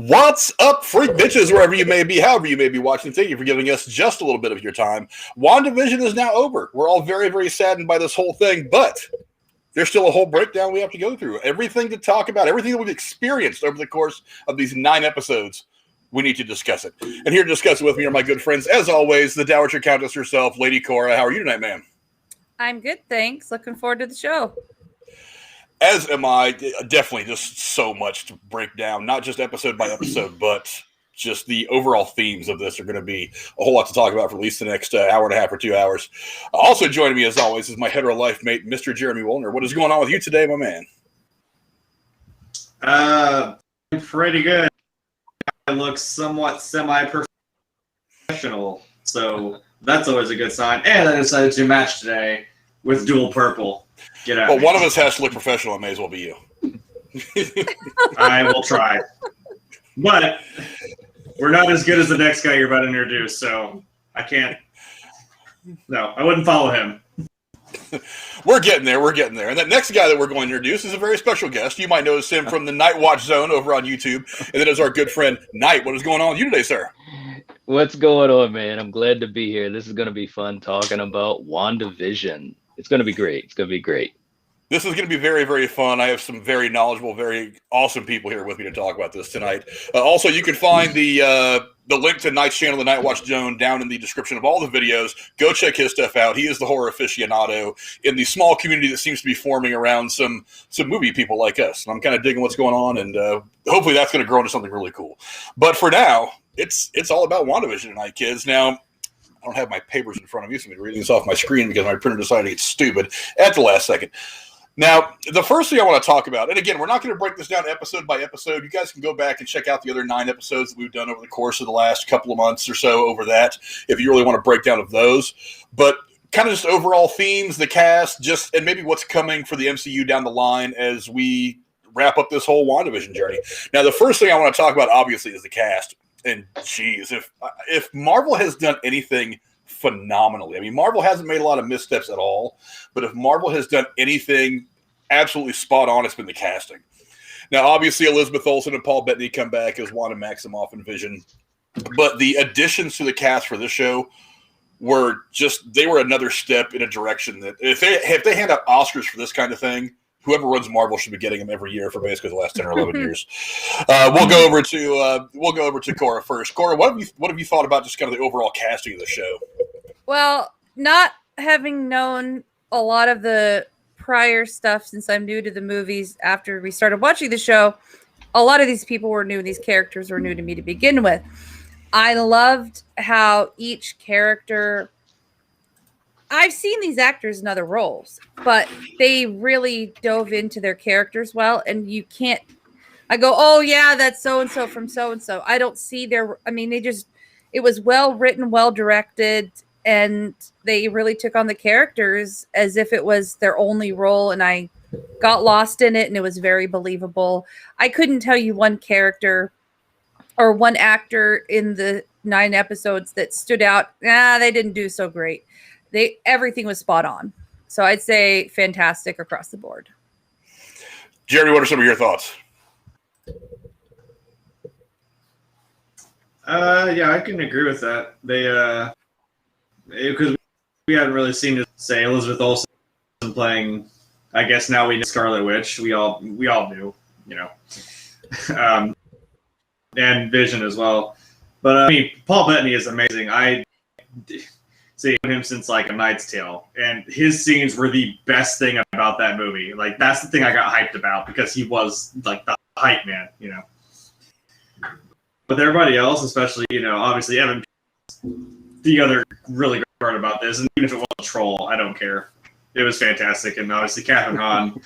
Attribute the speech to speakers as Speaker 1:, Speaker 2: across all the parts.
Speaker 1: What's up, freak bitches, wherever you may be, however you may be watching. Thank you for giving us just a little bit of your time. WandaVision is now over. We're all very, very saddened by this whole thing, but there's still a whole breakdown we have to go through. Everything to talk about, everything that we've experienced over the course of these 9 episodes, we need to discuss it. And here to discuss it with me are my good friends, as always, the Dowager Countess herself, Lady Cora. How are you tonight, ma'am?
Speaker 2: I'm good, thanks. Looking forward to the show.
Speaker 1: As am I. Definitely just so much to break down, not just episode by episode, but just the overall themes of this are going to be a whole lot to talk about for at least the next hour and a half or 2 hours. Also joining me, as always, is my hetero life mate, Mr. Jeremy Woolner. What is going on with you today, my man?
Speaker 3: Pretty good. I look somewhat semi-professional, so that's always a good sign. And I decided to match today with dual purple. Get out.
Speaker 1: Well, one of us has to look professional. It may as well be you.
Speaker 3: I will try. But we're not as good as the next guy you're about to introduce, so I can't. No, I wouldn't follow him.
Speaker 1: We're getting there. We're getting there. And that next guy that we're going to introduce is a very special guest. You might notice him from the Nightwatch Zone over on YouTube. And that is our good friend, Night. What is going on with you today, sir?
Speaker 4: What's going on, man? I'm glad to be here. This is going to be fun talking about WandaVision. It's going to be great. It's going to be great.
Speaker 1: This is going to be very, very fun. I have some very knowledgeable, very awesome people here with me to talk about this tonight. Also, you can find the link to Night's channel, the Nightwatch Zone, down in the description of all the videos. Go check his stuff out. He is the horror aficionado in the small community that seems to be forming around some movie people like us. And I'm kind of digging what's going on, and hopefully that's going to grow into something really cool. But for now, it's all about WandaVision tonight, kids. Now, I don't have my papers in front of me, so I'm reading this off my screen because my printer decided to get stupid at the last second. Now, the first thing I want to talk about, and again, we're not going to break this down episode by episode. You guys can go back and check out the other 9 episodes that we've done over the course of the last couple of months or so over that, if you really want a breakdown of those. But kind of just overall themes, the cast, and maybe what's coming for the MCU down the line as we wrap up this whole WandaVision journey. Now, the first thing I want to talk about, obviously, is the cast. And geez, if Marvel has done anything phenomenally, I mean, Marvel hasn't made a lot of missteps at all, but if Marvel has done anything absolutely spot on, it's been the casting. Now, obviously, Elizabeth Olsen and Paul Bettany come back as Wanda Maximoff and Vision, but the additions to the cast for this show were they were another step in a direction that if they hand out Oscars for this kind of thing, whoever runs Marvel should be getting them every year for basically the last 10 or 11 years. We'll go over to Cora first. Cora, what have you thought about just kind of the overall casting of the show?
Speaker 2: Well, not having known a lot of the prior stuff since I'm new to the movies after we started watching the show, a lot of these people were new. These characters were new to me to begin with. I loved how each character... I've seen these actors in other roles, but they really dove into their characters well. And you can't, I go, oh yeah, that's so-and-so from so-and-so. I don't see it was well written, well directed, and they really took on the characters as if it was their only role. And I got lost in it, and it was very believable. I couldn't tell you one character or one actor in the 9 episodes that stood out. They didn't do so great. Everything was spot on. So I'd say fantastic across the board.
Speaker 1: Jeremy, what are some of your thoughts?
Speaker 3: Yeah, I can agree with that. Because we hadn't really seen, say, Elizabeth Olsen playing, I guess now we know Scarlet Witch. We all knew, and Vision as well. But I mean, Paul Bettany is amazing. I seen him since like A Knight's Tale, and his scenes were the best thing about that movie. Like, that's the thing I got hyped about, because he was like the hype man, With everybody else, especially, obviously Evan, the other really great part about this, and even if it was a troll, I don't care. It was fantastic, and obviously Catherine Hahn,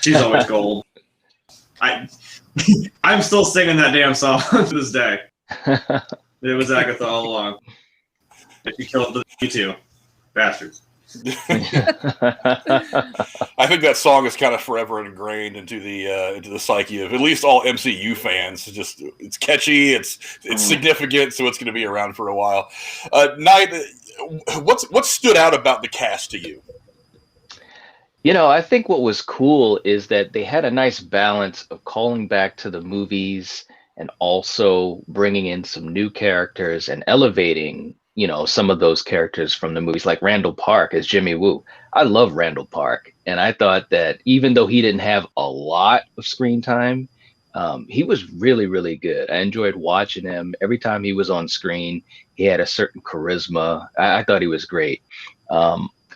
Speaker 3: she's always gold. I'm still singing that damn song to this day. It was Agatha all along. If you killed you too, bastards.
Speaker 1: I think that song is kind of forever ingrained into the psyche of at least all MCU fans. It's catchy, it's significant, so it's going to be around for a while. Knight, what stood out about the cast to you?
Speaker 4: I think what was cool is that they had a nice balance of calling back to the movies and also bringing in some new characters and elevating, you know, some of those characters from the movies, like Randall Park as Jimmy Woo. I love Randall Park, and I thought that even though he didn't have a lot of screen time, he was really, really good. I enjoyed watching him. Every time he was on screen, he had a certain charisma. I thought he was great.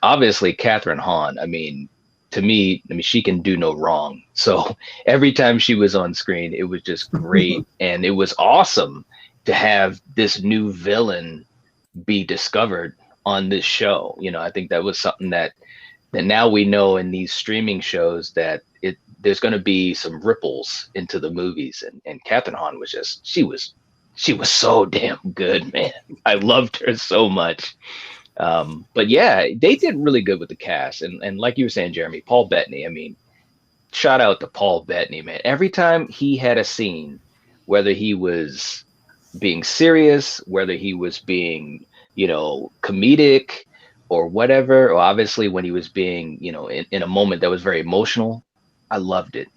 Speaker 4: Obviously, Catherine Hahn, to me, she can do no wrong. So every time she was on screen, it was just great. And it was awesome to have this new villain be discovered on this show. You know, I think that was something that now we know in these streaming shows that there's going to be some ripples into the movies. And Catherine Hahn was just, she was so damn good, man. I loved her so much. But yeah, they did really good with the cast. And like you were saying, Jeremy, Paul Bettany, shout out to Paul Bettany, man. Every time he had a scene, whether he was being serious, whether he was being, you know, comedic or whatever, or obviously when he was being, you know, in a moment that was very emotional, I loved it.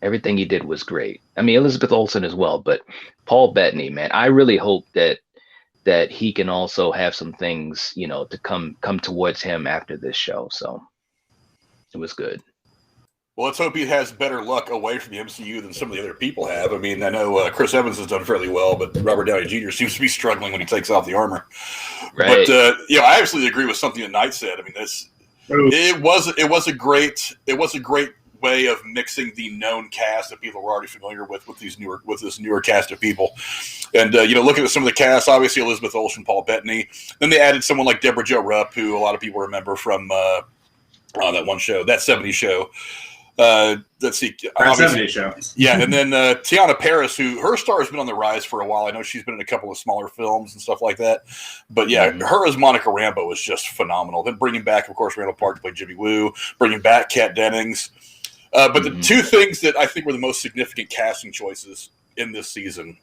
Speaker 4: Everything he did was great. Elizabeth Olsen as well, but Paul Bettany, man, I really hope that he can also have some things, you know, to come towards him after this show. So it was good.
Speaker 1: Well, let's hope he has better luck away from the MCU than some of the other people have. I know Chris Evans has done fairly well, but Robert Downey Jr. seems to be struggling when he takes off the armor.
Speaker 4: Right.
Speaker 1: But I absolutely agree with something that Knight said. It was a great way of mixing the known cast that people were already familiar with this newer cast of people. And looking at some of the cast, obviously Elizabeth Olsen, Paul Bettany. Then they added someone like Deborah Jo Rupp, who a lot of people remember from that one show, That 70s Show. Let's see,
Speaker 3: That 70s Show.
Speaker 1: Yeah, and then Tiana Paris, who her star has been on the rise for a while. I know she's been in a couple of smaller films and stuff like that. But yeah, her as Monica Rambeau was just phenomenal. Then bringing back, of course, Randall Park to play Jimmy Woo, bringing back Kat Dennings. But the two things that I think were the most significant casting choices in this season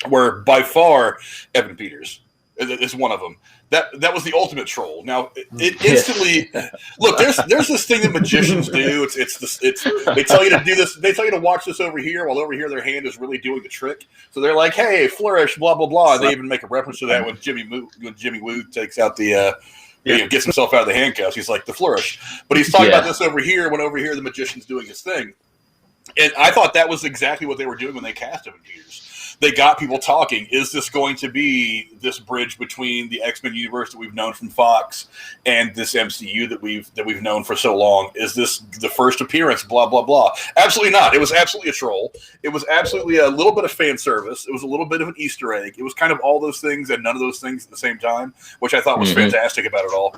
Speaker 1: were by far Evan Peters is one of them. That was the ultimate troll. Now it instantly look. There's this thing that magicians do. It's they tell you to do this. They tell you to watch this over here, while over here their hand is really doing the trick. So they're like, "Hey, flourish, blah blah blah." And they even make a reference to that when Jimmy Woo takes out the. Gets himself out of the handcuffs. He's like the flourish, but he's talking about this over here. When over here the magician's doing his thing, and I thought that was exactly what they were doing when they cast Evan Peters. They got people talking. Is this going to be this bridge between the X-Men universe that we've known from Fox and this MCU that we've known for so long? Is this the first appearance? Blah blah blah. Absolutely not. It was absolutely a troll. It was absolutely a little bit of fan service. It was a little bit of an Easter egg. It was kind of all those things and none of those things at the same time, which I thought was fantastic about it all.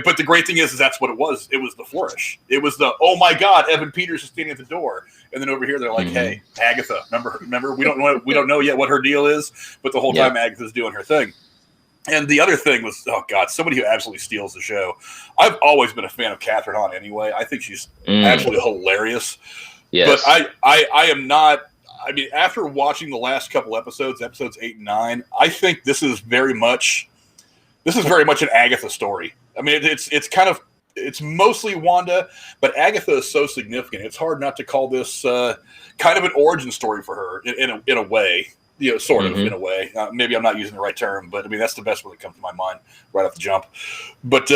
Speaker 1: But the great thing is that's what it was. It was the flourish. It was the, oh my God, Evan Peters is standing at the door. And then over here they're like, hey, Agatha, remember, we don't know yet what her deal is, but the whole time Agatha's doing her thing. And the other thing was, oh God, somebody who absolutely steals the show. I've always been a fan of Catherine Hahn anyway. I think she's absolutely hilarious. Yes. But I am not. After watching the last couple episodes 8 and 9, I think this is very much an Agatha story. It's mostly Wanda, but Agatha is so significant. It's hard not to call this kind of an origin story for her in a way, sort of in a way. Maybe I'm not using the right term, but that's the best one that comes to my mind right off the jump. But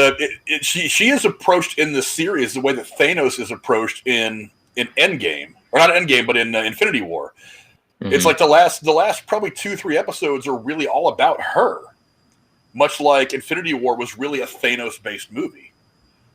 Speaker 1: she is approached in this series the way that Thanos is approached in Endgame, or not Endgame, but in Infinity War. It's like the last probably 2-3 episodes are really all about her. Much like Infinity War was really a Thanos-based movie.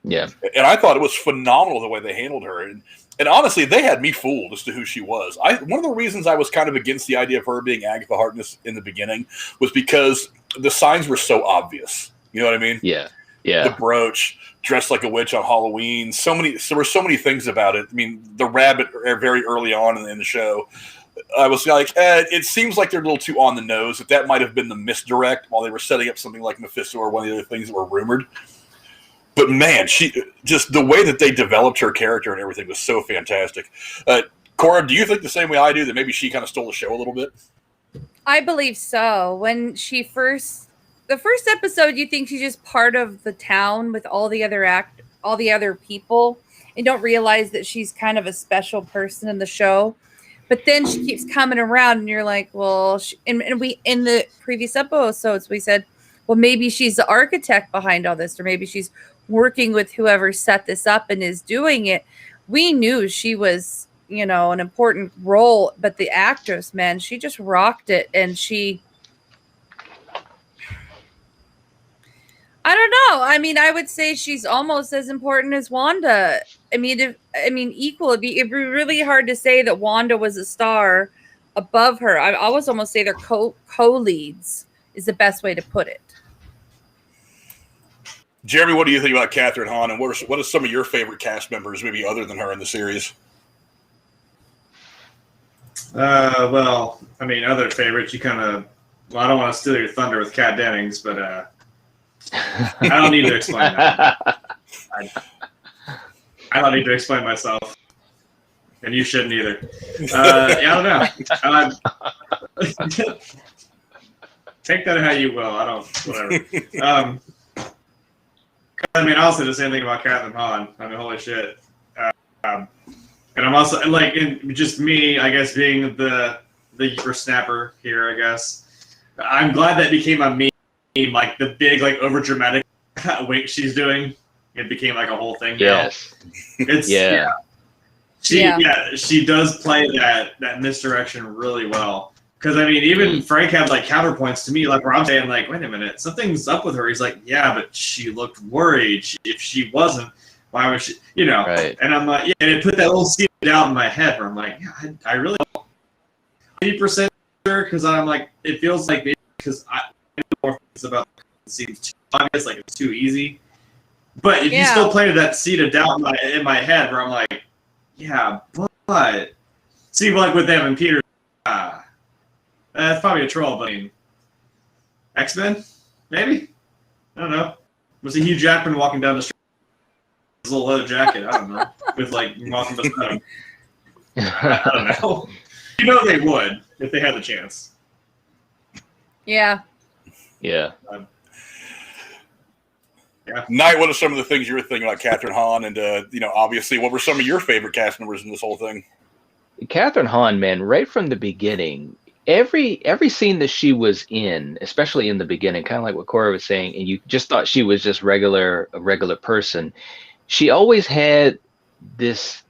Speaker 1: Yeah. And I thought it was phenomenal the way they handled her. And honestly, they had me fooled as to who she was. One of the reasons I was kind of against the idea of her being Agatha Harkness in the beginning was because the signs were so obvious. You know what I mean? Yeah. Yeah. The brooch, dressed like a witch on Halloween. There were so many things about it. The rabbit very early on in the show. I was like, it seems like they're a little too on the nose. That might have been the misdirect while they were setting up something like Mephisto or one of the other things that were rumored. But man, just the way that they developed her character and everything was so fantastic. Cora, do you think the same way I do, that maybe she kind of stole the show a little bit?
Speaker 2: I believe so. When the first episode, you think she's just part of the town with all the other people, and don't realize that she's kind of a special person in the show. But then she keeps coming around, and you're like, well, and we in the previous episodes we said, well, maybe she's the architect behind all this, or maybe she's working with whoever set this up and is doing it. We knew she was, you know, an important role, but the actress, man, she just rocked it, and I don't know. I mean, I would say she's almost as important as Wanda. I mean, equal. It'd be really hard to say that Wanda was a star above her. I always almost say they're co-leads is the best way to put it.
Speaker 1: Jeremy, what do you think about Catherine Hahn, and what are some of your favorite cast members, maybe other than her, in the series?
Speaker 3: Well, I mean, other favorites, you kind of, well, I don't want to steal your thunder with Kat Dennings, but I don't need to explain that. I don't need to explain myself, and you shouldn't either. Yeah, I don't know. Take that how you will. I don't, whatever. I mean, I'll say the same thing about Catherine Hahn. I mean, holy shit. And I'm also, like, in just me, I guess, being the snapper here, I guess. I'm glad that became a meme, like, the big, like, over-dramatic wink she's doing. It became, like, a whole thing now.
Speaker 4: Yes.
Speaker 3: It's,
Speaker 4: yeah.
Speaker 3: She does play that misdirection really well. Because, I mean, even Frank had, like, counterpoints to me, like, where I'm saying, like, wait a minute, something's up with her. He's like, yeah, but she looked worried. If she wasn't, why was she, you know? Right. And I'm like, yeah, and it put that little seed out in my head where I'm like, yeah, I really don't 80% sure, because I'm like, it feels like maybe because I know more things about it seems too obvious, like it's too easy. But if you still planted that seed of doubt in my head where I'm like, yeah, but see, like with Evan Peters, that's probably a troll, but I mean, X-Men? Maybe? I don't know. Was it Hugh Jackman walking down the street with his little leather jacket? I don't know. With, like, walking beside him. I don't know. You know they would if they had the chance.
Speaker 2: Yeah.
Speaker 4: Yeah.
Speaker 1: Yeah. Knight, what are some of the things you were thinking about Catherine Hahn? And, you know, obviously, what were some of your favorite cast members in this whole thing?
Speaker 4: Catherine Hahn, man, right from the beginning, every scene that she was in, especially in the beginning, kind of like what Cora was saying, and you just thought she was just a regular person. She always had this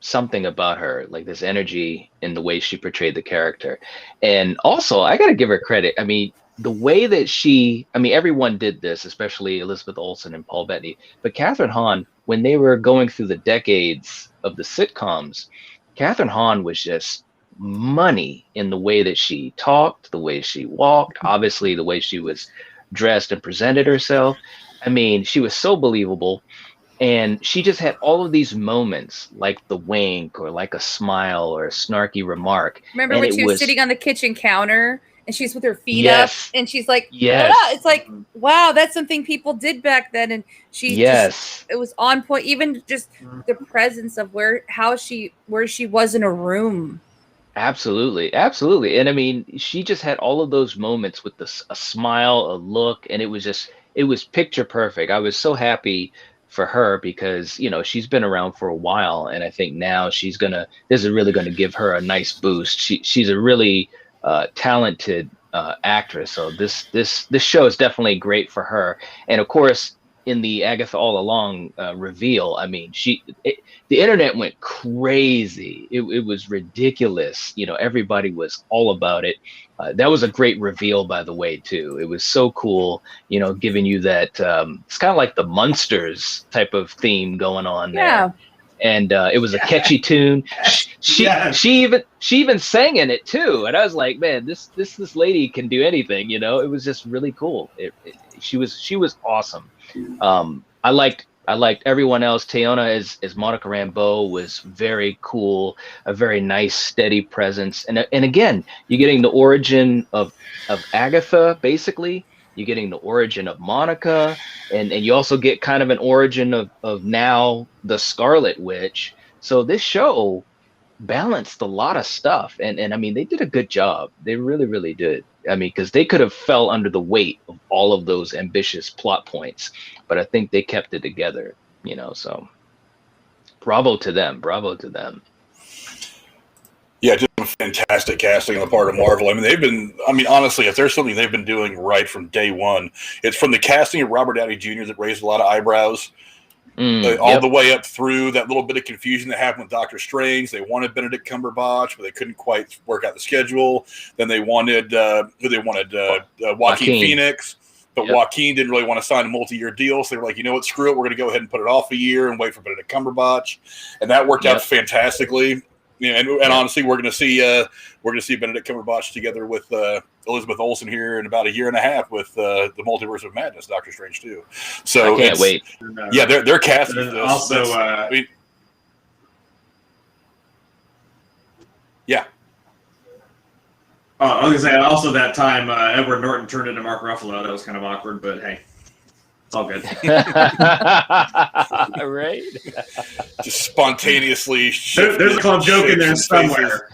Speaker 4: something about her, like this energy in the way she portrayed the character. And also, I got to give her credit. I mean, the way that everyone did this, especially Elizabeth Olsen and Paul Bettany, but Catherine Hahn, when they were going through the decades of the sitcoms, Catherine Hahn was just money in the way that she talked, the way she walked, obviously the way she was dressed and presented herself. I mean, she was so believable. And she just had all of these moments, like the wink or like a smile or a snarky remark.
Speaker 2: Remember when she was sitting on the kitchen counter and she's with her feet up and she's like, yeah, it's like, wow, that's something people did back then. And she just, it was on point. Even just the presence of where she was in a room.
Speaker 4: Absolutely. And I mean, she just had all of those moments with a smile, a look, and it was picture perfect. I was so happy for her because, you know, she's been around for a while, and I think now this is really going to give her a nice boost. She's a really talented actress, so this show is definitely great for her. And of course, in the Agatha All Along reveal, I mean, the internet went crazy. It was ridiculous. You know, everybody was all about it. That was a great reveal, by the way, too. It was so cool, you know, giving you that, it's kind of like the Munsters type of theme going on there.
Speaker 2: Yeah.
Speaker 4: And it was a catchy tune. She even sang in it too, and I was like, man, this lady can do anything, you know. It was just really cool. She was awesome. I liked everyone else. Teyona as Monica Rambeau was very cool, a very nice, steady presence, and again, you're getting the origin of Agatha, basically. You're getting the origin of Monica, and you also get kind of an origin of now the Scarlet Witch. So this show balanced a lot of stuff, and I mean, they did a good job. They really, really did. I mean, because they could have fell under the weight of all of those ambitious plot points, but I think they kept it together, you know, so bravo to them.
Speaker 1: Yeah, just fantastic casting on the part of Marvel. I mean, honestly, if there's something they've been doing right from day one, it's from the casting of Robert Downey Jr. that raised a lot of eyebrows, all the way up through that little bit of confusion that happened with Doctor Strange. They wanted Benedict Cumberbatch, but they couldn't quite work out the schedule. Then they wanted Joaquin Phoenix, but Joaquin didn't really want to sign a multi-year deal, so they were like, you know what, screw it, we're going to go ahead and put it off a year and wait for Benedict Cumberbatch, and that worked out fantastically. Yeah, and honestly, we're going to see Benedict Cumberbatch together with Elizabeth Olsen here in about a year and a half with the Multiverse of Madness, Doctor Strange 2. So
Speaker 4: I can't wait.
Speaker 1: Yeah, they're casting this.
Speaker 3: Also,
Speaker 1: yeah.
Speaker 3: I was gonna say also that time Edward Norton turned into Mark Ruffalo. That was kind of awkward, but hey, it's all good.
Speaker 4: Right?
Speaker 1: Just spontaneously.
Speaker 3: There's a club joke in there somewhere.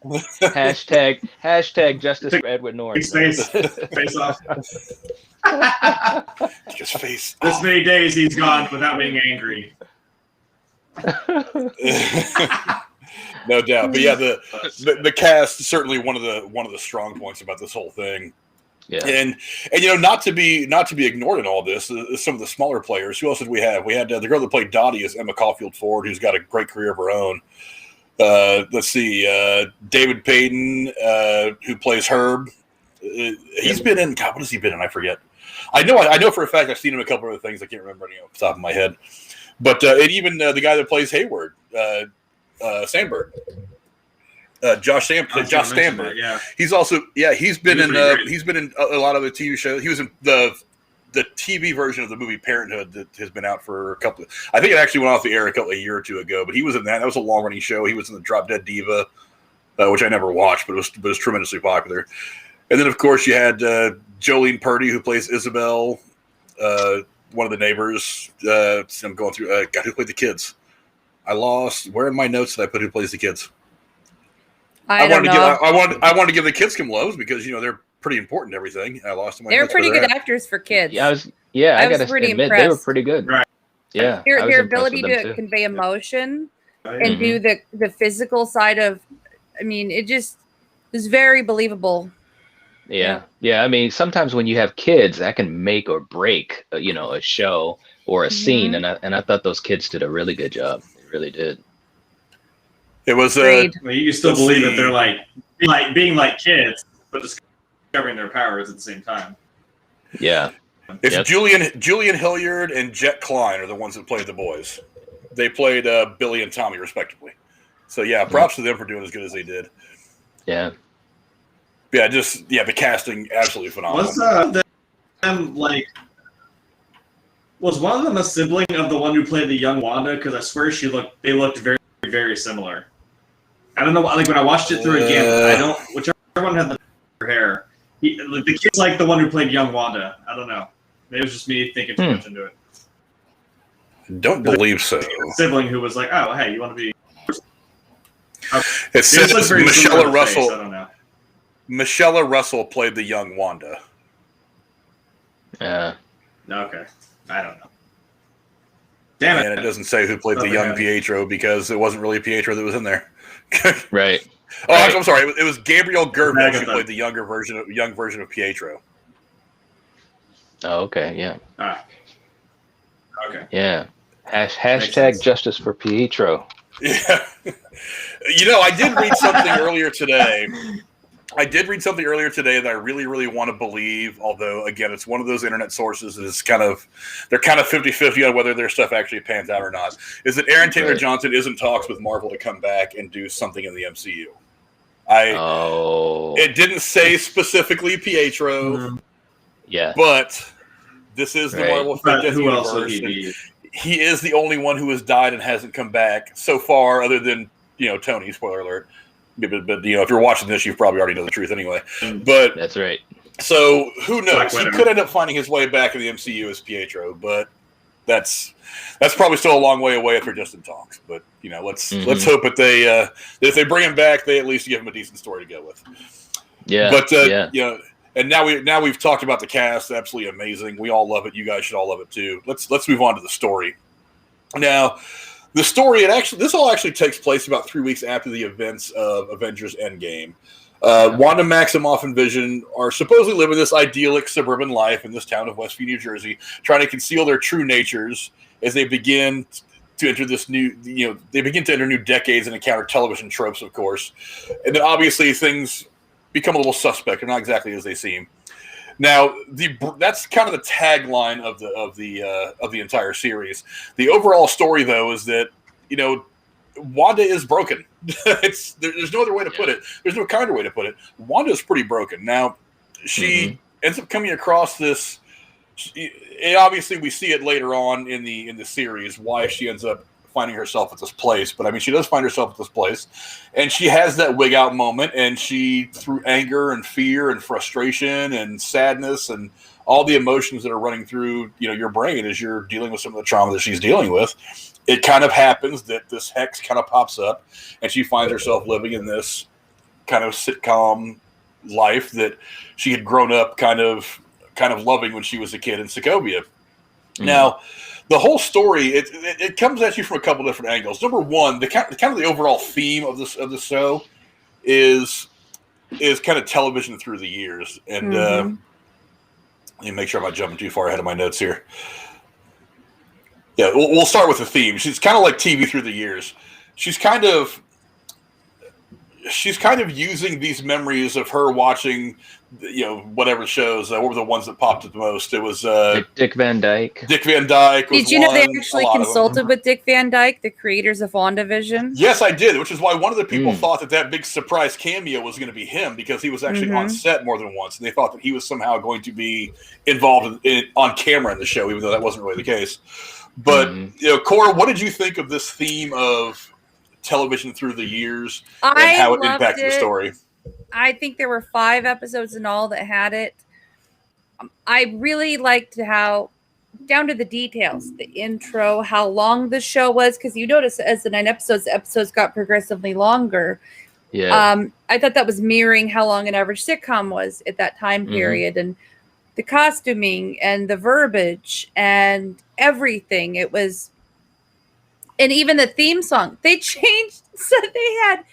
Speaker 4: Hashtag justice for Edward Norton.
Speaker 3: Face off.
Speaker 1: Just face.
Speaker 3: This many days he's gone without being angry.
Speaker 1: No doubt, but yeah, the cast is certainly one of the strong points about this whole thing.
Speaker 4: Yeah,
Speaker 1: and not to be ignored in all this is some of the smaller players. Who else did we have? We had the girl that played Dottie as Emma Caulfield Ford, who's got a great career of her own. Let's see, David Payton, who plays Herb. He's been in. God, what has he been in? I forget. I know for a fact I've seen him in a couple of other things. I can't remember any off the top of my head. But and even the guy that plays Hayward, Sandberg. Josh Sandberg.
Speaker 3: Yeah,
Speaker 1: he's also he's been in a lot of the TV shows. He was in the TV version of the movie Parenthood that has been out for a couple. I think it actually went off the air a year or two ago. But he was in that. That was a long running show. He was in the Drop Dead Diva, which I never watched, but it was tremendously popular. And then of course you had Jolene Purdy, who plays Isabel, one of the neighbors. I'm going through. God, who played the kids? I lost. Where in my notes did I put who plays the kids? I wanted to give the kids some loves because they're pretty important to everything. I lost them.
Speaker 2: They're pretty good actors for kids.
Speaker 4: I gotta
Speaker 2: pretty
Speaker 4: admit
Speaker 2: impressed.
Speaker 4: They were pretty good.
Speaker 3: Right.
Speaker 4: Yeah.
Speaker 2: Their ability to convey emotion and do the physical side of, I mean, it just is very believable.
Speaker 4: Yeah. I mean, sometimes when you have kids, that can make or break, a show or a scene, and I thought those kids did a really good job. They really did.
Speaker 1: It was
Speaker 3: well, you still believe that they're like being like kids, but discovering their powers at the same time.
Speaker 4: Yeah.
Speaker 1: It's Julian Hilliard and Jet Klein are the ones that played the boys. They played Billy and Tommy respectively. So yeah, props to them for doing as good as they did.
Speaker 4: Yeah.
Speaker 1: Yeah, the casting absolutely phenomenal.
Speaker 3: Was one of them a sibling of the one who played the young Wanda? Because I swear they looked very, very similar. I don't know. Like when I watched it through again, whichever one had the hair. The kid's like the one who played young Wanda. I don't know. Maybe it was just me thinking too much into it.
Speaker 1: Don't believe so.
Speaker 3: Sibling who was like, "Oh, hey, you want to be?"
Speaker 1: It says Michelle Russell.
Speaker 3: I don't know.
Speaker 1: Michelle Russell played the young Wanda.
Speaker 4: Yeah.
Speaker 3: Okay. I don't know. Damn it.
Speaker 1: And it doesn't say who played the young Pietro because it wasn't really Pietro that was in there.
Speaker 4: Right.
Speaker 1: Oh, right. I'm sorry. It was Gabriel Gervich who played the young version of Pietro.
Speaker 4: Oh, okay. Yeah.
Speaker 3: Okay.
Speaker 4: Yeah. Hashtag justice for Pietro.
Speaker 1: Yeah. I did read something earlier today. That I really, really want to believe, although, again, it's one of those internet sources that is they're kind of 50-50 on whether their stuff actually pans out or not, is that Aaron Taylor Johnson is in talks with Marvel to come back and do something in the MCU. It didn't say specifically Pietro, but this is the Marvel Fifth Universe. He is the only one who has died and hasn't come back so far, other than Tony. Spoiler alert. But if you're watching this, you probably already know the truth anyway. But
Speaker 4: that's right.
Speaker 1: So who knows? He could end up finding his way back in the MCU as Pietro, but that's probably still a long way away if they're just in talks. But let's hope that if they bring him back, they at least give him a decent story to go with.
Speaker 4: Yeah.
Speaker 1: But and now we've talked about the cast. Absolutely amazing. We all love it. You guys should all love it too. Let's move on to the story. Now, The story, this all actually takes place about 3 weeks after the events of Avengers Endgame. Wanda Maximoff and Vision are supposedly living this idyllic suburban life in this town of Westview, New Jersey, trying to conceal their true natures as they begin to enter this new, they begin to enter new decades and encounter television tropes, of course. And then obviously things become a little suspect. They're not exactly as they seem. Now, that's kind of the tagline of the entire series. The overall story, though, is that Wanda is broken. There's no other way to put it. There's no kinder way to put it. Wanda is pretty broken. Now, she ends up coming across this. Obviously, we see it later on in the series why she ends up finding herself at this place. But I mean, she does find herself at this place, and she has that wig out moment, and she, through anger and fear and frustration and sadness and all the emotions that are running through your brain as you're dealing with some of the trauma that she's dealing with, it kind of happens that this hex kind of pops up, and she finds herself living in this kind of sitcom life that she had grown up kind of loving when she was a kid in Sokovia. Now, the whole story, it comes at you from a couple different angles. Number one, the kind of the overall theme of the show is kind of television through the years. And let me make sure I'm not jumping too far ahead of my notes here. Yeah, we'll start with the theme. She's kind of like TV through the years. She's kind of using these memories of her watching, whatever shows. What were the ones that popped up the most? It was
Speaker 4: Dick Van Dyke.
Speaker 1: Dick Van Dyke.
Speaker 2: Did you know they actually consulted with Dick Van Dyke, the creators of WandaVision?
Speaker 1: Yes, I did, which is why one of the people thought that big surprise cameo was going to be him, because he was actually on set more than once, and they thought that he was somehow going to be involved on camera in the show, even though that wasn't really the case. But Cora, what did you think of this theme of television through the years and how it impacted the story?
Speaker 2: I think there were 5 episodes in all that had it. I really liked how, down to the details, the intro, how long the show was, because you notice as the 9 episodes, the episodes got progressively longer.
Speaker 4: Yeah.
Speaker 2: I thought that was mirroring how long an average sitcom was at that time period, and the costuming and the verbiage and everything. It was, and even the theme song, they changed. So they had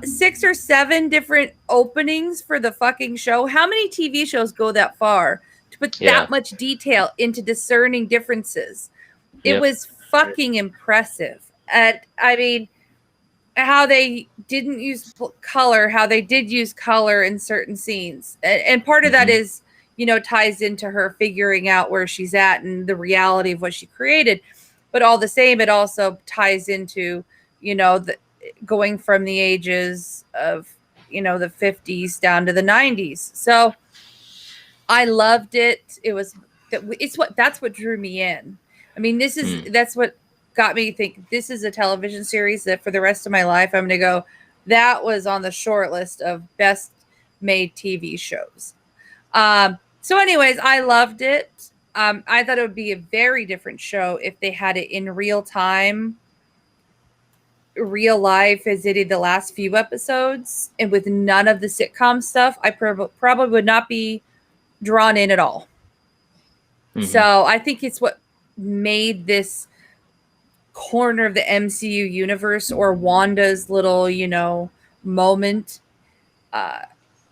Speaker 2: 6 or 7 different openings for the fucking show. How many TV shows go that far to put that much detail into discerning differences? It was fucking impressive. And I mean, how they didn't use color, how they did use color in certain scenes. And part of that is, ties into her figuring out where she's at and the reality of what she created. But all the same, it also ties into, going from the ages of, the 50s down to the 90s. So I loved it. That's what drew me in. I mean, that's what got me to think this is a television series that for the rest of my life, I'm going to go, that was on the short list of best made TV shows. So anyways, I loved it. I thought it would be a very different show if they had it in real time, real life, as they did the last few episodes, and with none of the sitcom stuff. I probably would not be drawn in at all. So I think it's what made this corner of the MCU universe, or Wanda's little, moment,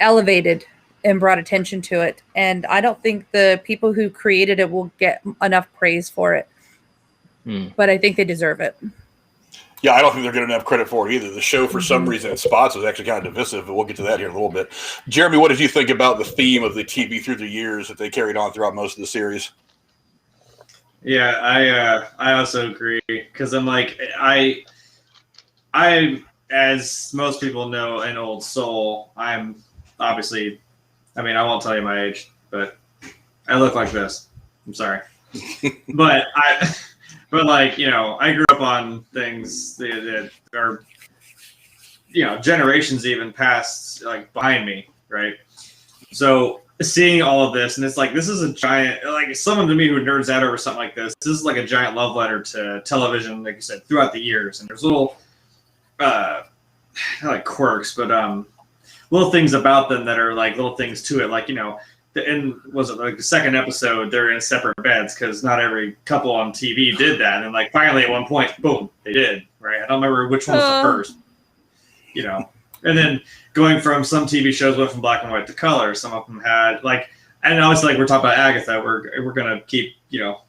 Speaker 2: elevated and brought attention to it. And I don't think the people who created it will get enough praise for it. But I think they deserve it.
Speaker 1: Yeah, I don't think they're getting enough credit for it either. The show, for some reason, in spots was actually kind of divisive, but we'll get to that here in a little bit. Jeremy, what did you think about the theme of the TV through the years that they carried on throughout most of the series?
Speaker 3: Yeah, I also agree, because I'm like, I as most people know, an old soul. I'm obviously, I won't tell you my age, but I look like this. I'm sorry. But I grew up on things that are, generations even past, behind me, right? So seeing all of this, and it's like, this is a giant, someone to me who nerds out over something like this is like a giant love letter to television, like you said, throughout the years. And there's little, not like quirks, but little things about them that are like little things to it. was it like the second episode, they're in separate beds because not every couple on TV did that. And then like finally at one point, boom, they did, right? I don't remember which one was the first, you know. And then going from some TV shows went from black and white to color. Some of them had like, and obviously like we're talking about Agatha, we're gonna keep, you know,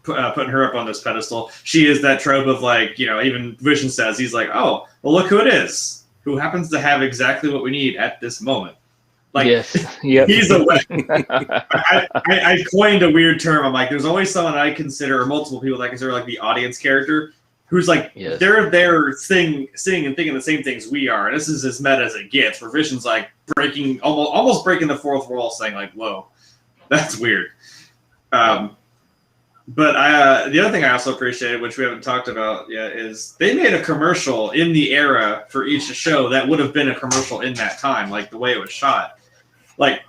Speaker 3: putting her up on this pedestal. She is that trope of like, you know, even Vision says, he's like, oh, well, look who it is, who happens to have exactly what we need at this moment. Like,
Speaker 4: yes, yep.
Speaker 3: He's a I coined a weird term. I'm like, there's always someone I consider, or multiple people that I consider like the audience character, who's like, they're there seeing and thinking the same things we are. And this is as meta as it gets, where Vision's like almost breaking the fourth wall, saying like, whoa, that's weird. But the other thing I also appreciated, which we haven't talked about yet, is they made a commercial in the era for each show that would have been a commercial in that time, like the way it was shot. Like,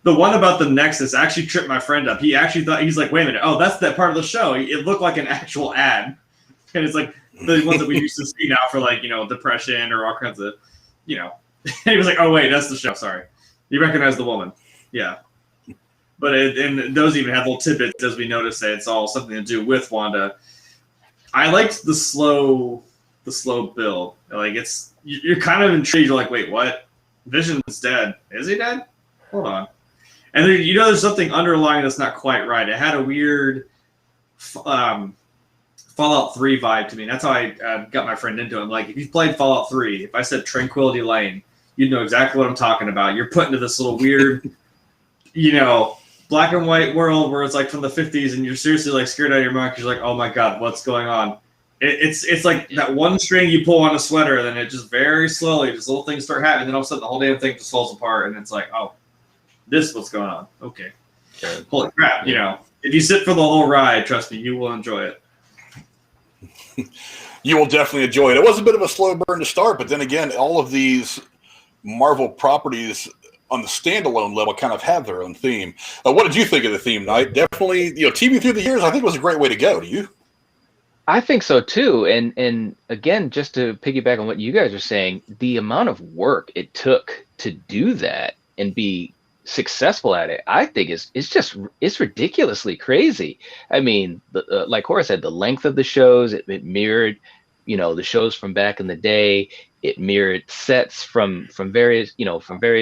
Speaker 3: the one about the Nexus actually tripped my friend up. He actually thought, he's like, wait a minute, oh, that's that part of the show. It looked like an actual ad. And it's like the ones that we used to see now for like, you know, depression or all kinds of, you know. And he was like, oh, wait, that's the show, sorry. You recognize the woman. Yeah. But and those even have little tidbits as we notice that it's all something to do with Wanda. I liked the slow build. Like you're kind of intrigued. You're like, wait, what? Vision's dead. Is he dead? Hold on. And then, you know, there's something underlying that's not quite right. It had a weird Fallout 3 vibe to me. And that's how I got my friend into it. I'm like, if you played Fallout 3, if I said Tranquility Lane, you'd know exactly what I'm talking about. You're put into this little weird, you know, black and white world where it's like from the 50s and you're seriously like scared out of your mind because you're like, oh my God, what's going on? It's like that one string you pull on a sweater, then it just very slowly, just little things start happening, and then all of a sudden the whole damn thing just falls apart, and it's like, oh, this is what's going on. Okay. Holy crap, you know. If you sit for the whole ride, trust me, you will enjoy it.
Speaker 1: You will definitely enjoy it. It was a bit of a slow burn to start, but then again, all of these Marvel properties on the standalone level kind of have their own theme. What did you think of the theme, Knight? Definitely, you know, TV through the years, I think it was a great way to go. Do you?
Speaker 4: I think so too. And again, just to piggyback on what you guys are saying, the amount of work it took to do that and be successful at it, I think it's ridiculously crazy. I mean, like Cora said, the length of the shows, it mirrored, you know, the shows from back in the day. It mirrored sets from various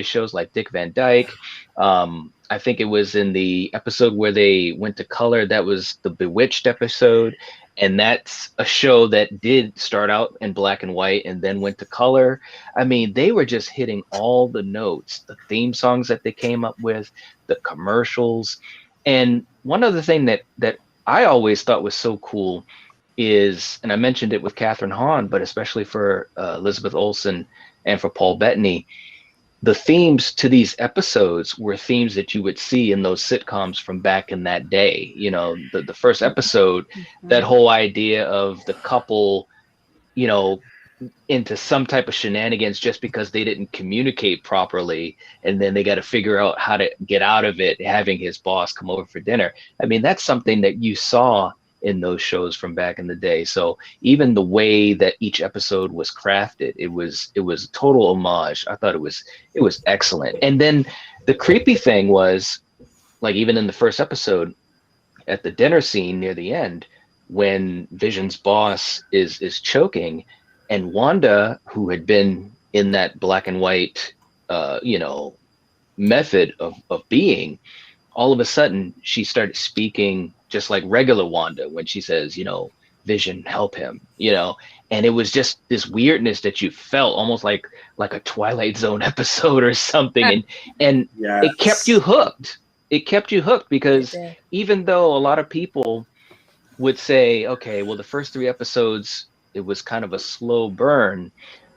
Speaker 4: shows like Dick Van Dyke. I think it was in the episode where they went to color. That was the Bewitched episode. And that's a show that did start out in black and white and then went to color. I mean, they were just hitting all the notes, the theme songs that they came up with, the commercials. And one other thing that I always thought was so cool is, and I mentioned it with Catherine Hahn, but especially for Elizabeth Olsen and for Paul Bettany, the themes to these episodes were themes that you would see in those sitcoms from back in that day. You know, the first episode, that whole idea of the couple, you know, into some type of shenanigans just because they didn't communicate properly, and then they got to figure out how to get out of it, having his boss come over for dinner. I mean, that's something that you saw in those shows from back in the day. So even the way that each episode was crafted, it was a total homage. I thought it was excellent. And then the creepy thing was, like, even in the first episode, at the dinner scene near the end, when Vision's boss is choking, and Wanda, who had been in that black and white method of being, all of a sudden she started speaking just like regular Wanda when she says, you know, Vision, help him, you know. And it was just this weirdness that you felt almost like a Twilight Zone episode or something. And
Speaker 3: yes.
Speaker 4: It kept you hooked. It kept you hooked because even though a lot of people would say, okay, well, the first 3 episodes, it was kind of a slow burn.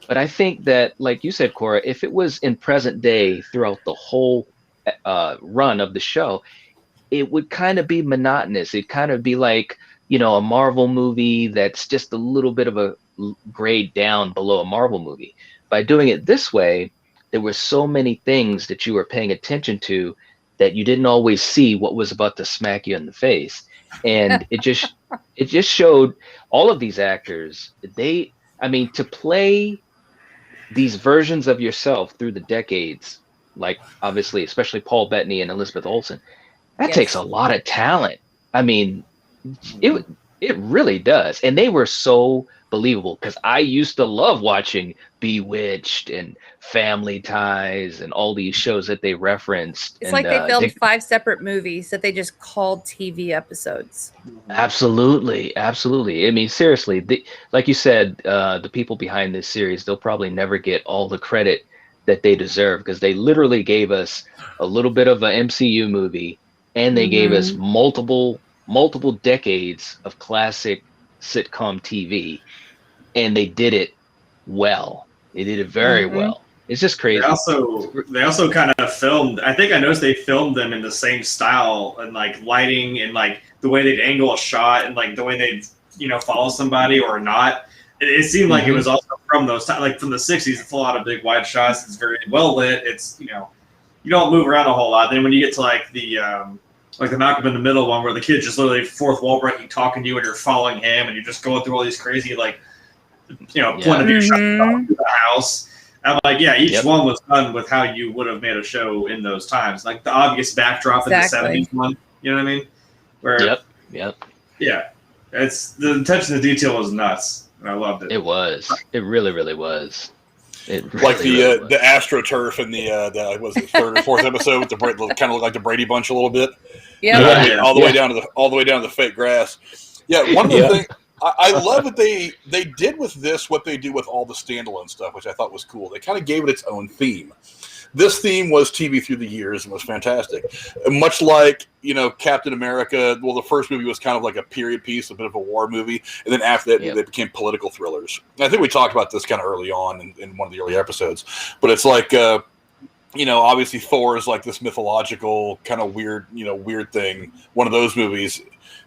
Speaker 4: But I think that, like you said, Cora, if it was in present day throughout the whole run of the show, it would kind of be monotonous. It'd kind of be like, you know, a Marvel movie that's just a little bit of a grade down below a Marvel movie. By doing it this way, there were so many things that you were paying attention to that you didn't always see what was about to smack you in the face. And it just showed all of these actors, to play these versions of yourself through the decades like obviously, especially Paul Bettany and Elizabeth Olsen, that
Speaker 2: Yes.
Speaker 4: takes a lot of talent. I mean, it really does. And they were so believable because I used to love watching Bewitched and Family Ties and all these shows that they referenced.
Speaker 2: It's
Speaker 4: and,
Speaker 2: like they filmed
Speaker 4: Dick,
Speaker 2: 5 separate movies that they just called TV episodes.
Speaker 4: absolutely. I mean, seriously, like you said, the people behind this series, they'll probably never get all the credit that they deserve because they literally gave us a little bit of an MCU movie and they gave us multiple decades of classic sitcom TV, and they did it well. They did it very well. It's just crazy.
Speaker 3: They also kind of filmed. I think I noticed they filmed them in the same style and like lighting and like the way they'd angle a shot and like the way they'd follow somebody or not. It seemed like it was also from those like from the '60s. It's a lot of big wide shots. It's very well lit. It's you don't move around a whole lot. Then when you get to like the Malcolm in the Middle one where the kid's just literally fourth wall breaking, talking to you, and you're following him, and you're just going through all these crazy point of view shots through the house. I'm like, yeah, each one was done with how you would have made a show in those times. Like the obvious backdrop in the '70s one, you know what I mean? Where, yeah, it's the attention to detail was nuts, and I loved it.
Speaker 4: It was. It really, really was.
Speaker 1: Like the AstroTurf in the was it third or fourth episode with the kind of looked like the Brady Bunch a little bit. All the way down to the fake grass. Yeah, one of the things I love that they did with this what they do with all the standalone stuff, which I thought was cool. They kind of gave it its own theme. This theme was TV through the years and was fantastic. Much like, Captain America, well, the first movie was kind of like a period piece, a bit of a war movie. And then after that, they became political thrillers. And I think we talked about this kind of early on in one of the early episodes. But it's like, obviously Thor is like this mythological kind of weird thing. One of those movies.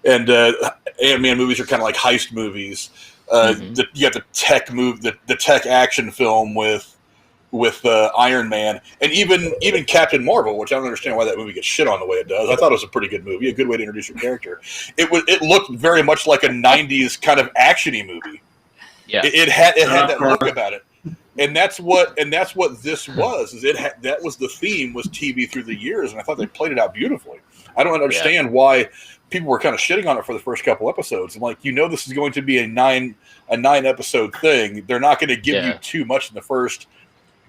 Speaker 1: And Ant-Man movies are kind of like heist movies. You got the tech the tech action film with Iron Man, and even Captain Marvel, which I don't understand why that movie gets shit on the way it does. I thought it was a pretty good movie, a good way to introduce your character. It looked very much like a '90s kind of actiony movie. Yeah, it had that look about it, and that's what this was. That was the theme, was TV through the years, and I thought they played it out beautifully. I don't understand why people were kind of shitting on it for the first couple episodes. And this is going to be a nine episode thing. They're not going to give you too much in the first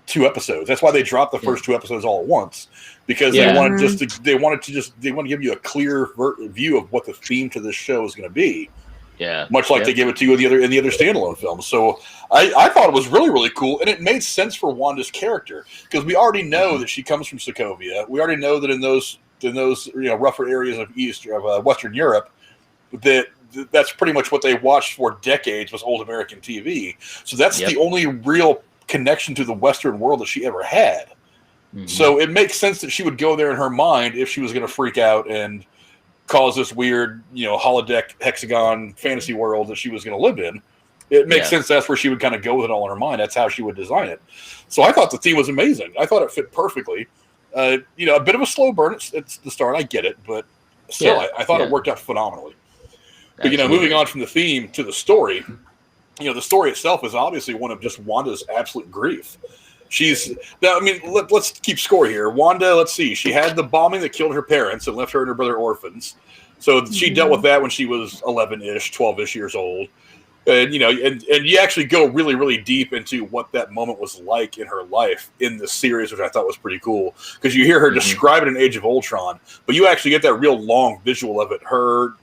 Speaker 1: 2 episodes. That's why they dropped the first 2 episodes all at once, because they wanted to give you a clear view of what the theme to this show is going to be. Yeah, much like they give it to you in the other standalone films. So I thought it was really, really cool, and it made sense for Wanda's character because we already know that she comes from Sokovia. We already know that in those rougher areas of Western Europe, that's pretty much what they watched for decades was old American TV. So that's the only real connection to the Western world that she ever had. So it makes sense that she would go there in her mind if she was going to freak out and cause this weird, holodeck hexagon fantasy world that she was going to live in. It makes sense that's where she would kind of go with it all in her mind. That's how she would design it. So I thought the theme was amazing. I thought it fit perfectly. A bit of a slow burn. It's the start. I get it, but still, I thought it worked out phenomenally. But moving on from the theme to the story, the story itself is obviously one of just Wanda's absolute grief. Let's keep score here. Wanda, let's see. She had the bombing that killed her parents and left her and her brother orphans. So she dealt with that when she was 11-ish, 12-ish years old. And you actually go really, really deep into what that moment was like in her life in the series, which I thought was pretty cool because you hear her describe it in Age of Ultron, but you actually get that real long visual of it. Her,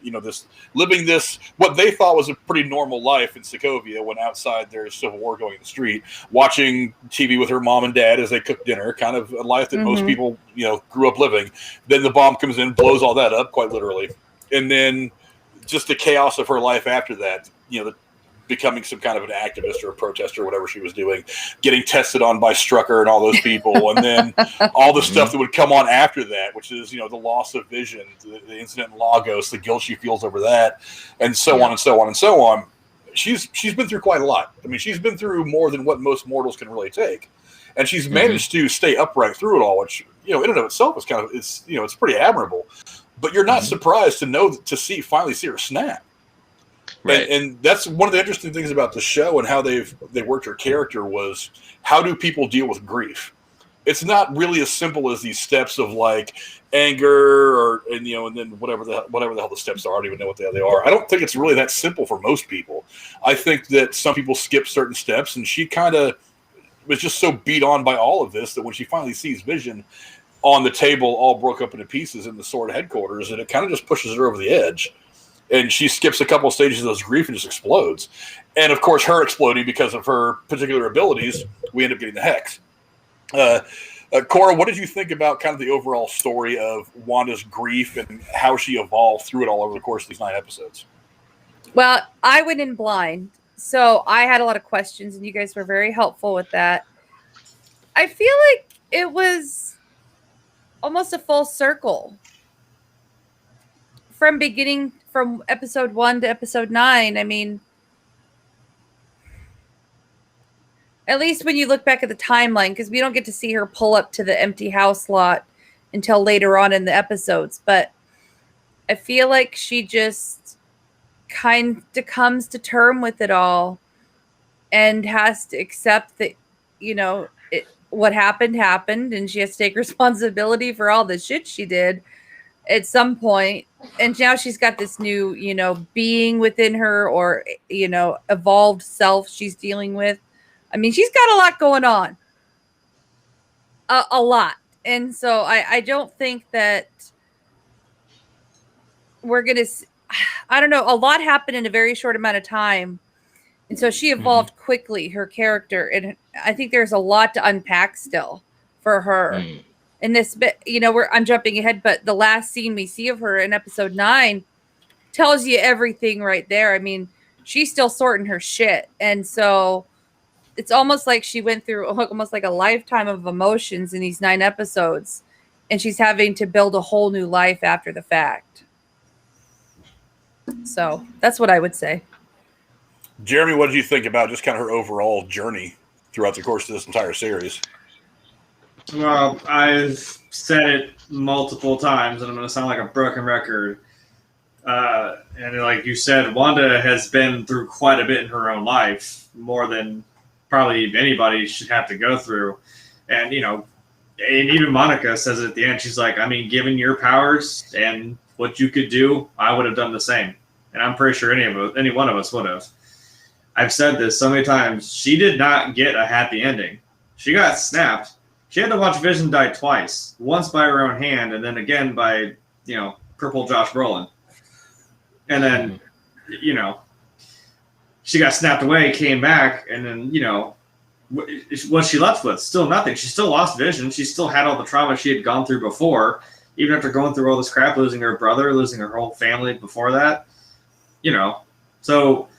Speaker 1: living this what they thought was a pretty normal life in Sokovia when outside there's civil war going in the street, watching TV with her mom and dad as they cook dinner, kind of a life that most people grew up living. Then the bomb comes in, blows all that up, quite literally, and then just the chaos of her life after that. Becoming some kind of an activist or a protester or whatever she was doing, getting tested on by Strucker and all those people, and then all the stuff that would come on after that, which is, the loss of vision, the incident in Lagos, the guilt she feels over that, and so on and so on and so on. She's been through quite a lot. I mean, she's been through more than what most mortals can really take. And she's managed to stay upright through it all, which, in and of itself is kind of, it's pretty admirable. But you're not surprised to finally see her snap. Right. And that's one of the interesting things about the show and how they worked her character was, how do people deal with grief? it's not really as simple as these steps of like anger and then whatever the hell the steps are. I don't even know what the hell they are. I don't think it's really that simple for most people. I think that some people skip certain steps, and she kind of was just so beat on by all of this that when she finally sees Vision on the table, all broke up into pieces in the Sword headquarters, and it kind of just pushes her over the edge. And she skips a couple of stages of those grief and just explodes. And of course, her exploding because of her particular abilities, we end up getting the Hex. Cora, what did you think about kind of the overall story of Wanda's grief and how she evolved through it all over the course of these 9 episodes?
Speaker 2: Well, I went in blind, so I had a lot of questions, and you guys were very helpful with that. I feel like it was almost a full circle from episode 1 to episode 9. I mean, at least when you look back at the timeline, because we don't get to see her pull up to the empty house lot until later on in the episodes. But I feel like she just kind of comes to term with it all and has to accept that, what happened, and she has to take responsibility for all the shit she did at some point. And now she's got this new, being within her, or, evolved self she's dealing with. I mean, she's got a lot going on. A lot. And so I don't think that we're going to, I don't know, a lot happened in a very short amount of time. And so she evolved quickly, her character. And I think there's a lot to unpack still for her. In this bit, I'm jumping ahead, but the last scene we see of her in episode 9 tells you everything right there. I mean, she's still sorting her shit. And so it's almost like she went through almost like a lifetime of emotions in these 9 episodes, and she's having to build a whole new life after the fact. So that's what I would say.
Speaker 1: Jeremy, what did you think about just kind of her overall journey throughout the course of this entire series?
Speaker 3: Well, I've said it multiple times, and I'm going to sound like a broken record. And like you said, Wanda has been through quite a bit in her own life, more than probably anybody should have to go through. And, and even Monica says it at the end. She's like, I mean, given your powers and what you could do, I would have done the same. And I'm pretty sure any one of us would have. I've said this so many times. She did not get a happy ending. She got snapped. She had to watch Vision die twice. Once by her own hand, and then again by, purple Josh Brolin. And then, she got snapped away, came back, and then, what she left with? Still nothing. She still lost Vision. She still had all the trauma she had gone through before, even after going through all this crap, losing her brother, losing her whole family before that. So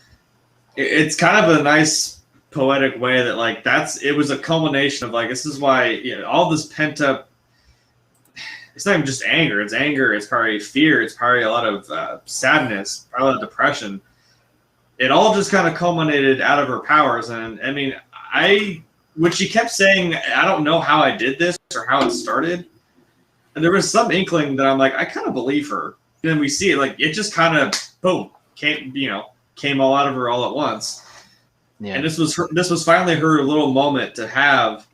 Speaker 3: it's kind of a nice poetic way that it was a culmination of this is why all this pent up, it's not even just anger, it's probably fear, it's probably a lot of sadness, probably a lot of depression. It all just kind of culminated out of her powers. And I mean, when she kept saying, I don't know how I did this or how it started, and there was some inkling that I'm like, I kind of believe her. And then we see it, it just kind of boom, came all out of her all at once. Yeah. And this was finally her little moment to have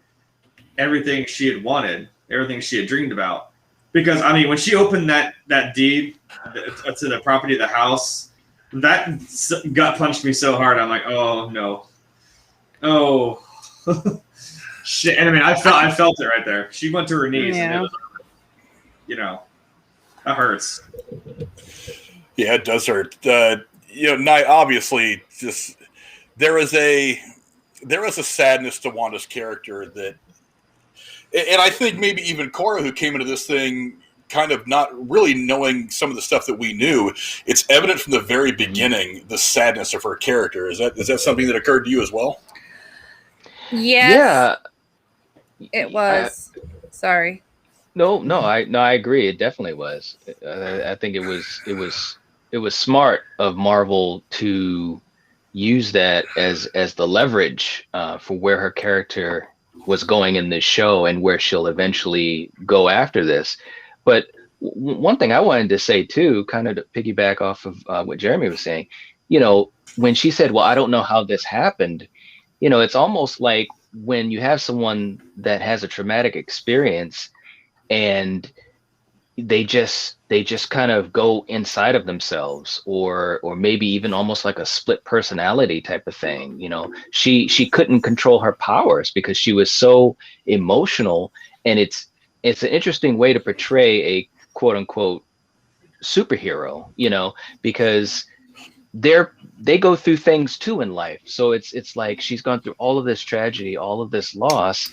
Speaker 3: everything she had wanted, everything she had dreamed about. Because I mean, when she opened that deed to the property of the house, that gut punched me so hard. I'm like, oh no, oh shit. And I mean, I felt it right there. She went to her knees, and it was, that hurts.
Speaker 1: Yeah, it does hurt. Night obviously just there is a sadness to Wanda's character that, and I think maybe even Cora, who came into this thing kind of not really knowing some of the stuff that we knew, it's evident from the very beginning the sadness of her character. Is that something that occurred to you as well?
Speaker 2: Yes. Yeah, it was. Sorry.
Speaker 4: No, I agree. It definitely was. I think it was smart of Marvel to use that as the leverage for where her character was going in this show and where she'll eventually go after this. But one thing I wanted to say too, kind of to piggyback off of what Jeremy was saying, when she said, well, I don't know how this happened, it's almost like when you have someone that has a traumatic experience and they just kind of go inside of themselves, or maybe even almost like a split personality type of thing. You know, she couldn't control her powers because she was so emotional. And it's an interesting way to portray a quote unquote superhero, you know, because they go through things too in life. So it's like she's gone through all of this tragedy, all of this loss,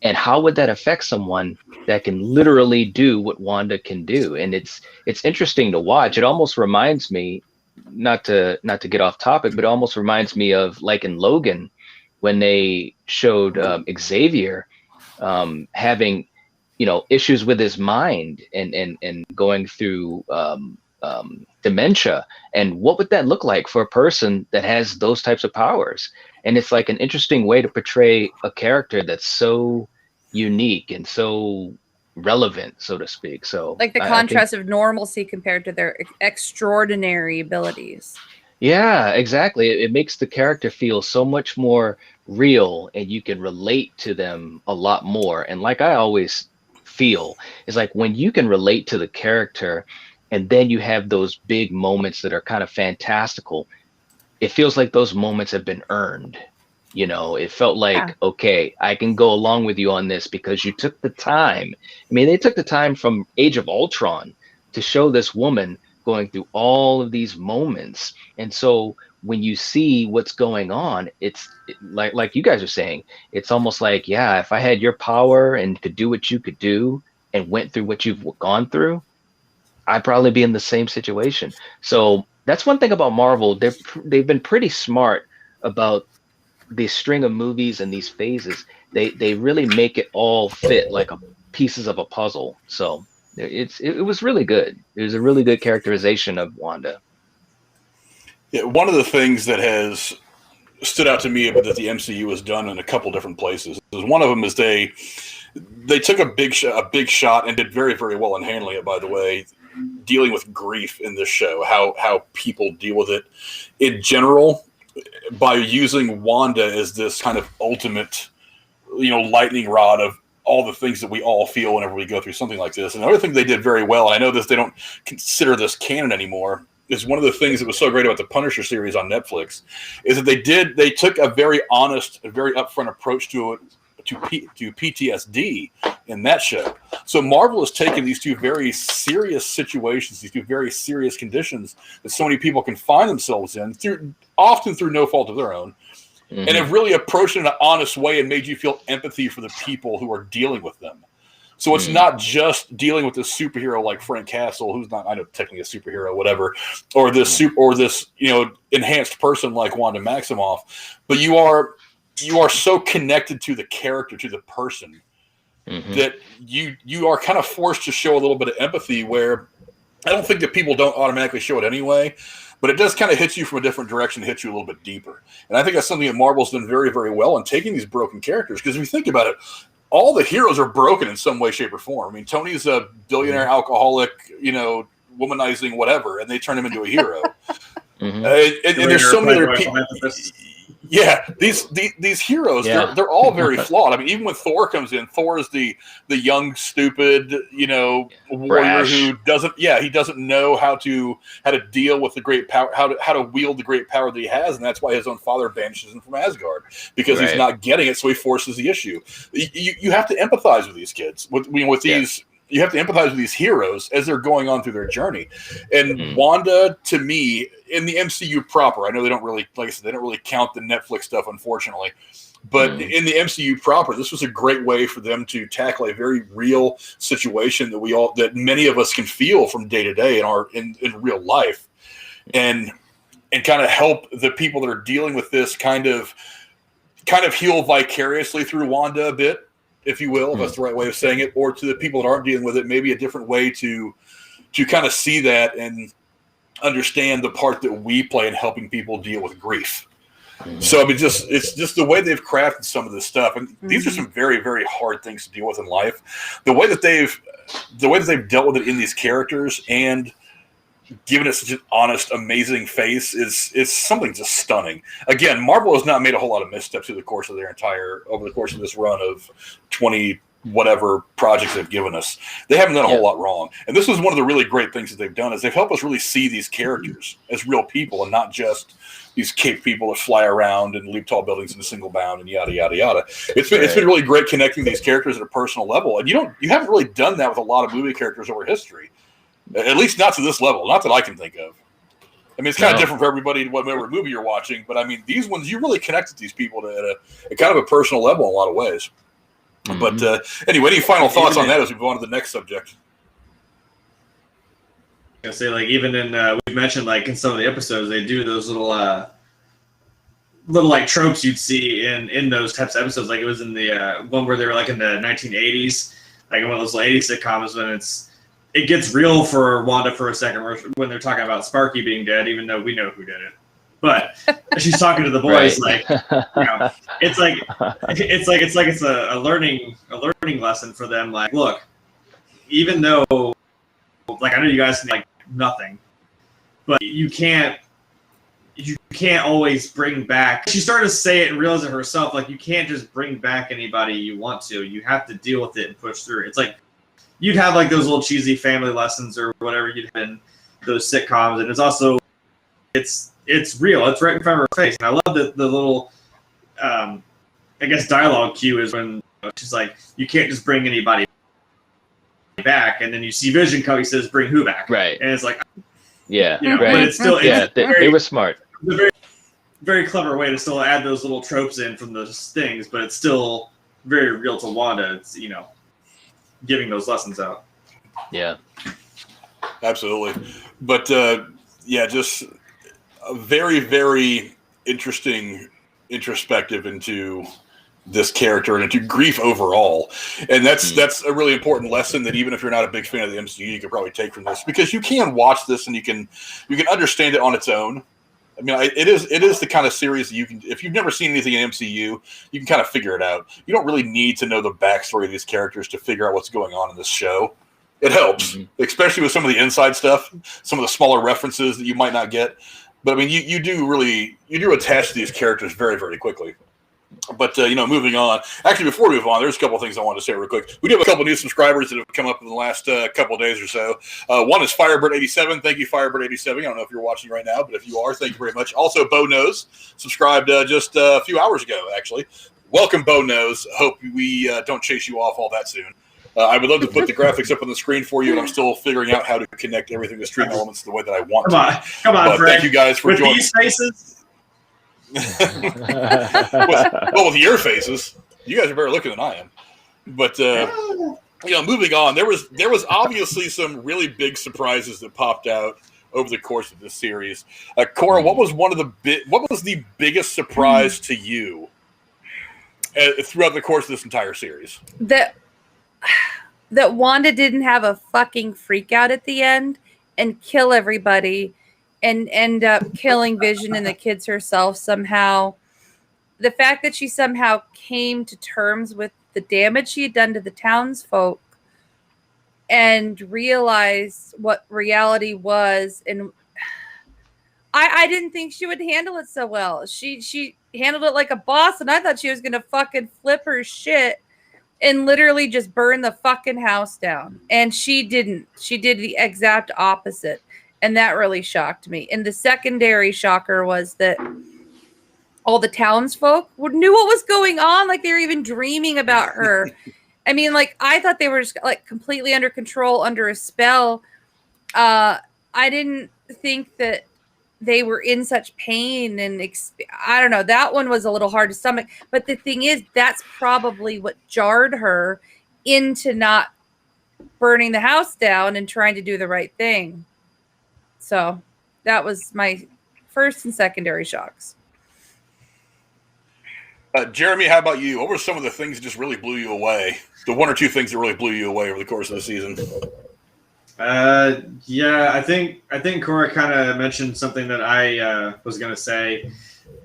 Speaker 4: and how would that affect someone that can literally do what Wanda can do? And it's interesting to watch. It almost reminds me, not to get off topic, but it almost reminds me of like in Logan when they showed Xavier having, you know, issues with his mind and going through dementia. And what would that look like for a person that has those types of powers? And it's like an interesting way to portray a character that's so unique and so relevant, so to speak. So
Speaker 2: like the contrast of normalcy compared to their extraordinary abilities.
Speaker 4: Yeah, exactly. It makes the character feel so much more real, and you can relate to them a lot more. And like I always feel, is like when you can relate to the character and then you have those big moments that are kind of fantastical, it feels like those moments have been earned. You know, it felt like, okay, I can go along with you on this because you took the time. I mean, they took the time from Age of Ultron to show this woman going through all of these moments. And so when you see what's going on, like you guys are saying, it's almost like, yeah, if I had your power and could do what you could do and went through what you've gone through, I'd probably be in the same situation. So that's one thing about Marvel. They've been pretty smart about this string of movies and these phases. They really make it all fit like pieces of a puzzle. So it was really good. It was a really good characterization of Wanda.
Speaker 1: Yeah, one of the things that has stood out to me that the MCU has done in a couple different places is one of them is they took a big shot and did very, very well in handling it, by the way, dealing with grief in this show, how people deal with it in general, by using Wanda as this kind of ultimate, lightning rod of all the things that we all feel whenever we go through something like this. And another thing they did very well, and I know they don't consider this canon anymore, is one of the things that was so great about the Punisher series on Netflix, is that they took a very honest, a very upfront approach to PTSD in that show. So Marvel has taken these two very serious situations, these two very serious conditions that so many people can find themselves in, often through no fault of their own, and have really approached it in an honest way and made you feel empathy for the people who are dealing with them. So it's not just dealing with this superhero like Frank Castle, who's not, I know, technically a superhero, whatever, or this enhanced person like Wanda Maximoff, but you are so connected to the character, to the person, that you are kind of forced to show a little bit of empathy, where I don't think that people don't automatically show it anyway, but it does kind of hit you from a different direction, hit you a little bit deeper. And I think that's something that Marvel's done very, very well in taking these broken characters, because if you think about it, all the heroes are broken in some way, shape, or form. I mean, Tony's a billionaire alcoholic, womanizing whatever, and they turn him into a hero. And there's so many other people. Yeah, these heroes, they're all very flawed. I mean, even when Thor comes in, Thor is the young, stupid, warrior who doesn't know how to deal with the great power, how to wield the great power that he has, and that's why his own father banishes him from Asgard, because he's not getting it, so he forces the issue. You have to empathize with these kids, with these. You have to empathize with these heroes as they're going on through their journey. And Wanda, to me, in the MCU proper, I know they don't really, like I said, they don't really count the Netflix stuff, unfortunately. But in the MCU proper, this was a great way for them to tackle a very real situation that many of us can feel from day to day in real life, and kind of help the people that are dealing with this kind of heal vicariously through Wanda a bit, if you will, if that's the right way of saying it, or to the people that aren't dealing with it, maybe a different way to kind of see that and understand the part that we play in helping people deal with grief. So I mean, it's just the way they've crafted some of this stuff, and these are some very, very hard things to deal with in life. The way that they've dealt with it in these characters, and giving it such an honest, amazing face is something just stunning. Again, Marvel has not made a whole lot of missteps over the course of this run of 20 whatever projects they've given us. They haven't done a whole lot wrong. And this is one of the really great things that they've done is they've helped us really see these characters as real people and not just these cape people that fly around and leap tall buildings in a single bound and yada, yada, yada. It's been really great connecting these characters at a personal level. And you haven't really done that with a lot of movie characters over history. At least not to this level. Not that I can think of. I mean, it's kind of different for everybody whatever movie you're watching. But I mean, these ones, you really connect with these people at a kind of a personal level in a lot of ways. Mm-hmm. But anyway, any final thoughts on that as we go on to the next subject?
Speaker 3: I say, like, even in we mentioned, like, in some of the episodes, they do those little like tropes you'd see in those types of episodes. Like it was in the one where they were like in the 1980s, like in one of those 80s sitcoms when it gets real for Wanda for a second when they're talking about Sparky being dead, even though we know who did it. But she's talking to the boys, like, you know, it's a learning lesson for them. Like, look, even though, like, I know you guys think like nothing, but you can't always bring back. She started to say it and realize it herself. Like, you can't just bring back anybody you want to. You have to deal with it and push through. It's like you'd have like those little cheesy family lessons or whatever you'd have in those sitcoms, and it's also it's real. It's right in front of her face. And I love the little, I guess, dialogue cue is when she's like, you can't just bring anybody back. And then you see Vision come, he says, bring who back?
Speaker 4: Right.
Speaker 3: And it's like,
Speaker 4: yeah,
Speaker 3: you know,
Speaker 4: right.
Speaker 3: but it's still,
Speaker 4: they were smart.
Speaker 3: It's a very, very clever way to still add those little tropes in from those things, but it's still very real to Wanda. It's, you know, giving those lessons out.
Speaker 4: Yeah.
Speaker 1: Absolutely. But, yeah, just a very, very interesting introspective into this character and into grief overall. And that's a really important lesson that even if you're not a big fan of the MCU, you could probably take from this, because you can watch this and you can understand it on its own. I mean, it is the kind of series that you can, if you've never seen anything in MCU, you can kind of figure it out. You don't really need to know the backstory of these characters to figure out what's going on in this show. It helps, especially with some of the inside stuff, some of the smaller references that you might not get. But I mean, you do attach to these characters very, very quickly. But, you know, moving on. Actually, before we move on, there's a couple of things I wanted to say real quick. We do have a couple of new subscribers that have come up in the last couple of days or so. One is Firebird87. Thank you, Firebird87. I don't know if you're watching right now, but if you are, thank you very much. Also, Bo Knows subscribed just a few hours ago, actually. Welcome, Bo Knows. Hope we don't chase you off all that soon. I would love to put the graphics up on the screen for you, and I'm still figuring out how to connect everything to stream elements the way that I want to.
Speaker 3: Come on, Fred.
Speaker 1: Thank you guys for joining.
Speaker 3: With these faces?
Speaker 1: well, with your faces, you guys are better looking than I am. But you know, moving on, there was obviously some really big surprises that popped out over the course of this series. Cora, what was the biggest surprise to you throughout the course of this entire series?
Speaker 2: That Wanda didn't have a fucking freak out at the end and kill everybody and end up killing Vision and the kids herself somehow. The fact that she somehow came to terms with the damage she had done to the townsfolk and realized what reality was. And I didn't think she would handle it so well. She handled it like a boss, and I thought she was going to fucking flip her shit and literally just burn the fucking house down. And she didn't. She did the exact opposite. And that really shocked me. And the secondary shocker was that all the townsfolk knew what was going on. Like, they were even dreaming about her. I mean, like, I thought they were just like completely under control, under a spell. I didn't think that they were in such pain and I don't know. That one was a little hard to stomach. But the thing is, that's probably what jarred her into not burning the house down and trying to do the right thing. So that was my first and secondary shocks.
Speaker 1: Jeremy, how about you? What were some of the things that just really blew you away? The one or two things that really blew you away over the course of the season?
Speaker 3: Yeah, I think Cora kind of mentioned something that I was going to say.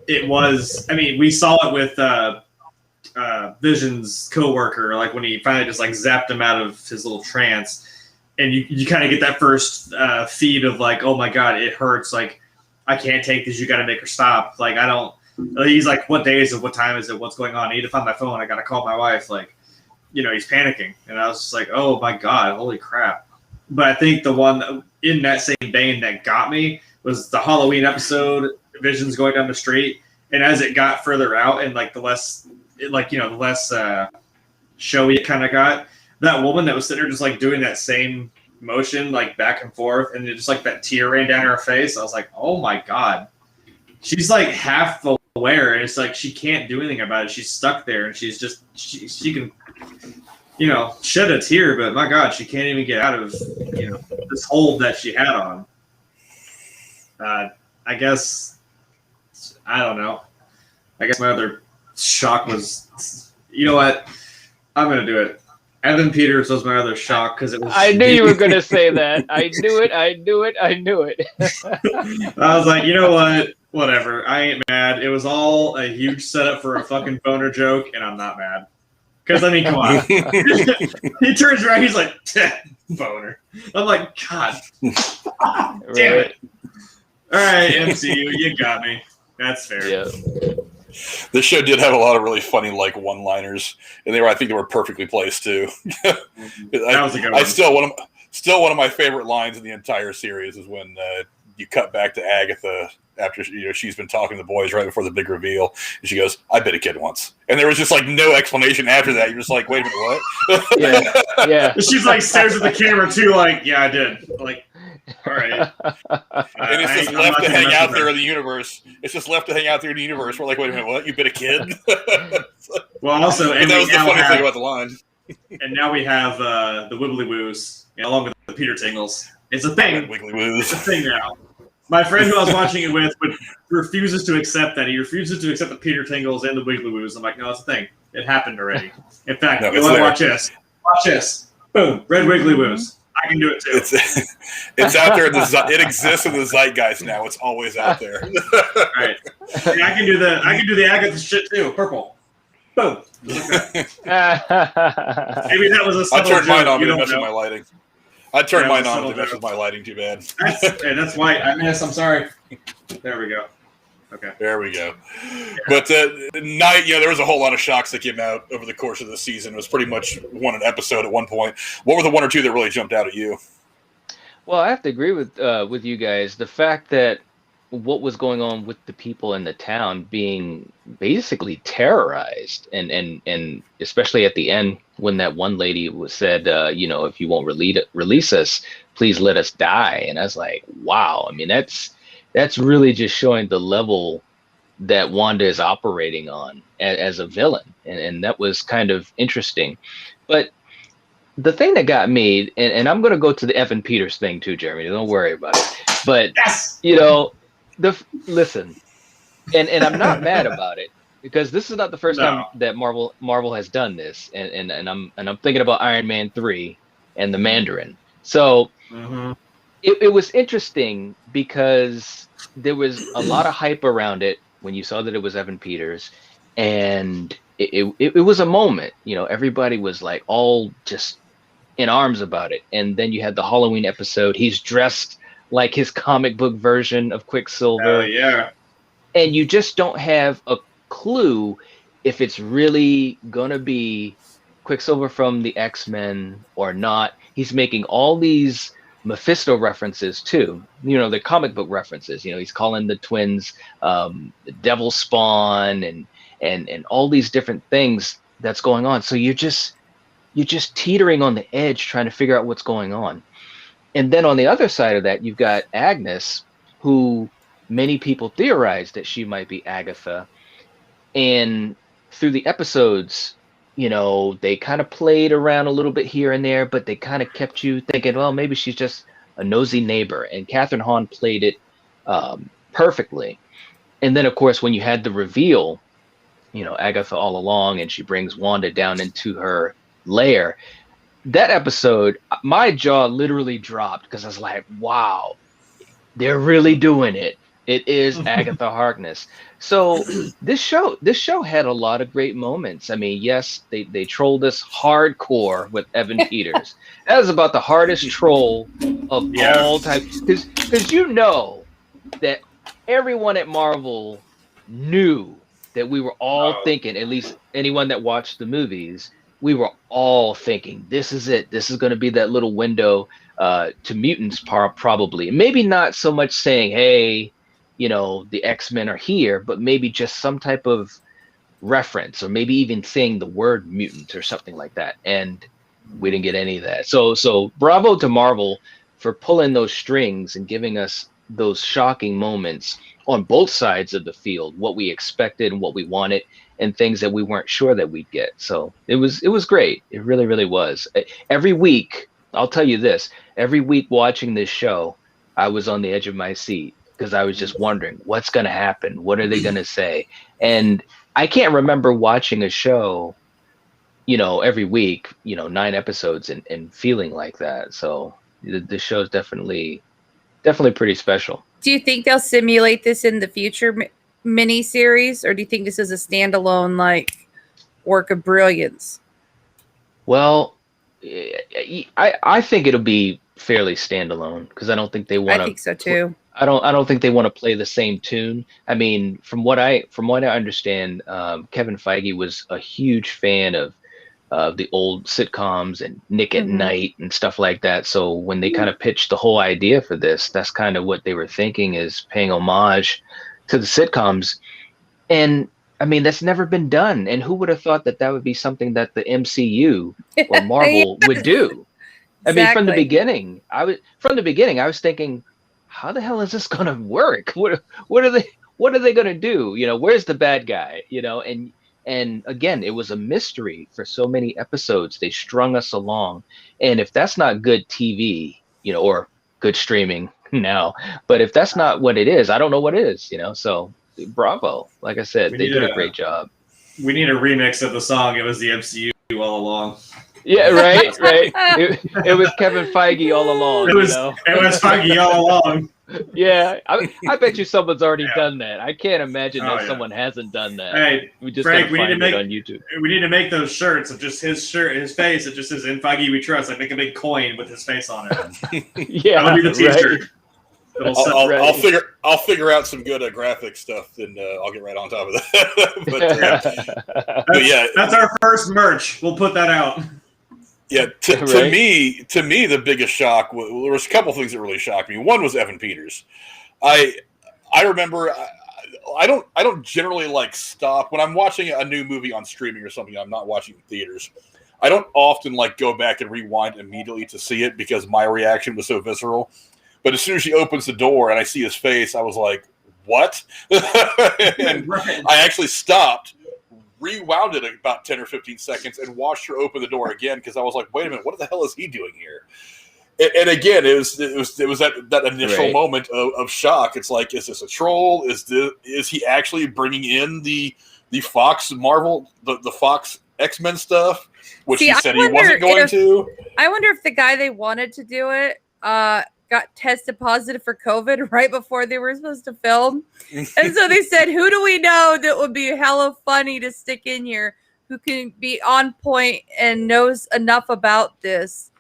Speaker 3: It was, I mean, we saw it with Vision's coworker, like when he finally just like zapped him out of his little trance. and you kind of get that first feed of like, oh my god, it hurts. Like, I can't take this. You got to make her stop. Like, I don't. He's like, what day is it? What time is it? What's going on? I need to find my phone. I got to call my wife. Like, he's panicking, and I was just like, oh my god, holy crap. But I think the one in that same vein that got me was the Halloween episode. Vision's going down the street, and as it got further out, and like the less showy it kind of got, that woman that was sitting there just like doing that same motion, like back and forth, and just like that tear ran down her face. I was like, oh my god, she's like half aware, and it's like she can't do anything about it. She's stuck there, and she's just she can shed a tear, but my god, she can't even get out of this hold that she had on. I guess I don't know. I guess my other shock was, you know what? I'm gonna do it. Evan Peters was my other shock because it was.
Speaker 4: I knew you were gonna say that. I knew it. I
Speaker 3: was like, you know what? Whatever. I ain't mad. It was all a huge setup for a fucking boner joke, and I'm not mad. Because I mean, come on. He turns around. He's like, boner. I'm like, God, damn it. All right, MCU, you got me. That's fair.
Speaker 4: Yeah.
Speaker 1: This show did have a lot of really funny one-liners, and I think they were perfectly placed too.
Speaker 3: That was a good one.
Speaker 1: Still one of my favorite lines in the entire series is when you cut back to Agatha after she's been talking to the boys right before the big reveal, and she goes, "I bit a kid once," and there was just no explanation after that. You're just like, "Wait a minute, what?"
Speaker 4: Yeah.
Speaker 3: She's like stares at the camera too, like, "Yeah, I did." Like, all right.
Speaker 1: And it's just left to hang out there in the universe. It's just left to hang out there in the universe. We're like, "Wait a minute, what? You bit a kid?"
Speaker 3: Well, also,
Speaker 1: and that was the funny thing about the line.
Speaker 3: And now we have the Wibbly Woos, along with the Peter Tingles. It's a thing.
Speaker 1: Wiggly Woos.
Speaker 3: It's a thing now. My friend who I was watching it with refuses to accept that. He refuses to accept the Peter Tingles and the Wiggly Woos. I'm like, no, it's a thing. It happened already. In fact, watch this. Watch this. Boom. Red Wiggly Woos. I can do it too.
Speaker 1: It's out there. It exists in the zeitgeist now. It's always out there.
Speaker 3: Right. And I can do the Agatha shit too. Purple. Boom. Maybe that was a subtle
Speaker 1: I turned mine on
Speaker 3: joke.
Speaker 1: to mess with my lighting. I turned mine on to mess with my lighting too bad.
Speaker 3: That's why I missed. I'm sorry. There we go. Okay.
Speaker 1: There we go. But there was a whole lot of shocks that came out over the course of the season. It was pretty much an episode at one point. What were the one or two that really jumped out at you?
Speaker 4: Well, I have to agree with you guys. The fact that what was going on with the people in the town being basically terrorized, and especially at the end when that one lady said, if you won't release us, please let us die. And I was like, wow. I mean, that's really just showing the level that Wanda is operating on as a villain. And that was kind of interesting. But the thing that got me, and I'm going to go to the Evan Peters thing too, Jeremy, don't worry about it. But,
Speaker 3: yes!
Speaker 4: Listen, and I'm not mad about it, because this is not the first time that Marvel has done this. And I'm thinking about Iron Man 3 and the Mandarin. So it was interesting because there was a lot of hype around it when you saw that it was Evan Peters, and it was a moment. Everybody was like all just in arms about it. And then you had the Halloween episode. He's dressed like his comic book version of Quicksilver.
Speaker 3: Yeah.
Speaker 4: And you just don't have a clue if it's really gonna be Quicksilver from the X-Men or not. He's making all these Mephisto references too, the comic book references. He's calling the twins the Devil Spawn and all these different things that's going on. So you're just teetering on the edge trying to figure out what's going on. And then on the other side of that, you've got Agnes, who many people theorized that she might be Agatha. And through the episodes, they kind of played around a little bit here and there, but they kind of kept you thinking, well, maybe she's just a nosy neighbor. And Catherine Hahn played it perfectly. And then, of course, when you had the reveal, Agatha all along, and she brings Wanda down into her lair, that episode, my jaw literally dropped because I was like, wow, they're really doing it. It is Agatha Harkness. So this show had a lot of great moments. I mean, yes, they trolled us hardcore with Evan Peters. That was about the hardest troll of all time. Because you know that everyone at Marvel knew that we were all thinking, at least anyone that watched the movies, we were all thinking, this is it. This is going to be that little window to mutants, probably. Maybe not so much saying, hey, you know, the X-Men are here, but maybe just some type of reference, or maybe even saying the word mutant or something like that. And we didn't get any of that. So bravo to Marvel for pulling those strings and giving us those shocking moments on both sides of the field, what we expected and what we wanted, and things that we weren't sure that we'd get. So it was great. It really, really was. Every week, I'll tell you this, every week watching this show, I was on the edge of my seat because I was just wondering what's going to happen. What are they going to say? And I can't remember watching a show, you know, every week, you know, 9 episodes and feeling like that. So the show's definitely pretty special.
Speaker 2: Do you think they'll simulate this in the future mini series, or do you think this is a standalone like work of brilliance?
Speaker 4: Well, I think it'll be fairly standalone because I don't think they want to.
Speaker 2: I think so too.
Speaker 4: I don't think they want to play the same tune. I mean, from what I understand, Kevin Feige was a huge fan of the old sitcoms and Nick at Night and stuff like that. So when they kind of pitched the whole idea for this, that's kind of what they were thinking, is paying homage to the sitcoms. And I mean, that's never been done. And who would have thought that would be something that the MCU or Marvel would do? I mean, from the beginning, I was thinking, how the hell is this going to work? What are they going to do? You know, where's the bad guy? You know, and again, it was a mystery for so many episodes. They strung us along. And if that's not good TV, you know, or good streaming now, but if that's not what it is, I don't know what is, you know. So bravo. Like I said, they did a great job.
Speaker 3: We need a remix of the song. It was the MCU all along.
Speaker 4: Yeah, right. It was Kevin Feige all along.
Speaker 3: It was Feige all along.
Speaker 4: Yeah, I bet you someone's already done that. I can't imagine that someone hasn't done that.
Speaker 3: Hey,
Speaker 4: we just
Speaker 3: Frank, we need to make
Speaker 4: it on YouTube.
Speaker 3: We need to make those shirts of just his shirt, his face. It just says "In Feige We Trust." Like make a big coin with his face on it.
Speaker 4: Yeah,
Speaker 3: that'll be the T-shirt.
Speaker 1: Right. I'll figure out some good graphic stuff, and I'll get right on top of that. but yeah,
Speaker 3: that's our first merch. We'll put that out.
Speaker 1: Yeah, to me, the biggest shock there was a couple things that really shocked me. One was Evan Peters. I remember I don't generally like stop when I'm watching a new movie on streaming or something. I'm not watching in theaters. I don't often like go back and rewind immediately to see it because my reaction was so visceral. But as soon as she opens the door and I see his face, I was like, "What?" And I actually stopped, rewound it about 10 or 15 seconds, and watched her open the door again because I was like, "Wait a minute, what the hell is he doing here?" And again, it was that initial moment of shock. It's like, is this a troll? Is he actually bringing in the Fox Marvel, the Fox X-Men stuff, which he said he wasn't going to?
Speaker 2: I wonder if the guy they wanted to do it got tested positive for COVID right before they were supposed to film. And so they said, who do we know that would be hella funny to stick in here, who can be on point and knows enough about this,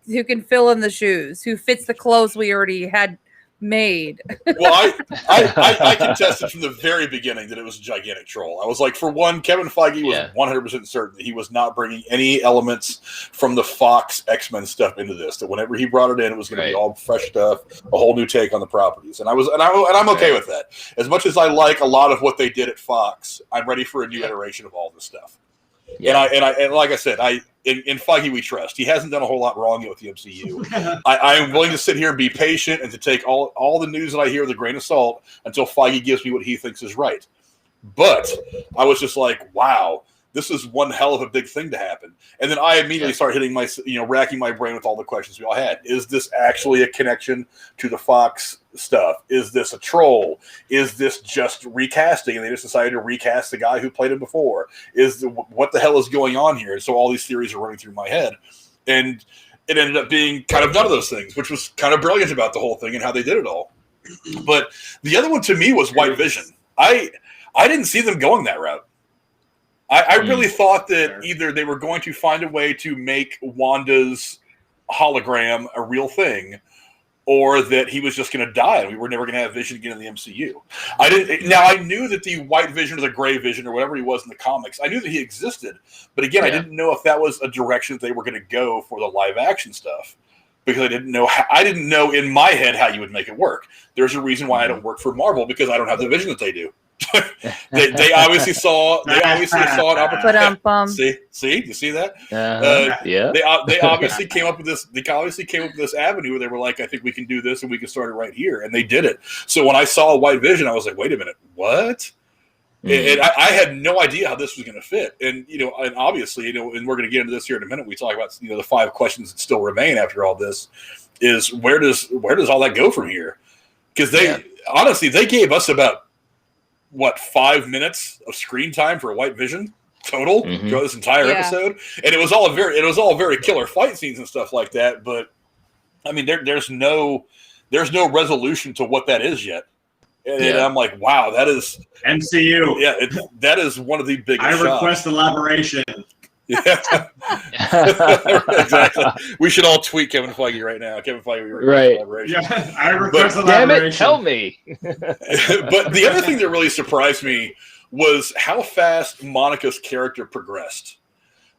Speaker 2: who can fill in the shoes, who fits the clothes we already had made.
Speaker 1: Well, I contested from the very beginning that it was a gigantic troll. I was like, for one, Kevin Feige was 100% certain that he was not bringing any elements from the Fox X-Men stuff into this. That whenever he brought it in, it was going to be all fresh stuff, a whole new take on the properties. And I'm okay with that. As much as I like a lot of what they did at Fox, I'm ready for a new iteration of all this stuff. Yeah. And like I said, in Feige we trust. He hasn't done a whole lot wrong yet with the MCU. I am willing to sit here and be patient and to take all the news that I hear with a grain of salt until Feige gives me what he thinks is right. But I was just like, wow, this is one hell of a big thing to happen. And then I immediately start racking my brain with all the questions we all had. Is this actually a connection to the Fox stuff? Is this a troll? Is this just recasting? And they just decided to recast the guy who played him before. What the hell is going on here? And so all these theories are running through my head. And it ended up being kind of none of those things, which was kind of brilliant about the whole thing and how they did it all. But the other one to me was White Vision. I didn't see them going that route. I really thought that either they were going to find a way to make Wanda's hologram a real thing, or that he was just going to die and we were never going to have Vision again in the MCU. I knew that the White Vision or the Gray Vision or whatever he was in the comics, I knew that he existed. But again, I didn't know if that was a direction that they were going to go for the live action stuff, because I didn't know in my head how you would make it work. There's a reason why I don't work for Marvel, because I don't have the vision that they do. they obviously saw an opportunity. See, you see that? They obviously came up with this. They obviously came up with this avenue where they were like, I think we can do this and we can start it right here, and they did it. So when I saw White Vision, I was like, wait a minute, what? And I had no idea how this was going to fit. And and obviously, and we're going to get into this here in a minute. We talk about the 5 questions that still remain after all this. Is where does all that go from here? Because honestly, they gave us about 5 minutes of screen time for a White Vision total throughout this entire episode, and it was all very killer fight scenes and stuff like that. But I mean, there's no resolution to what that is yet. And I'm like, wow, that is
Speaker 3: MCU.
Speaker 1: Yeah, that is one of the biggest.
Speaker 3: I request elaboration.
Speaker 1: Yeah, exactly. We should all tweet Kevin Feige right now. Kevin Feige, elaboration.
Speaker 3: Yeah, I request elaboration.
Speaker 4: Damn it, tell me.
Speaker 1: But the other thing that really surprised me was how fast Monica's character progressed.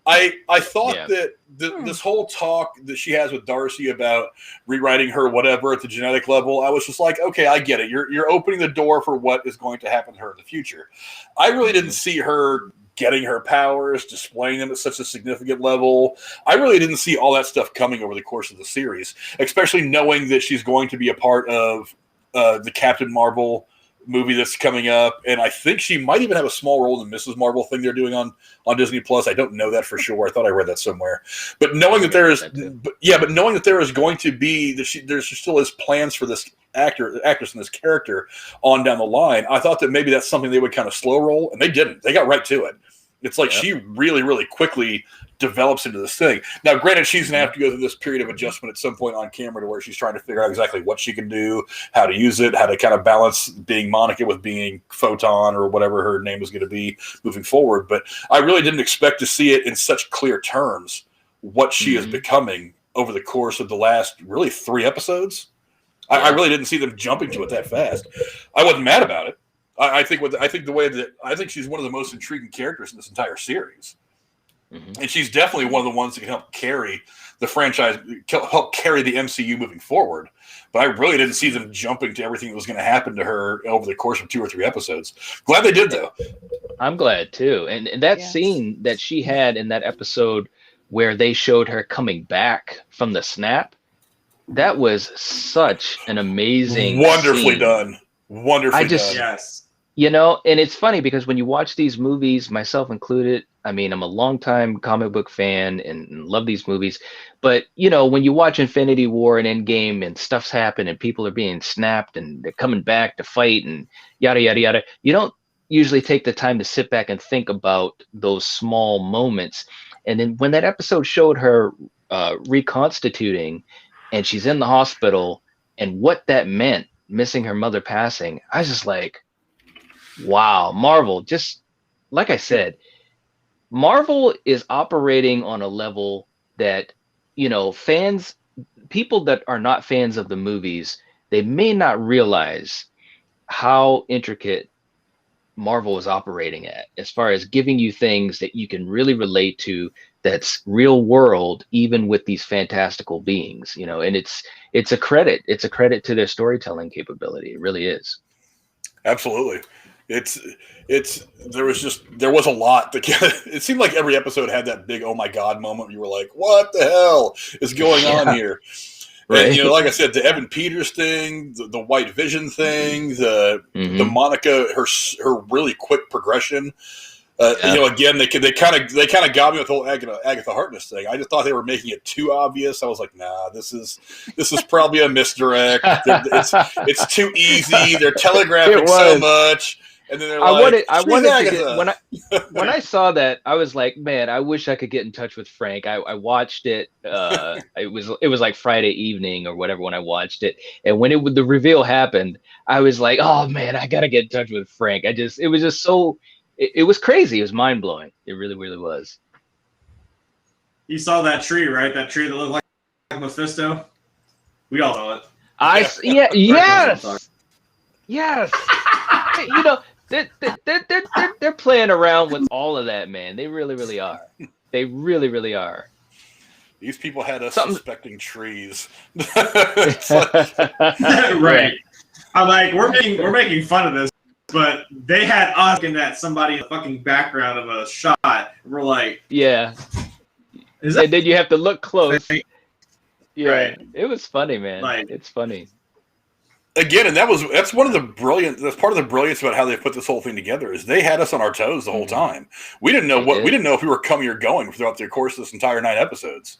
Speaker 1: I thought that this whole talk that she has with Darcy about rewriting her whatever at the genetic level, I was just like, okay, I get it. You're opening the door for what is going to happen to her in the future. I really didn't see her getting her powers, displaying them at such a significant level. I really didn't see all that stuff coming over the course of the series, especially knowing that she's going to be a part of the Captain Marvel movie that's coming up, and I think she might even have a small role in the Mrs. Marvel thing they're doing on Disney Plus. I don't know that for sure. I thought I read that somewhere. But knowing that there is, knowing that there is going to be there still is plans for this actress and this character on down the line, I thought that maybe that's something they would kind of slow roll, and they didn't. They got right to it. It's like she really, really quickly develops into this thing. Now, granted, she's going to have to go through this period of adjustment at some point on camera to where she's trying to figure out exactly what she can do, how to use it, how to kind of balance being Monica with being Photon or whatever her name is going to be moving forward. But I really didn't expect to see it in such clear terms, what she is becoming over the course of the last really 3 episodes. I really didn't see them jumping to it that fast. I wasn't mad about it. I think she's one of the most intriguing characters in this entire series, and she's definitely one of the ones that can help carry the franchise, help carry the MCU moving forward. But I really didn't see them jumping to everything that was going to happen to her over the course of 2 or 3 episodes. Glad they did, though.
Speaker 4: I'm glad too, and that scene that she had in that episode where they showed her coming back from the snap, that was such an amazing,
Speaker 1: wonderfully
Speaker 4: scene.
Speaker 1: Done. Wonderfully done.
Speaker 3: Yes.
Speaker 4: And it's funny because when you watch these movies, myself included, I mean, I'm a longtime comic book fan and love these movies. But, when you watch Infinity War and Endgame and stuff's happened and people are being snapped and they're coming back to fight and yada, yada, yada, you don't usually take the time to sit back and think about those small moments. And then when that episode showed her reconstituting and she's in the hospital and what that meant, missing her mother passing, I was just like, wow, Marvel, just like I said, Marvel is operating on a level that, people that are not fans of the movies, they may not realize how intricate Marvel is operating at, as far as giving you things that you can really relate to, that's real world, even with these fantastical beings, and it's a credit. It's a credit to their storytelling capability. It really is.
Speaker 1: Absolutely. There was a lot that it seemed like every episode had that big oh my god moment where you were like, what the hell is going on here? Right. And like I said, the Evan Peters thing, the White Vision thing, the Monica, her really quick progression. Again, they kind of got me with the whole Agatha Harkness thing. I just thought they were making it too obvious. I was like, nah, this is probably a misdirect. It's too easy. They're telegraphing so much. And then they're
Speaker 4: I
Speaker 1: like,
Speaker 4: wanted to get,
Speaker 1: Agatha.
Speaker 4: when I saw that, I was like, man, I wish I could get in touch with Frank. I watched it. It was like Friday evening or whatever when I watched it, and when the reveal happened, I was like, oh man, I gotta get in touch with Frank. It was just so, it was crazy. It was mind blowing. It really, really was.
Speaker 3: You saw that tree, right? That tree that looked like Mephisto. We all saw it.
Speaker 4: Yes. You know, they're playing around with all of that, man. They really, really are. They really, really are.
Speaker 1: These people had us suspecting trees.
Speaker 3: Right. I'm like, we're making fun of this, but they had us in that somebody in the fucking background of a shot. We're like,
Speaker 4: yeah.
Speaker 3: Is that?
Speaker 4: And then you have to look close. Yeah,
Speaker 3: Right.
Speaker 4: It was funny, man.
Speaker 3: Like,
Speaker 4: it's funny.
Speaker 1: Again, and that's part of the brilliance about how they put this whole thing together is they had us on our toes the whole time. We didn't know we didn't know if we were coming or going throughout the course of this entire 9 episodes.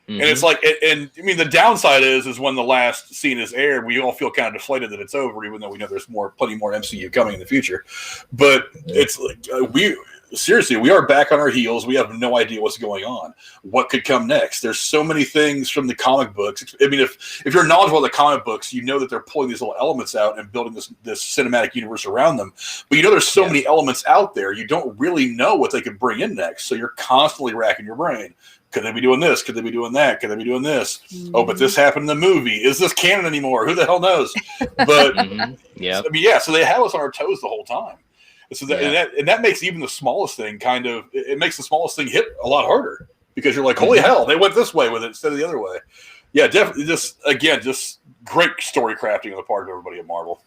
Speaker 1: And it's like, and I mean, the downside is when the last scene is aired, we all feel kind of deflated that it's over, even though we know there's plenty more MCU coming in the future. But it's like we are back on our heels. We have no idea what's going on. What could come next? There's so many things from the comic books. I mean, if you're knowledgeable of the comic books, you know that they're pulling these little elements out and building this cinematic universe around them. But you know there's so many elements out there, you don't really know what they could bring in next. So you're constantly racking your brain. Could they be doing this? Could they be doing that? Could they be doing this? Oh, but this happened in the movie. Is this canon anymore? Who the hell knows? But I mean, so they have us on our toes the whole time. So that makes even the smallest thing it makes the smallest thing hit a lot harder because you're like, holy hell, they went this way with it instead of the other way. Yeah, definitely. Just great story crafting on the part of everybody at Marvel.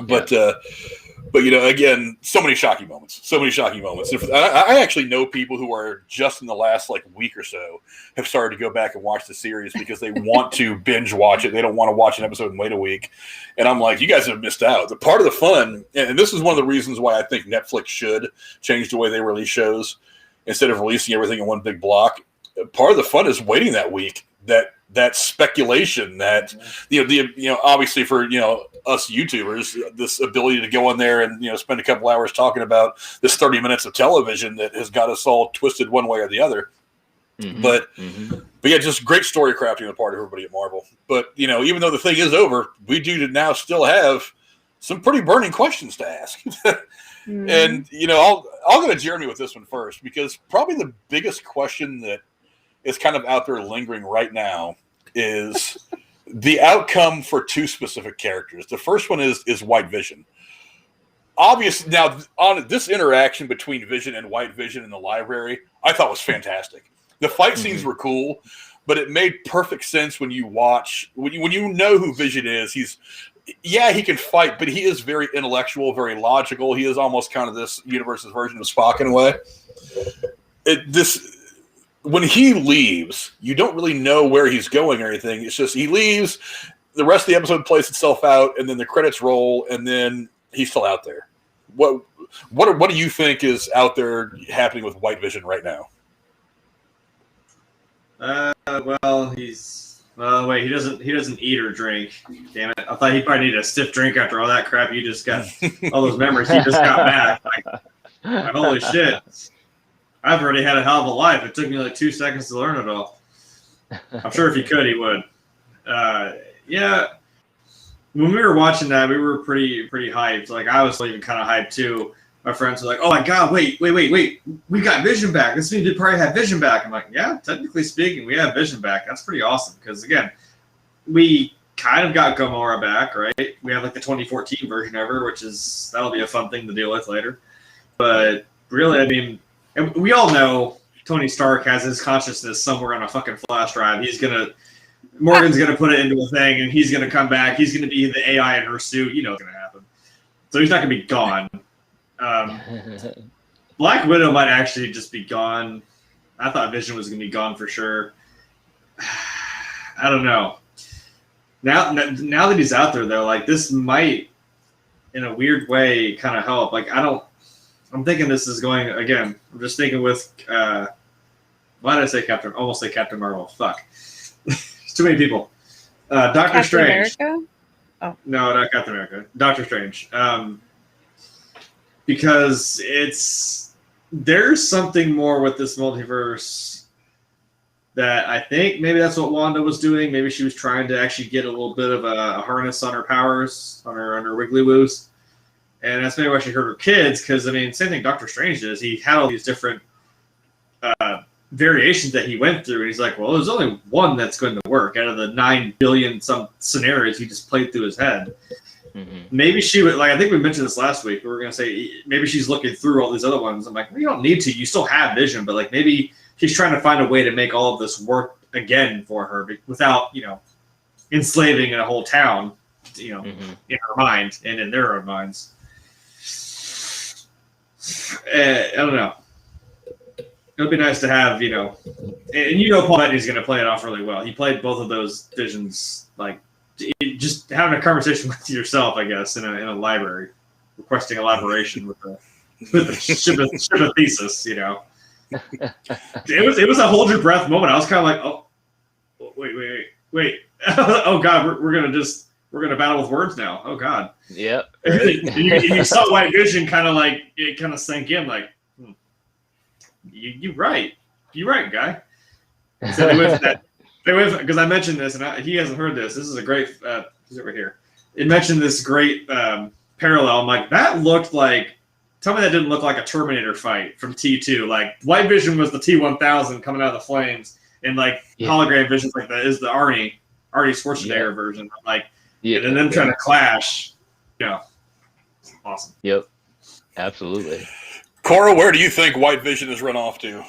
Speaker 1: But you know, again, so many shocking moments. I actually know people who are just in the last week or so have started to go back and watch the series because they want to binge watch it. They don't want to watch an episode and wait a week. And I'm like, you guys have missed out. The part of the fun, and this is one of the reasons why I think Netflix should change the way they release shows instead of releasing everything in one big block. Part of the fun is waiting that week. That speculation that obviously for us YouTubers, this ability to go on there and spend a couple hours talking about this 30 minutes of television that has got us all twisted one way or the other. But yeah, just great story crafting on the part of everybody at Marvel. But even though the thing is over, we do now still have some pretty burning questions to ask. And I'll go to Jeremy with this one first because probably the biggest question that is kind of out there lingering right now is the outcome for 2 specific characters. The first one is White Vision. Obviously, now on this interaction between Vision and White Vision in the library, I thought was fantastic. The fight scenes were cool, but it made perfect sense when you watch when you know who Vision is. He can fight, but he is very intellectual, very logical. He is almost kind of this universe's version of Spock in a way. When he leaves, you don't really know where he's going or anything. It's just he leaves, the rest of the episode plays itself out, and then the credits roll, and then he's still out there. What do you think is out there happening with White Vision right now?
Speaker 3: He doesn't eat or drink. Damn it! I thought he probably needed a stiff drink after all that crap you just got, all those memories he just got back. Like, holy shit! I've already had a hell of a life. It took me 2 seconds to learn it all. I'm sure if he could, he would. When we were watching that, we were pretty hyped. Like, I was even kind of hyped too. My friends were like, "Oh my god, wait! We got Vision back. This means we probably have Vision back." I'm like, "Yeah, technically speaking, we have Vision back. That's pretty awesome." Because again, we kind of got Gamora back, right? We have the 2014 version of her, that'll be a fun thing to deal with later. But really, I mean. And we all know Tony Stark has his consciousness somewhere on a fucking flash drive. Morgan's gonna put it into a thing, and he's gonna come back. He's gonna be the AI in her suit. You know what's gonna happen. So he's not gonna be gone. Black Widow might actually just be gone. I thought Vision was gonna be gone for sure. I don't know. Now that he's out there, though, this might, in a weird way, kind of help. I'm thinking this is going again. I'm just thinking with why did I say Captain? Almost say Captain Marvel. Fuck, it's too many people. Doctor Strange.
Speaker 2: America? Oh
Speaker 3: no, not Captain America. Doctor Strange. because there's something more with this multiverse that I think maybe that's what Wanda was doing. Maybe she was trying to actually get a little bit of a harness on her powers, on her Wiggly Woos. And that's maybe why she hurt her kids, because, I mean, same thing Doctor Strange did. He had all these different variations that he went through, and he's like, well, there's only one that's going to work out of the 9 billion some scenarios he just played through his head. Mm-hmm. Maybe she would, like, I think we mentioned this last week. We were going to say maybe she's looking through all these other ones. I'm like, well, you don't need to. You still have vision, but, like, maybe she's trying to find a way to make all of this work again for her without, enslaving a whole town, in her mind and in their own minds. I don't know. It would be nice to have, and Paul Bettany's going to play it off really well. He played both of those visions, like, just having a conversation with yourself, I guess, in a library, requesting elaboration with the ship of thesis, It was a hold your breath moment. I was kind of like, oh, wait. Oh God, we're gonna battle with words now. Oh God.
Speaker 4: Yep.
Speaker 3: You saw White Vision kind of like it kind of sank in like, you're right, guy. So they went that. Because I mentioned this, and he hasn't heard this. This is a great. He's over here. It mentioned this great parallel. I'm like, that looked like. Tell me that didn't look like a Terminator fight from T2. Like White Vision was the T-1000 coming out of the flames, and like hologram visions like that is the Arnie Schwarzenegger version. Like, and then trying to clash. Awesome.
Speaker 4: Yep. Absolutely.
Speaker 1: Cora, where do you think White Vision has run off to?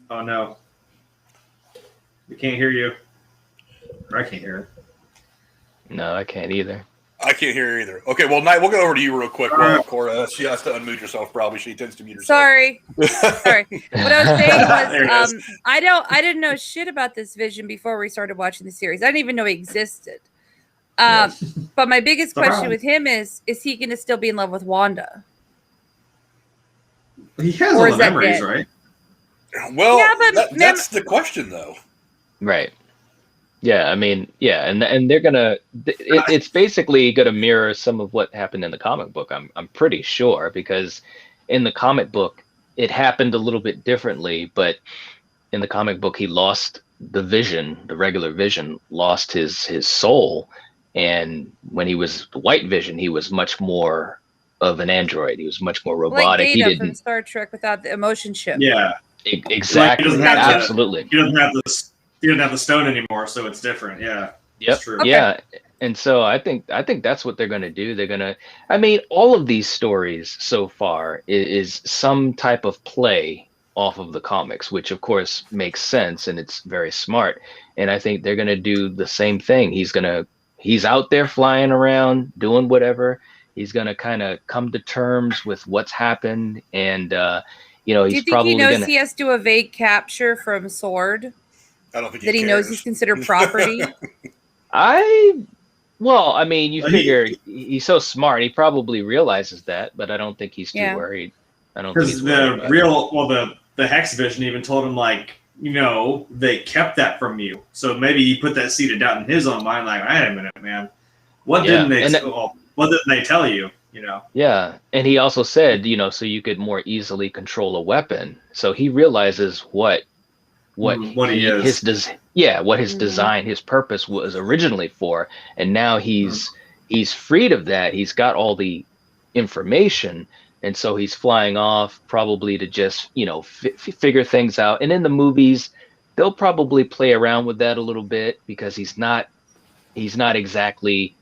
Speaker 3: Oh no. We can't hear you. Or I can't hear her.
Speaker 4: No, I can't either.
Speaker 1: I can't hear her either. Okay, well, Knight, we'll go over to you real quick, Cora. She has to unmute herself. Probably she tends to mute herself.
Speaker 2: Sorry. What I was saying was, I didn't know shit about this Vision before we started watching the series. I didn't even know he existed. But my biggest question with him is he going to still be in love with Wanda?
Speaker 3: He has all the memories, right?
Speaker 1: Well, that's the question, though.
Speaker 4: Right. Yeah, I mean, and they're gonna. It's basically gonna mirror some of what happened in the comic book. I'm pretty sure, because in the comic book it happened a little bit differently. But in the comic book, he lost the Vision, the regular Vision, lost his soul, and when he was the White Vision, he was much more of an android. He was much more robotic.
Speaker 2: Like Data
Speaker 4: he didn't
Speaker 2: from Star Trek without the emotion chip.
Speaker 3: Yeah,
Speaker 4: exactly.
Speaker 3: Like
Speaker 4: Absolutely.
Speaker 3: He doesn't have this. He doesn't have the stone anymore, so it's different. Yeah.
Speaker 4: Yep.
Speaker 3: True.
Speaker 4: Okay. Yeah. And so I think that's what they're going to do. They're going to, I mean, all of these stories so far is some type of play off of the comics, which of course makes sense and it's very smart. And I think they're going to do the same thing. He's out there flying around doing whatever. He's going to kind of come to terms with what's happened. And, he's probably
Speaker 2: he knows he has to evade capture from Sword?
Speaker 1: I don't think
Speaker 2: that he knows he's considered property.
Speaker 4: I mean, you figure he's so smart. He probably realizes that, but I don't think he's too worried. I don't think he's worried
Speaker 3: about the Hex Vision even told him like, they kept that from you. So maybe he put that seed of doubt in his own mind. Like, wait a minute, man, what didn't they tell you?
Speaker 4: Yeah, and he also said, so you could more easily control a weapon. So he realizes what his design, his purpose was originally for, and now he's freed of that. He's got all the information, and so he's flying off probably to just figure things out. And in the movies, they'll probably play around with that a little bit, because he's not exactly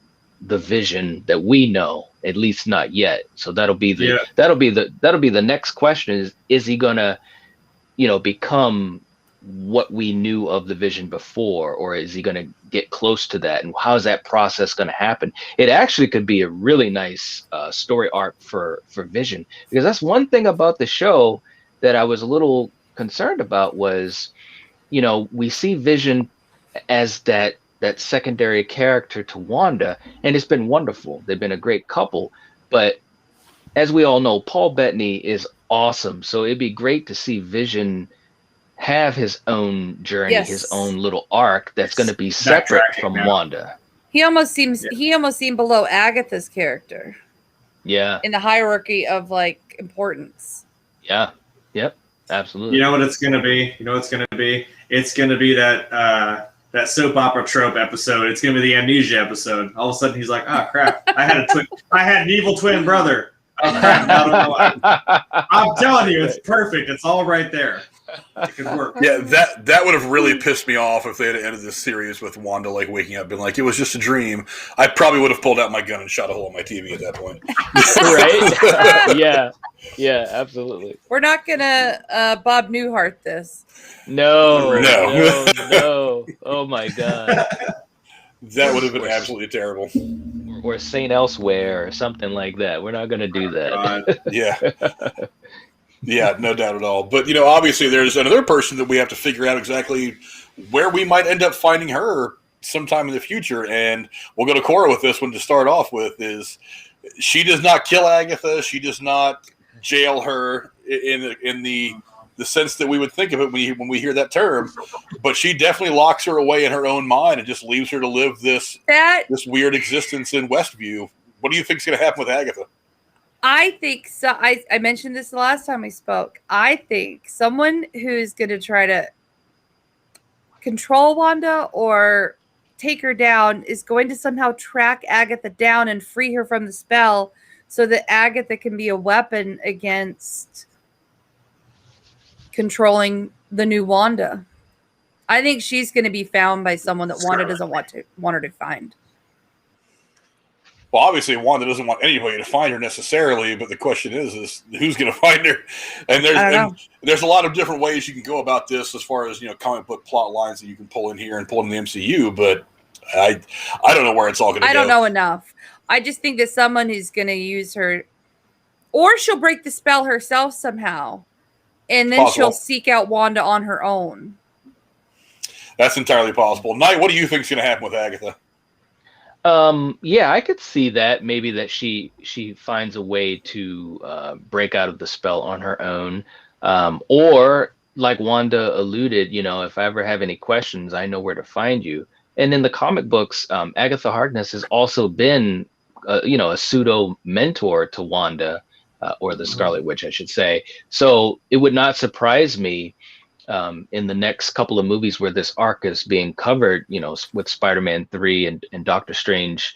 Speaker 4: the Vision that we know, at least not yet. So that'll be the next question: is he gonna become what we knew of the Vision before, or is he going to get close to that, and how's that process going to happen? It actually could be a really nice story arc for Vision, because that's one thing about the show that I was a little concerned about was, we see Vision as that secondary character to Wanda, and it's been wonderful. They've been a great couple, but as we all know, Paul Bettany is awesome. So it'd be great to see Vision have his own journey, his own little arc that's going to be separate from Wanda.
Speaker 2: He almost seemed below Agatha's character.
Speaker 4: Yeah.
Speaker 2: In the hierarchy of like importance.
Speaker 4: Yeah. Yep. Absolutely.
Speaker 3: You know what it's gonna be? It's gonna be that that soap opera trope episode. It's gonna be the amnesia episode. All of a sudden he's like, oh crap, I had an evil twin brother. Oh crap, I don't know. I'm telling you, it's perfect. It's all right there. It could work.
Speaker 1: Yeah, that would have really pissed me off if they had ended this series with Wanda like waking up, being like, "It was just a dream." I probably would have pulled out my gun and shot a hole in my TV at that point.
Speaker 4: Right? Yeah, absolutely.
Speaker 2: We're not gonna Bob Newhart this.
Speaker 4: No. Oh my god.
Speaker 1: That would have been absolutely terrible.
Speaker 4: Or Saint Elsewhere or something like that. We're not gonna do that.
Speaker 1: Yeah. Yeah, no doubt at all. But, obviously there's another person that we have to figure out exactly where we might end up finding her sometime in the future. And we'll go to Cora with this one to start off with is she does not kill Agatha. She does not jail her in the sense that we would think of it when we hear that term. But she definitely locks her away in her own mind and just leaves her to live this weird existence in Westview. What do you think is going to happen with Agatha?
Speaker 2: I think so. I mentioned this the last time we spoke. I think someone who's going to try to control Wanda or take her down is going to somehow track Agatha down and free her from the spell so that Agatha can be a weapon against controlling the new Wanda. I think she's going to be found by someone that Wanda doesn't want her to find.
Speaker 1: Well, obviously, Wanda doesn't want anybody to find her necessarily, but the question is who's going to find her? And there's a lot of different ways you can go about this as far as comic book plot lines that you can pull in here and pull in the MCU. But I don't know where it's all going to go.
Speaker 2: I don't know enough. I just think that someone who's going to use her, or she'll break the spell herself somehow, and then she'll seek out Wanda on her own.
Speaker 1: That's entirely possible. Knight, what do you think is going to happen with Agatha?
Speaker 4: Yeah, I could see that maybe that she finds a way to break out of the spell on her own, or like Wanda alluded, if I ever have any questions, I know where to find you. And in the comic books, Agatha Harkness has also been, a pseudo mentor to Wanda, or the Scarlet Witch, I should say. So it would not surprise me in the next couple of movies where this arc is being covered, with Spider-Man 3 and Doctor Strange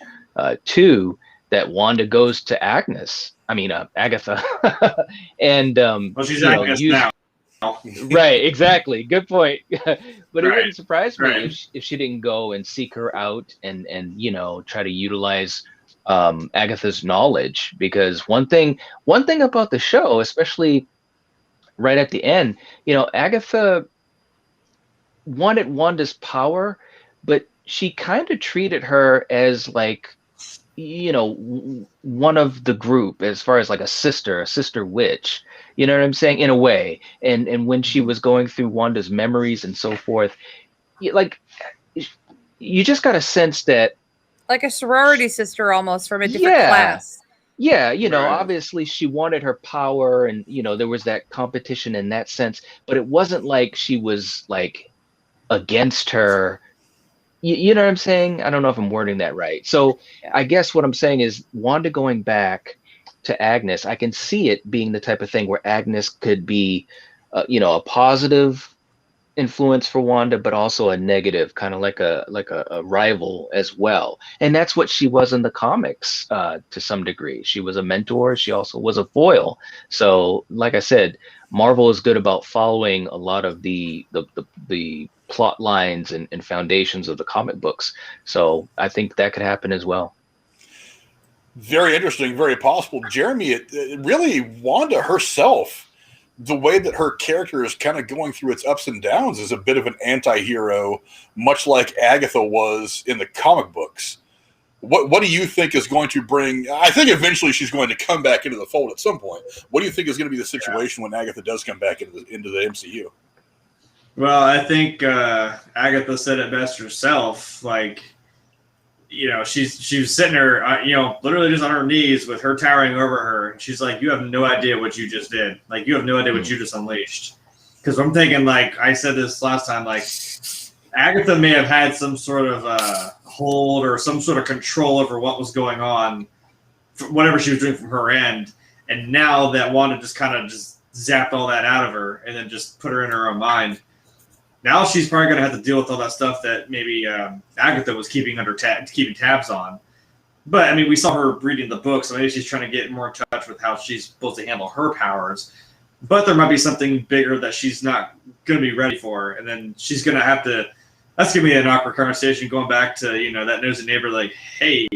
Speaker 4: 2, that Wanda goes to Agatha. And
Speaker 3: she's Agnes now.
Speaker 4: Right, exactly. Good point. But it wouldn't surprise me if she didn't go and seek her out and try to utilize Agatha's knowledge, because one thing about the show, especially right at the end, Agatha wanted Wanda's power, but she kind of treated her as like, one of the group, as far as like a sister witch, you know what I'm saying, in a way. And when she was going through Wanda's memories and so forth, you just got a sense that,
Speaker 2: like a sorority sister almost from a different class.
Speaker 4: Yeah, obviously she wanted her power, and there was that competition in that sense, but it wasn't like she was like against her. You know what I'm saying? I don't know if I'm wording that right. So I guess what I'm saying is Wanda going back to Agnes, I can see it being the type of thing where Agnes could be, a positive influence for Wanda, but also a negative, kind of like a rival as well. And that's what she was in the comics to some degree. She was a mentor. She also was a foil. So like I said, Marvel is good about following a lot of the plot lines and foundations of the comic books. So I think that could happen as well.
Speaker 1: Very interesting, very possible. Jeremy, it really, Wanda herself, the way that her character is kind of going through its ups and downs is a bit of an anti-hero, much like Agatha was in the comic books. What do you think is going to bring... I think eventually she's going to come back into the fold at some point. What do you think is going to be the situation when Agatha does come back into the MCU?
Speaker 3: Well, I think Agatha said it best herself. Like, she was sitting there, literally just on her knees with her towering over her. She's like, you have no idea what you just did. Like, you have no idea what you just unleashed. Because I'm thinking, like, I said this last time, like, Agatha may have had some sort of hold or some sort of control over what was going on, whatever she was doing from her end. And now that Wanda just kind of just zapped all that out of her and then just put her in her own mind. Now she's probably going to have to deal with all that stuff that maybe Agatha was keeping keeping tabs on. But, I mean, we saw her reading the book, so maybe she's trying to get more in touch with how she's supposed to handle her powers. But there might be something bigger that she's not going to be ready for. And then she's going to have to... That's going to be an awkward conversation going back to, that nosy neighbor like, hey...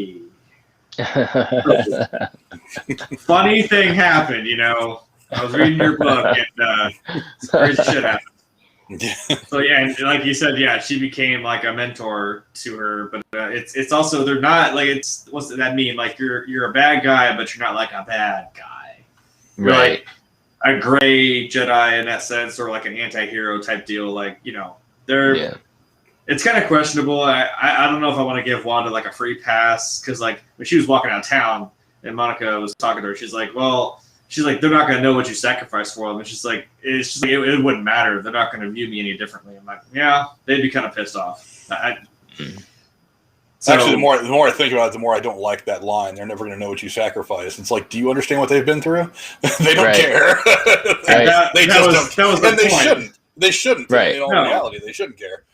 Speaker 3: funny thing happened, I was reading your book, and some crazy shit happened. So yeah, and like you said, yeah, she became like a mentor to her, but it's also they're not like what's that mean? Like you're a bad guy, but you're not like a bad guy. You're
Speaker 4: Right.
Speaker 3: like a gray Jedi in that sense, or like an anti-hero type deal. Like they're. Yeah. It's kind of questionable. I don't know if I want to give Wanda like a free pass because like when she was walking out of town and Monica was talking to her, she's like, they're not going to know what you sacrificed for them. It's just like, it wouldn't matter. They're not going to view me any differently. I'm like, yeah, they'd be kind of pissed off.
Speaker 1: Actually, the more I think about it, the more I don't like that line. They're never going to know what you sacrificed. It's like, do you understand what they've been through? They don't care. They just don't. And they shouldn't. They shouldn't.
Speaker 4: Right.
Speaker 1: In all reality, they shouldn't care.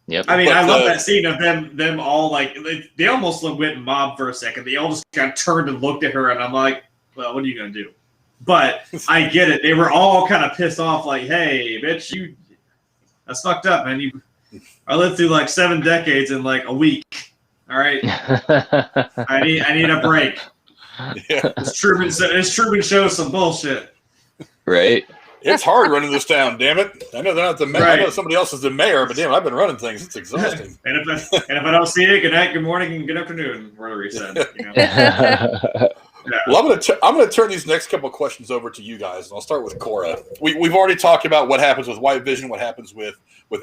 Speaker 4: Yep.
Speaker 3: I mean, I love that scene of them all like they almost went mob for a second. They all just kind of turned and looked at her, and I'm like, well, what are you going to do? But I get it. They were all kind of pissed off, like, "Hey, bitch, that's fucked up, man. I lived through like 7 decades in like a week. All right, I need a break.
Speaker 1: Yeah.
Speaker 3: This Truman show some bullshit,
Speaker 4: right?
Speaker 1: It's hard running this town. Damn it! I know they're not the mayor. Right. I know somebody else is the mayor, but damn, I've been running things. It's exhausting.
Speaker 3: and if I don't see you, good night, good morning, and good afternoon. Whatever he said. Yeah.
Speaker 1: Well, I'm gonna turn these next couple of questions over to you guys, and I'll start with Cora. We've already talked about what happens with White Vision, what happens with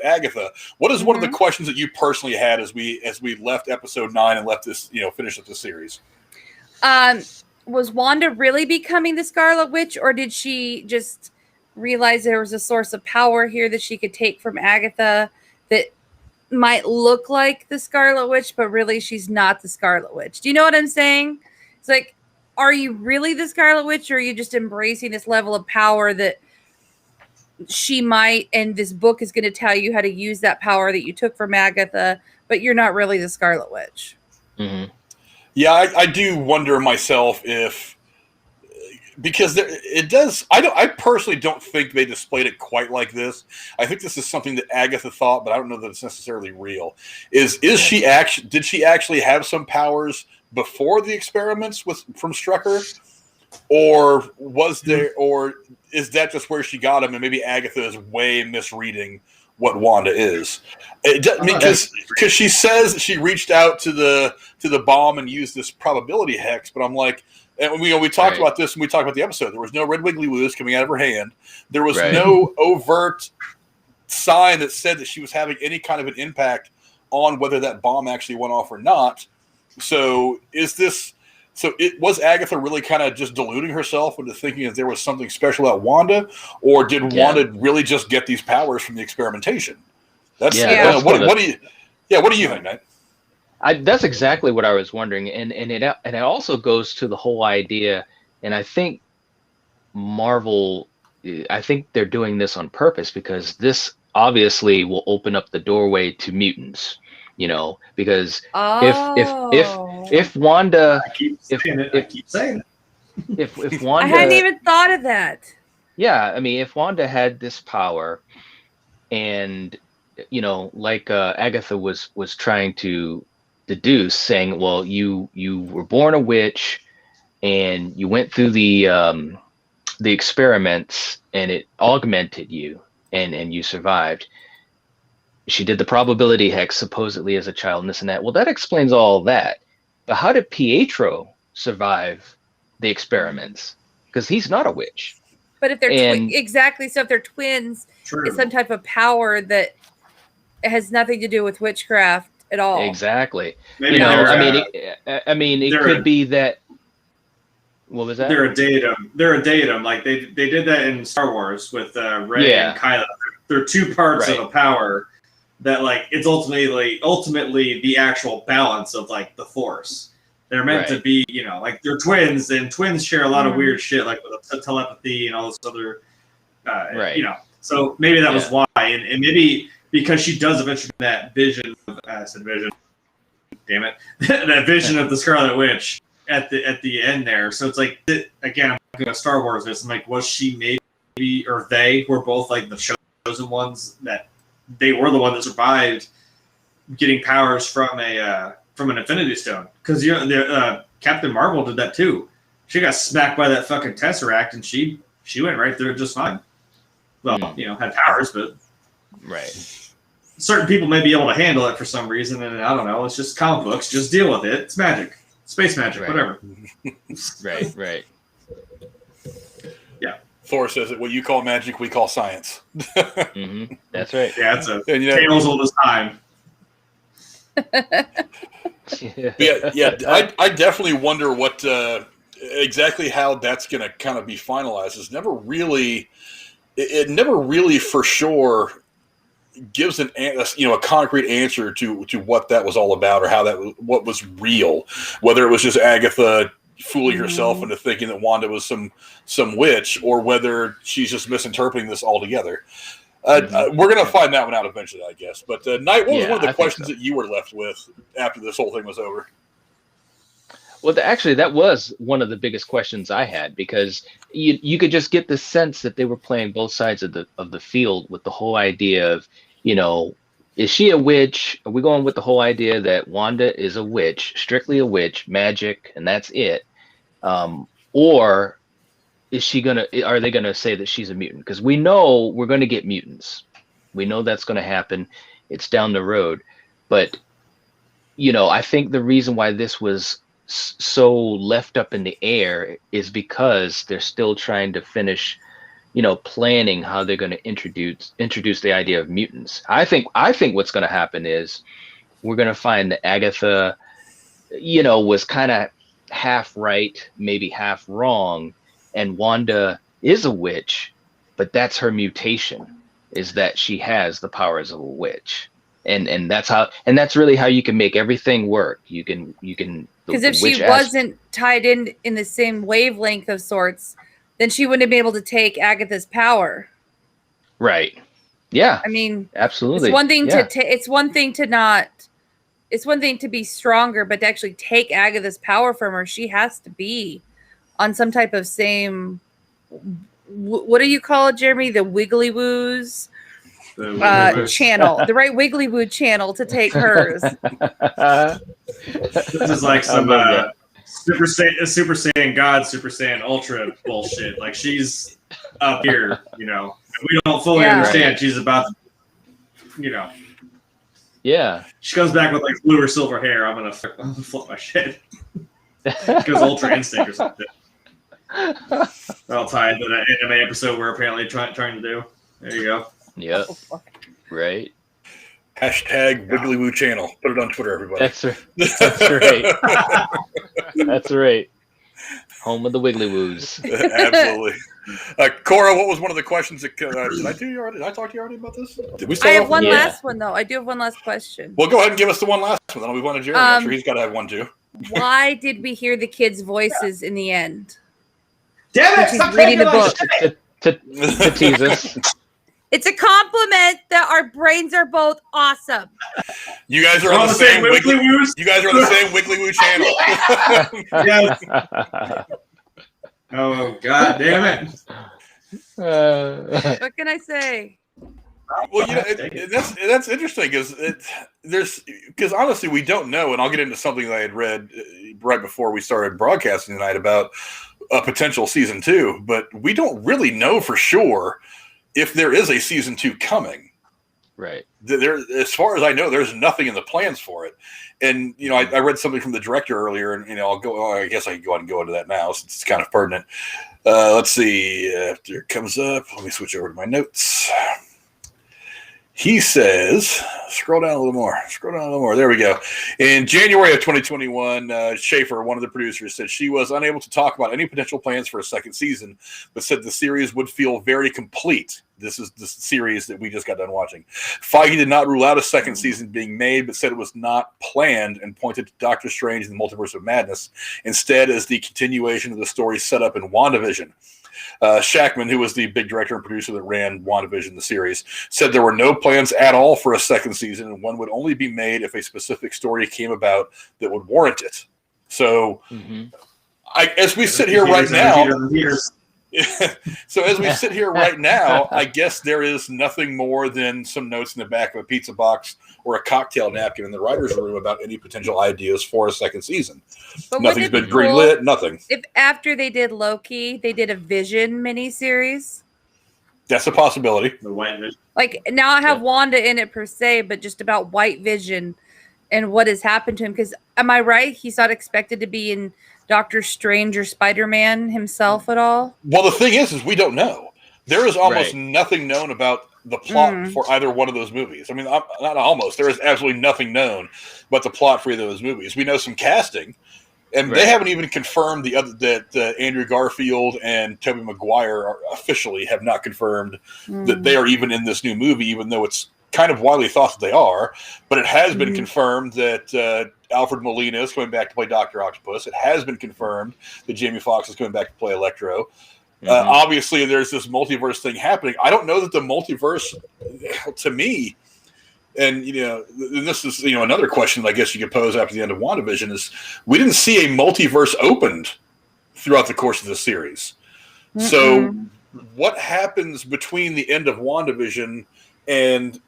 Speaker 1: Agatha. What is one of the questions that you personally had as we left episode 9 and left this, finish up the series?
Speaker 2: Was Wanda really becoming the Scarlet Witch, or did she just realize there was a source of power here that she could take from Agatha that might look like the Scarlet Witch, but really she's not the Scarlet Witch? Do you know what I'm saying? It's like, are you really the Scarlet Witch, or are you just embracing this level of power that she might, and this book is going to tell you how to use that power that you took from Agatha, but you're not really the Scarlet Witch?
Speaker 4: Mm-hmm.
Speaker 1: Yeah, I do wonder myself if, because it does. I personally don't think they displayed it quite like this. I think this is something that Agatha thought, but I don't know that it's necessarily real. Did she actually have some powers before the experiments from Strucker, or is that just where she got him, and maybe Agatha is way misreading what Wanda is? Because she says she reached out to the bomb and used this probability hex, but I'm like, and we talked about this when we talked about the episode. There was no red wiggly woos coming out of her hand. There was no overt sign that said that she was having any kind of an impact on whether that bomb actually went off or not. So was Agatha really kind of just deluding herself into thinking that there was something special about Wanda, or did Wanda really just get these powers from the experimentation? What do you think, Matt?
Speaker 4: That's exactly what I was wondering, and it also goes to the whole idea, and I think Marvel, I think they're doing this on purpose because this obviously will open up the doorway to mutants. Because if Wanda,
Speaker 3: I keep saying it.
Speaker 4: If Wanda,
Speaker 2: I hadn't even thought of that.
Speaker 4: Yeah, I mean, if Wanda had this power, and like Agatha was trying to deduce, saying, well, you were born a witch, and you went through the experiments, and it augmented you, and you survived. She did the probability hex supposedly as a child, and this and that. Well, that explains all that. But how did Pietro survive the experiments? Because he's not a witch.
Speaker 2: But if they're exactly, so if they're twins, it's some type of power that has nothing to do with witchcraft at all.
Speaker 4: Exactly.
Speaker 3: Maybe
Speaker 4: it could be that. What was that?
Speaker 3: They're a datum. Like they did that in Star Wars with Rey and Kylo. They're two parts of a power that like it's ultimately the actual balance of like the Force. They're meant to be, you know, like they're twins, and twins share a lot of weird shit, like with telepathy and all this other, you know. So maybe that was why, and maybe because she does eventually that vision of vision, damn it, that vision of the Scarlet Witch at the end there. So it's like again, I'm looking at Star Wars. It's like, was she maybe, or they were both like the chosen ones, that they were the one that survived getting powers from an Infinity Stone, because you know Captain Marvel did that too. She got smacked by that fucking Tesseract, and she went right through it just fine. Well, you know, had powers, but certain people may be able to handle it for some reason, and I don't know. It's just comic books. Just deal with it. It's magic, space magic, whatever.
Speaker 4: Right.
Speaker 3: Yeah.
Speaker 1: Thor says that what you call magic, we call science.
Speaker 4: That's right.
Speaker 3: Yeah, it's a tales old as time.
Speaker 1: I definitely wonder what exactly how that's going to kind of be finalized. It never really for sure gives a concrete answer to what that was all about, or how what was real, whether it was just Agatha fooling herself into thinking that Wanda was some witch, or whether she's just misinterpreting this altogether. We're going to find that one out eventually, I guess. But Knight, what was one of the questions that you were left with after this whole thing was over?
Speaker 4: Well, actually, that was one of the biggest questions I had, because you could just get the sense that they were playing both sides of the field with the whole idea of, you know, is she a witch? Are we going with the whole idea that Wanda is a witch, strictly a witch, magic, and that's it? Or are they gonna say that she's a mutant? Because we know we're gonna get mutants. We know that's gonna happen. It's down the road. But, you know, I think the reason why this was so left up in the air is because they're still trying to finish, you know, planning how they're going to introduce the idea of mutants. I think what's going to happen is we're going to find that Agatha, you know, was kind of half right, maybe half wrong, and Wanda is a witch, but that's her mutation, is that she has the powers of a witch. And that's really how you can make everything work. You can
Speaker 2: because if she wasn't tied in the same wavelength of sorts, then she wouldn't have been able to take Agatha's power.
Speaker 4: Right. Yeah.
Speaker 2: I mean,
Speaker 4: absolutely.
Speaker 2: It's one thing it's one thing to be stronger, but to actually take Agatha's power from her, she has to be on some type of same. What do you call it, Jeremy? The wiggly woos channel, the right wiggly woo channel to take hers.
Speaker 3: This is like some Super Saiyan God, Super Saiyan Ultra bullshit. Like, she's up here, you know. We don't fully understand. Right. She's about to, you know.
Speaker 4: Yeah.
Speaker 3: She comes back with like blue or silver hair. I'm gonna flip my shit. She goes Ultra Instinct or something. I'll tie into that anime episode we're apparently trying to do. There you go.
Speaker 4: Yep. Right.
Speaker 1: Hashtag Wiggly Woo Channel. Put it on Twitter, everybody.
Speaker 4: That's right. That's right. Home of the Wiggly Woos.
Speaker 1: Absolutely. Cora, what was one of the questions that did I talk to you already about this? Did we
Speaker 2: I have one last one though. I do have one last question.
Speaker 1: Well, go ahead and give us the one last one. Then we want to Jeremy. I'm sure he's got to have one too.
Speaker 2: Why did we hear the kids' voices in the end?
Speaker 3: Damn it!
Speaker 2: She's reading the book
Speaker 4: to tease us.
Speaker 2: It's a compliment that our brains are both awesome.
Speaker 1: You guys are on the same Wiggly Woos. You guys are on the same Wiggly Woo channel.
Speaker 3: Yes. Oh, God damn it.
Speaker 2: What can I say?
Speaker 1: Well, you know, that's interesting because honestly, we don't know, and I'll get into something that I had read right before we started broadcasting tonight about a potential season 2, but we don't really know for sure if there is a season 2 coming.
Speaker 4: Right.
Speaker 1: There, as far as I know, there's nothing in the plans for it. And, you know, I read something from the director earlier, and, you know, I guess I can go ahead and go into that now since it's kind of pertinent. Let's see. After it comes up, let me switch over to my notes. He says, scroll down a little more. There we go. In January of 2021, Schaefer, one of the producers, said she was unable to talk about any potential plans for a second season, but said the series would feel very complete This is the series that we just got done watching. Feige did not rule out a second season being made, but said it was not planned and pointed to Doctor Strange and the Multiverse of Madness instead as the continuation of the story set up in WandaVision. Shackman, who was the big director and producer that ran WandaVision, the series, said there were no plans at all for a second season, and one would only be made if a specific story came about that would warrant it. So, as we sit here right now, I guess there is nothing more than some notes in the back of a pizza box or a cocktail napkin in the writer's room about any potential ideas for a second season.
Speaker 2: But
Speaker 1: Nothing's been greenlit, nothing.
Speaker 2: If after they did Loki, they did a Vision miniseries.
Speaker 1: That's a possibility.
Speaker 3: The White Vision.
Speaker 2: Like, now I have Wanda in it per se, but just about White Vision and what has happened to him. Because, am I right? He's not expected to be in Doctor Strange or Spider-Man himself at all?
Speaker 1: Well, the thing is we don't know. There is almost nothing known about the plot for either one of those movies. I mean, not almost. There is absolutely nothing known about the plot for either of those movies. We know some casting, and they haven't even confirmed that Andrew Garfield and Tobey Maguire officially have not confirmed that they are even in this new movie, even though it's kind of widely thought that they are. But it has been confirmed that Alfred Molina is coming back to play Dr. Octopus. It has been confirmed that Jamie Foxx is coming back to play Electro. Obviously, there's this multiverse thing happening. I don't know that the multiverse, to me, and this is another question I guess you could pose after the end of WandaVision is we didn't see a multiverse opened throughout the course of the series. So what happens between the end of WandaVision and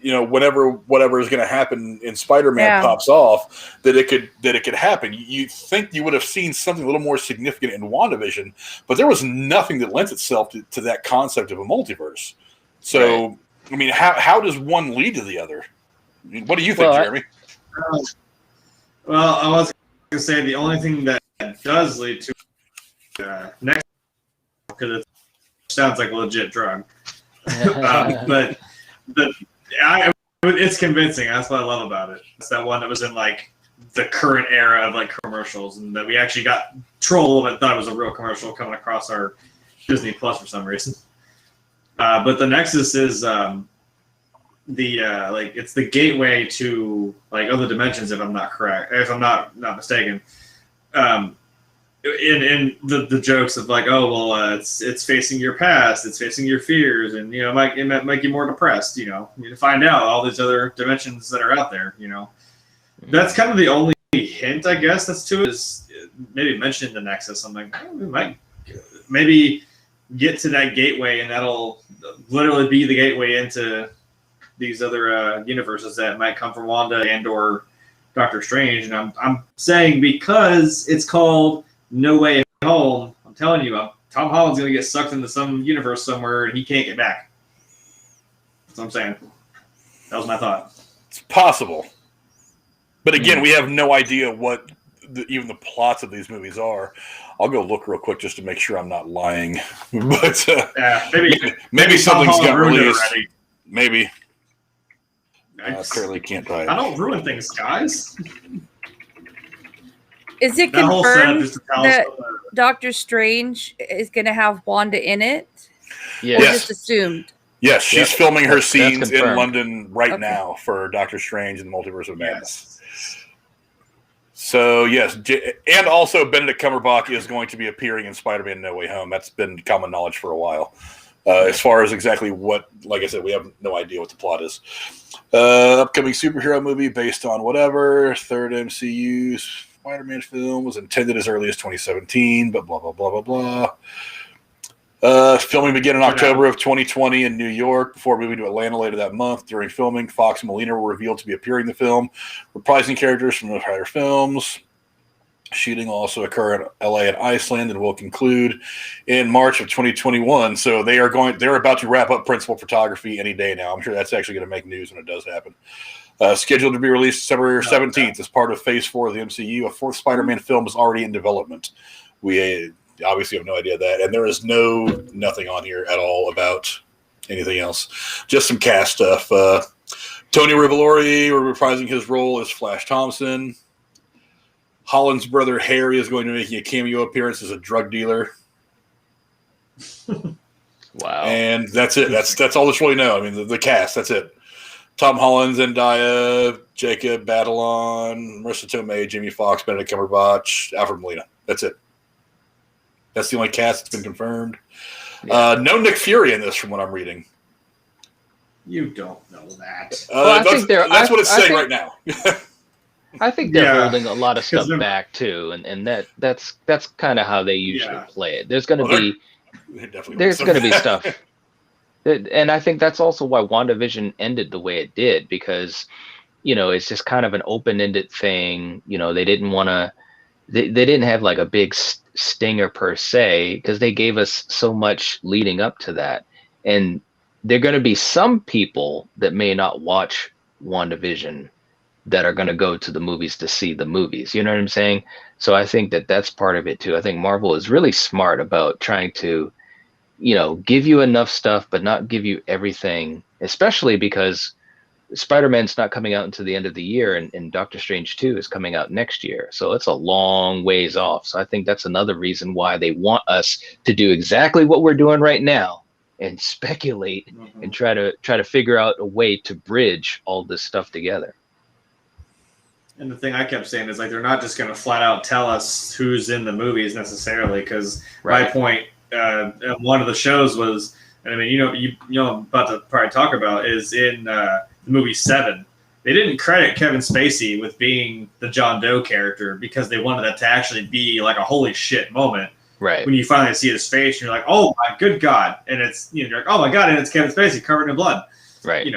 Speaker 1: whatever is going to happen in Spider-Man pops off, that it could happen. You think you would have seen something a little more significant in WandaVision, but there was nothing that lent itself to that concept of a multiverse. So, I mean, how does one lead to the other? I mean, what do you think, Jeremy?
Speaker 3: Well, I was going to say the only thing that does lead to next, because it sounds like a legit drug, but it's convincing. That's what I love about it. It's that one that was in like the current era of like commercials, and that we actually got trolled and thought it was a real commercial coming across our Disney Plus for some reason. But the Nexus is it's the gateway to like other dimensions, if I'm not mistaken. In the jokes of like, oh well, it's facing your past, it's facing your fears, and it might make you more depressed. You find out all these other dimensions that are out there. That's kind of the only hint, I guess, that's to it, is maybe mentioning the Nexus. I'm like, we might maybe get to that gateway, and that'll literally be the gateway into these other universes that might come from Wanda and or Doctor Strange. And I'm saying because it's called No Way Home, I'm telling you, Tom Holland's going to get sucked into some universe somewhere and he can't get back. That's what I'm saying. That was my thought.
Speaker 1: It's possible. But again, we have no idea what even the plots of these movies are. I'll go look real quick just to make sure I'm not lying. But maybe something's got released. Maybe. I clearly can't type.
Speaker 3: I don't ruin things, guys.
Speaker 2: Is it confirmed that Doctor Strange is going to have Wanda in it?
Speaker 1: Yes.
Speaker 2: Or just assumed?
Speaker 1: Yes, she's filming her scenes in London right now for Doctor Strange and the Multiverse of Madness. So, yes, and also Benedict Cumberbatch is going to be appearing in Spider-Man No Way Home. That's been common knowledge for a while. As far as exactly what, like I said, we have no idea what the plot is. Upcoming superhero movie based on whatever. Third MCU Spider-Man film was intended as early as 2017, but blah, blah, blah, blah, blah. Filming began in October of 2020 in New York before moving to Atlanta later that month. During filming, Fox and Molina were revealed to be appearing in the film, reprising characters from the prior films. Shooting will also occur in LA and Iceland and will conclude in March of 2021. So they're about to wrap up principal photography any day now. I'm sure that's actually going to make news when it does happen. Scheduled to be released December 17th as part of Phase 4 of the MCU. A fourth Spider-Man film is already in development. We obviously have no idea that, and there is nothing on here at all about anything else. Just some cast stuff. Tony Revolori reprising his role as Flash Thompson. Holland's brother Harry is going to be making a cameo appearance as a drug dealer.
Speaker 4: Wow.
Speaker 1: And that's it. That's all that's really know. I mean, the cast. That's it. Tom Holland, Zendaya, Jacob Batalon, Marissa Tomei, Jamie Foxx, Benedict Cumberbatch, Alfred Molina. That's it. That's the only cast that's been confirmed.
Speaker 4: Yeah.
Speaker 1: No Nick Fury in this, from what I'm reading.
Speaker 3: You don't know that.
Speaker 4: Well, I think
Speaker 1: that's what it's saying right now.
Speaker 4: I think they're
Speaker 3: Yeah.
Speaker 4: holding a lot of stuff
Speaker 3: they're-
Speaker 4: back too, and that's kind of how they usually play it. There's going to
Speaker 1: Well,
Speaker 4: be
Speaker 1: definitely
Speaker 4: there's going to be stuff, and I think that's also why WandaVision ended the way it did, because it's just kind of an open-ended thing. They didn't want to, they didn't have like a big stinger per se, because they gave us so much leading up to that, and there are going to be some people that may not watch WandaVision that are going to go to the movies to see the movies. You know what I'm saying? So I think that that's part of it too. I think Marvel is really smart about trying to, give you enough stuff, but not give you everything, especially because Spider-Man's not coming out until the end of the year, and Doctor Strange 2 is coming out next year. So it's a long ways off. So I think that's another reason why they want us to do exactly what we're doing right now and speculate and try to figure out a way to bridge all this stuff together.
Speaker 3: And the thing I kept saying is, like, they're not just going to flat out tell us who's in the movies necessarily, because my point at one of the shows was, and I mean, you know, about to probably talk about, is in the movie Seven. They didn't credit Kevin Spacey with being the John Doe character because they wanted that to actually be like a holy shit moment.
Speaker 4: Right.
Speaker 3: When you finally see his face, you're like, oh my good God. And it's, you're like, oh my God, and it's Kevin Spacey covered in blood.
Speaker 4: Right.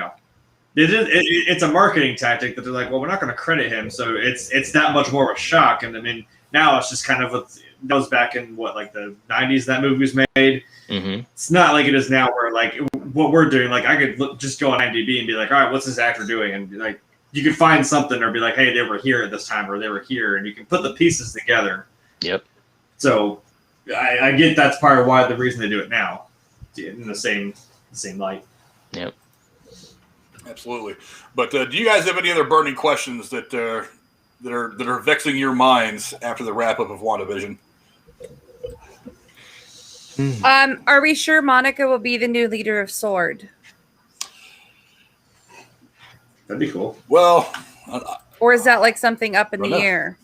Speaker 3: It's a marketing tactic that they're like, well, we're not going to credit him, so it's that much more of a shock. And I mean, now it's just kind of what goes back in like the 90s that movie was made.
Speaker 4: Mm-hmm.
Speaker 3: It's not like it is now, where like what we're doing, like I could just go on IMDb and be like, all right, what's this actor doing? And like you could find something or be like, hey, they were here at this time, or they were here, and you can put the pieces together.
Speaker 4: Yep.
Speaker 3: So I get that's part of why the reason they do it now, in the same light.
Speaker 4: Yep.
Speaker 1: Absolutely. But do you guys have any other burning questions that are vexing your minds after the wrap up of WandaVision?
Speaker 2: Are we sure Monica will be the new leader of SWORD?
Speaker 3: That'd be cool.
Speaker 1: Well,
Speaker 2: Or is that like something up in the air?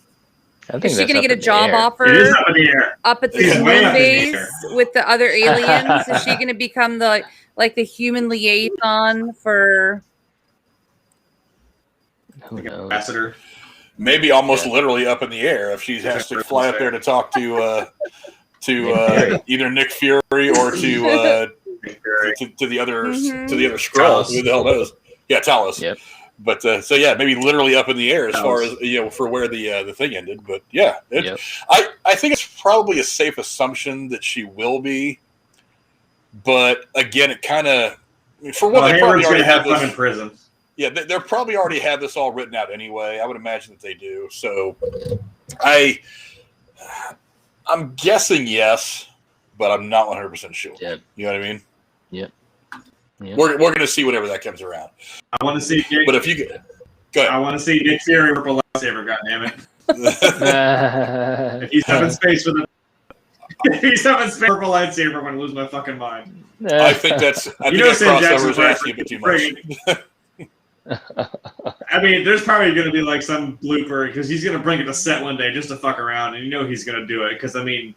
Speaker 4: I think
Speaker 2: Is she
Speaker 4: that's
Speaker 2: going to
Speaker 4: up
Speaker 2: get a
Speaker 4: in the
Speaker 2: job
Speaker 4: air.
Speaker 2: offer
Speaker 3: It is up in the air.
Speaker 2: up at the
Speaker 3: It's way
Speaker 2: moon
Speaker 3: up in the
Speaker 2: base
Speaker 3: air.
Speaker 2: with the other aliens? Is she going to become the human liaison for?
Speaker 4: Who knows?
Speaker 3: Ambassador.
Speaker 1: maybe almost literally up in the air if she has to fly up there to talk to either Nick Fury or to the other to the other Skrull. Who the hell knows? Yeah, Talos.
Speaker 4: Yep.
Speaker 1: But so yeah, maybe literally up in the air as far as for where the thing ended. But yeah, I think it's probably a safe assumption that she will be. But again, it kind of for one, they probably already have this
Speaker 3: in prison.
Speaker 1: Yeah, they're probably already have this all written out anyway. I would imagine that they do. So I'm guessing yes, but I'm not 100% sure.
Speaker 4: Yeah.
Speaker 1: You know what I mean?
Speaker 4: Yep. Yep.
Speaker 1: We're going to see whenever that comes around.
Speaker 3: I want to see Nick,
Speaker 1: But if you go ahead.
Speaker 3: I want to see Nick Fury purple lightsaber, goddammit. If he's having space with purple lightsaber, I'm going to lose my fucking mind.
Speaker 1: I think that crossover is asking a bit too much.
Speaker 3: I mean, there's probably going to be like some blooper because he's going to bring it to set one day just to fuck around, and he's going to do it because I mean,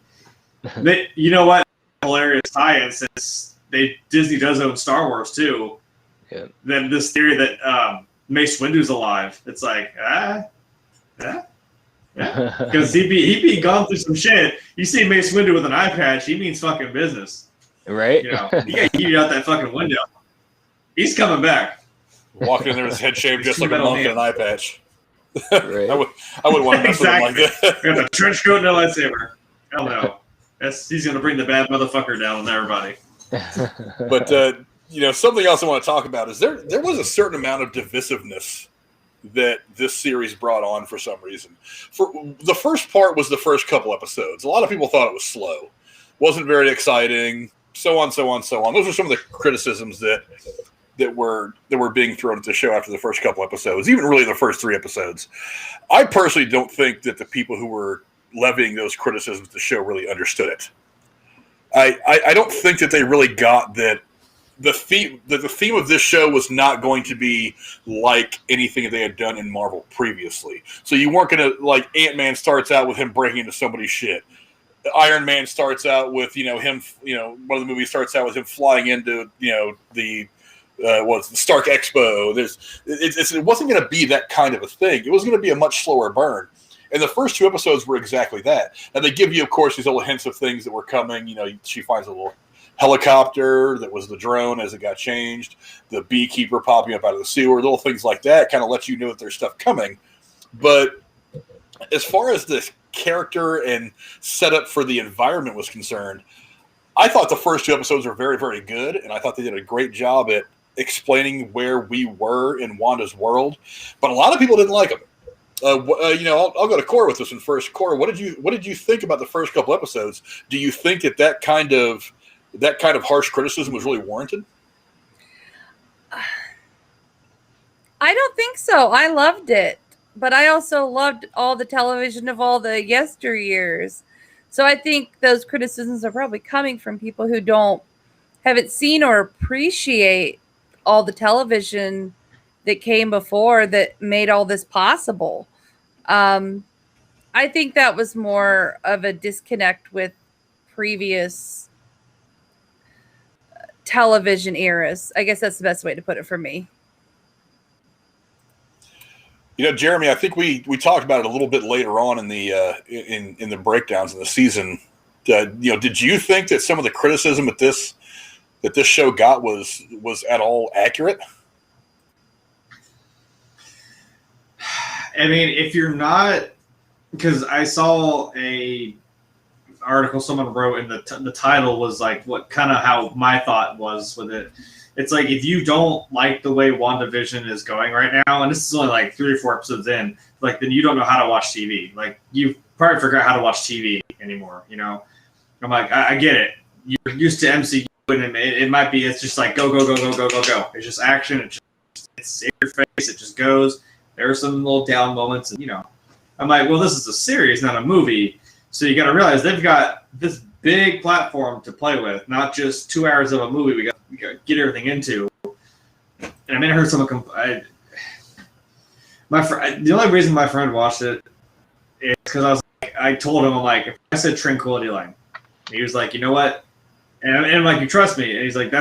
Speaker 3: you know what? Hilarious tie-in since Disney does own Star Wars too.
Speaker 4: Yeah.
Speaker 3: Then this theory that Mace Windu's alive. It's like because he'd be gone through some shit. You see Mace Windu with an eye patch, he means fucking business,
Speaker 4: right?
Speaker 3: You got to eat out that fucking window. He's coming back.
Speaker 1: Walking in there with his head shaved just like a monk in an eye patch.
Speaker 4: Right.
Speaker 1: I would want to mess with him like that.
Speaker 3: Got a trench coat and a lightsaber. Hell no. He's going to bring the bad motherfucker down on everybody.
Speaker 1: But something else I want to talk about is there was a certain amount of divisiveness that this series brought on for some reason. For the first part was the first couple episodes. A lot of people thought it was slow, wasn't very exciting, so on. Those were some of the criticisms that were being thrown at the show after the first couple episodes, even really the first 3 episodes. I personally don't think that the people who were levying those criticisms at the show really understood it. I don't think that they really got that the theme of this show was not going to be like anything that they had done in Marvel previously. So you weren't going to, like, Ant-Man starts out with him breaking into somebody's shit. Iron Man starts out with, him, one of the movies starts out with him flying into, the Stark Expo. It wasn't going to be that kind of a thing. It was going to be a much slower burn. And the first 2 episodes were exactly that. And they give you, of course, these little hints of things that were coming. She finds a little helicopter that was the drone as it got changed, the beekeeper popping up out of the sewer, little things like that kind of let you know that there's stuff coming. But as far as the character and setup for the environment was concerned, I thought the first 2 episodes were very, very good, and I thought they did a great job at explaining where we were in Wanda's world. But a lot of people didn't like them. I'll go to Cora with this one first. Cora, what did you think about the first couple episodes? Do you think that kind of harsh criticism was really warranted?
Speaker 2: I don't think so. I loved it, but I also loved all the television of all the yesteryears. So I think those criticisms are probably coming from people who haven't seen or appreciate all the television that came before that made all this possible. I think that was more of a disconnect with previous television eras. I guess that's the best way to put it for me.
Speaker 1: Jeremy, I think we talked about it a little bit later on in the in the breakdowns in the season. Did you think that some of the criticism that this show got was at all accurate?
Speaker 3: I mean, if you're not, because I saw a article someone wrote, and the title was like what kind of how my thought was with it. It's like, if you don't like the way WandaVision is going right now, and this is only like 3 or 4 episodes in, like, then you don't know how to watch TV. Like, you probably forgot how to watch TV anymore. I'm like, I get it. You're used to MCU, and it might be, it's just like go. It's just action. It's in your face. It just goes. There are some little down moments, and I'm like, well, this is a series, not a movie. So you got to realize they've got this big platform to play with, not just 2 hours of a movie. We got to get everything into. And I mean, I heard someone the only reason my friend watched it is because I told him, I'm like, if I said Tranquility Line, he was like, you know what? And I'm like, you trust me? And he's like,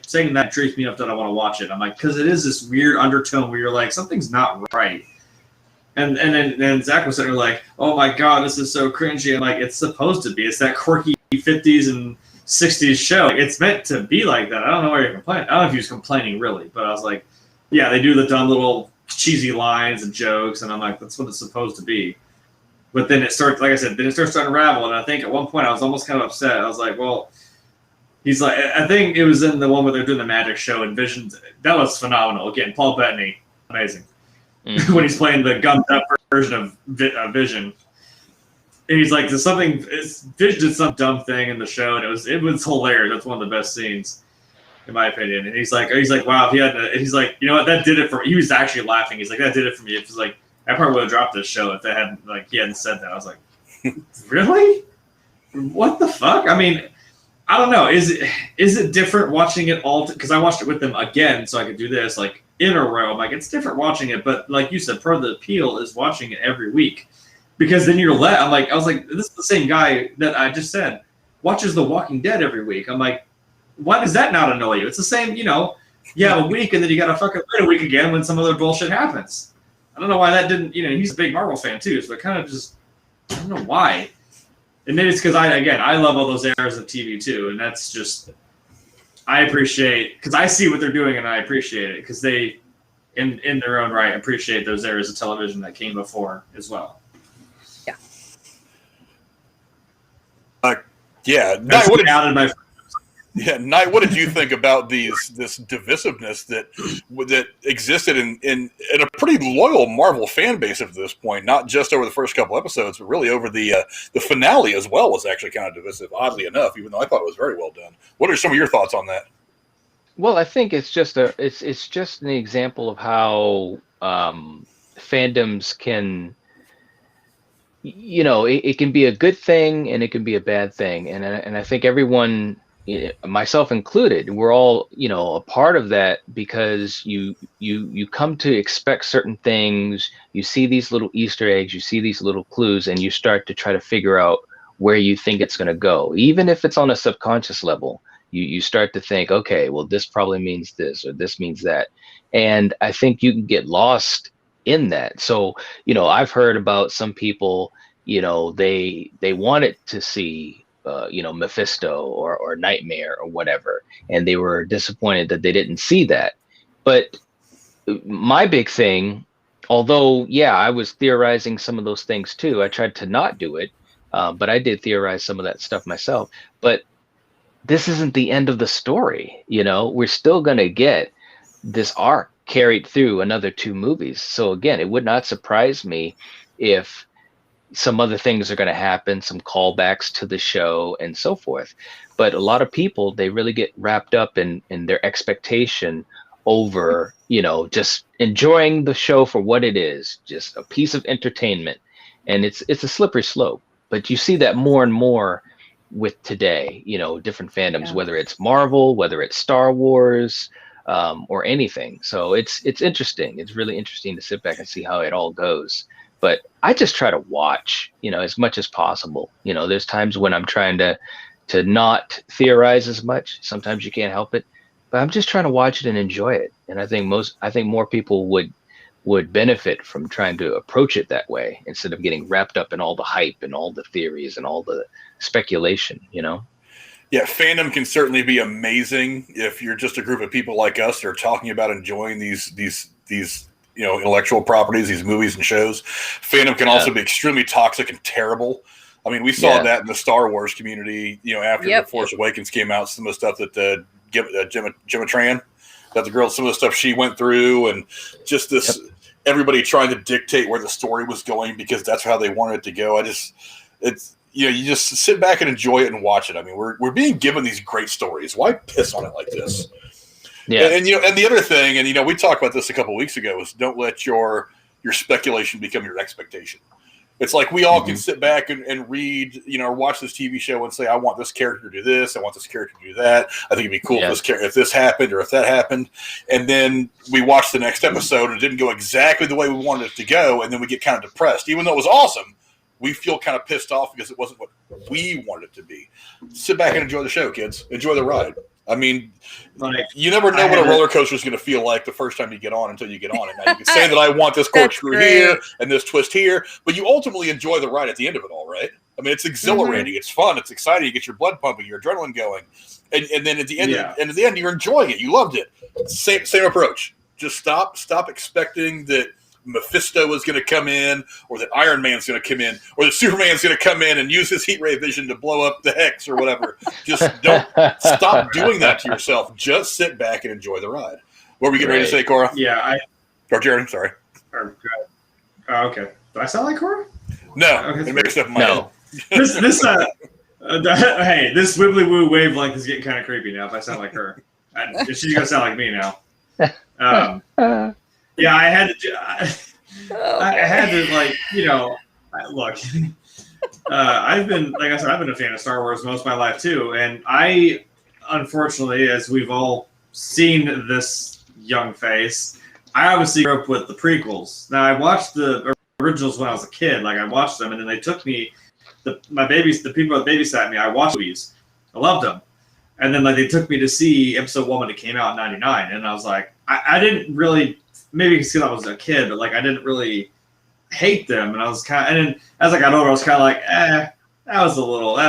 Speaker 3: saying that intrigues me enough that I want to watch it. I'm like, because it is this weird undertone where you're like, something's not right. And then Zach was sitting there like, oh my God, this is so cringy. I'm like, it's supposed to be. It's that quirky 50s and 60s show. It's meant to be like that. I don't know why you're complaining. I don't know if he was complaining really, but I was like, yeah, they do the dumb little cheesy lines and jokes, and I'm like, that's what it's supposed to be. But then it starts, like I said, starting to unravel, and I think at one point I was almost kind of upset. I was like, well, he's like, I think it was in the one where they're doing the magic show and Vision. That was phenomenal. Again, Paul Bettany, amazing. Mm-hmm. When he's playing the gummed up version of Vision. And he's like, Vision did some dumb thing in the show, and it was hilarious. That's one of the best scenes, in my opinion. And he's like, wow, if he had, and he's like, you know what, that did it for me. He was actually laughing. He's like, that did it for me. It was like, I probably would have dropped this show if he hadn't said that. I was like, really? What the fuck? I mean, I don't know. Is it different watching it all? Because I watched it with them again, so I could do this like in a row. I'm like, it's different watching it, but like you said, part of the appeal is watching it every week, because then I was like, this is the same guy that I just said watches The Walking Dead every week. I'm like, why does that not annoy you? It's the same, you have a week and then you got to fucking wait a week again when some other bullshit happens. I don't know why that didn't. He's a big Marvel fan too, so it kind of just, I don't know why. And maybe it's because I love all those eras of TV too, and that's just, I appreciate, because I see what they're doing and I appreciate it, because they, in their own right, appreciate those eras of television that came before as well.
Speaker 2: Yeah.
Speaker 1: Knight, what did you think about this divisiveness that existed in a pretty loyal Marvel fan base at this point? Not just over the first couple episodes, but really over the finale as well was actually kind of divisive, oddly enough, even though I thought it was very well done. What are some of your thoughts on that?
Speaker 4: Well, I think it's just an example of how fandoms can it can be a good thing and it can be a bad thing. And I think everyone, myself included, we're all, a part of that, because you come to expect certain things. You see these little Easter eggs, you see these little clues, and you start to try to figure out where you think it's going to go. Even if it's on a subconscious level, you start to think, okay, well, this probably means this or this means that. And I think you can get lost in that. So, I've heard about some people, they wanted to see, Mephisto or Nightmare or whatever, and they were disappointed that they didn't see that. But my big thing, although, yeah, I was theorizing some of those things too. I tried to not do it, but I did theorize some of that stuff myself. But this isn't the end of the story. We're still going to get this arc carried through another 2 movies. So again, it would not surprise me if some other things are going to happen, some callbacks to the show and so forth. But a lot of people, they really get wrapped up in their expectation over, just enjoying the show for what it is, just a piece of entertainment. And it's a slippery slope. But you see that more and more with today, different fandoms, whether it's Marvel, whether it's Star Wars, or anything. So it's interesting. It's really interesting to sit back and see how it all goes. But I just try to watch, as much as possible. There's times when I'm trying to not theorize as much. Sometimes you can't help it, but I'm just trying to watch it and enjoy it. And I think more people would benefit from trying to approach it that way, instead of getting wrapped up in all the hype and all the theories and all the speculation,
Speaker 1: Yeah, fandom can certainly be amazing if you're just a group of people like us that are talking about enjoying these intellectual properties, these movies and shows. Fandom can also be extremely toxic and terrible. I mean, we saw that in the Star Wars community, after The Force Awakens came out, some of the stuff that Gemma Tran, that the girl, some of the stuff she went through, and just this everybody trying to dictate where the story was going because that's how they wanted it to go. You just sit back and enjoy it and watch it. I mean, we're being given these great stories. Why piss on it like this? Yeah. And the other thing, and we talked about this a couple of weeks ago, is don't let your speculation become your expectation. It's like we all can sit back and read, or watch this TV show and say, I want this character to do this, I want this character to do that. I think it'd be cool if this happened or if that happened. And then we watch the next episode and it didn't go exactly the way we wanted it to go, and then we get kind of depressed. Even though it was awesome, we feel kind of pissed off because it wasn't what we wanted it to be. Sit back and enjoy the show, kids. Enjoy the ride. I mean, you never know what a roller coaster is going to feel like the first time you get on until you get on it. Now, you can say that I want this corkscrew here and this twist here, but you ultimately enjoy the ride at the end of it all, right? I mean, it's exhilarating. It's fun. It's exciting. You get your blood pumping, your adrenaline going. And then at the end, you're enjoying it. You loved it. Same approach. Just stop expecting that Mephisto is going to come in, or that Iron Man's going to come in, or that Superman's going to come in and use his heat ray vision to blow up the Hex or whatever. Just don't stop doing that to yourself. Just sit back and enjoy the ride. What were we getting ready to say, Cora?
Speaker 3: Yeah,
Speaker 1: or Jared, sorry.
Speaker 3: Okay. Do I sound like Cora?
Speaker 1: No, it makes up my head.
Speaker 3: This hey, this wibbly woo wavelength is getting kind of creepy now. If I sound like her, she's gonna sound like me now. Yeah, I had to, look. I've been a fan of Star Wars most of my life too, and I, unfortunately, as we've all seen this young face, I obviously grew up with the prequels. Now, I watched the originals when I was a kid. Like, I watched them, and then they took me, the people that babysat me, I watched movies. I loved them. And then, they took me to see episode 1 when it came out in 99, and I was like, I didn't really, maybe because I was a kid, but, I didn't really hate them, and I was and then as I got older, I was kind of like, that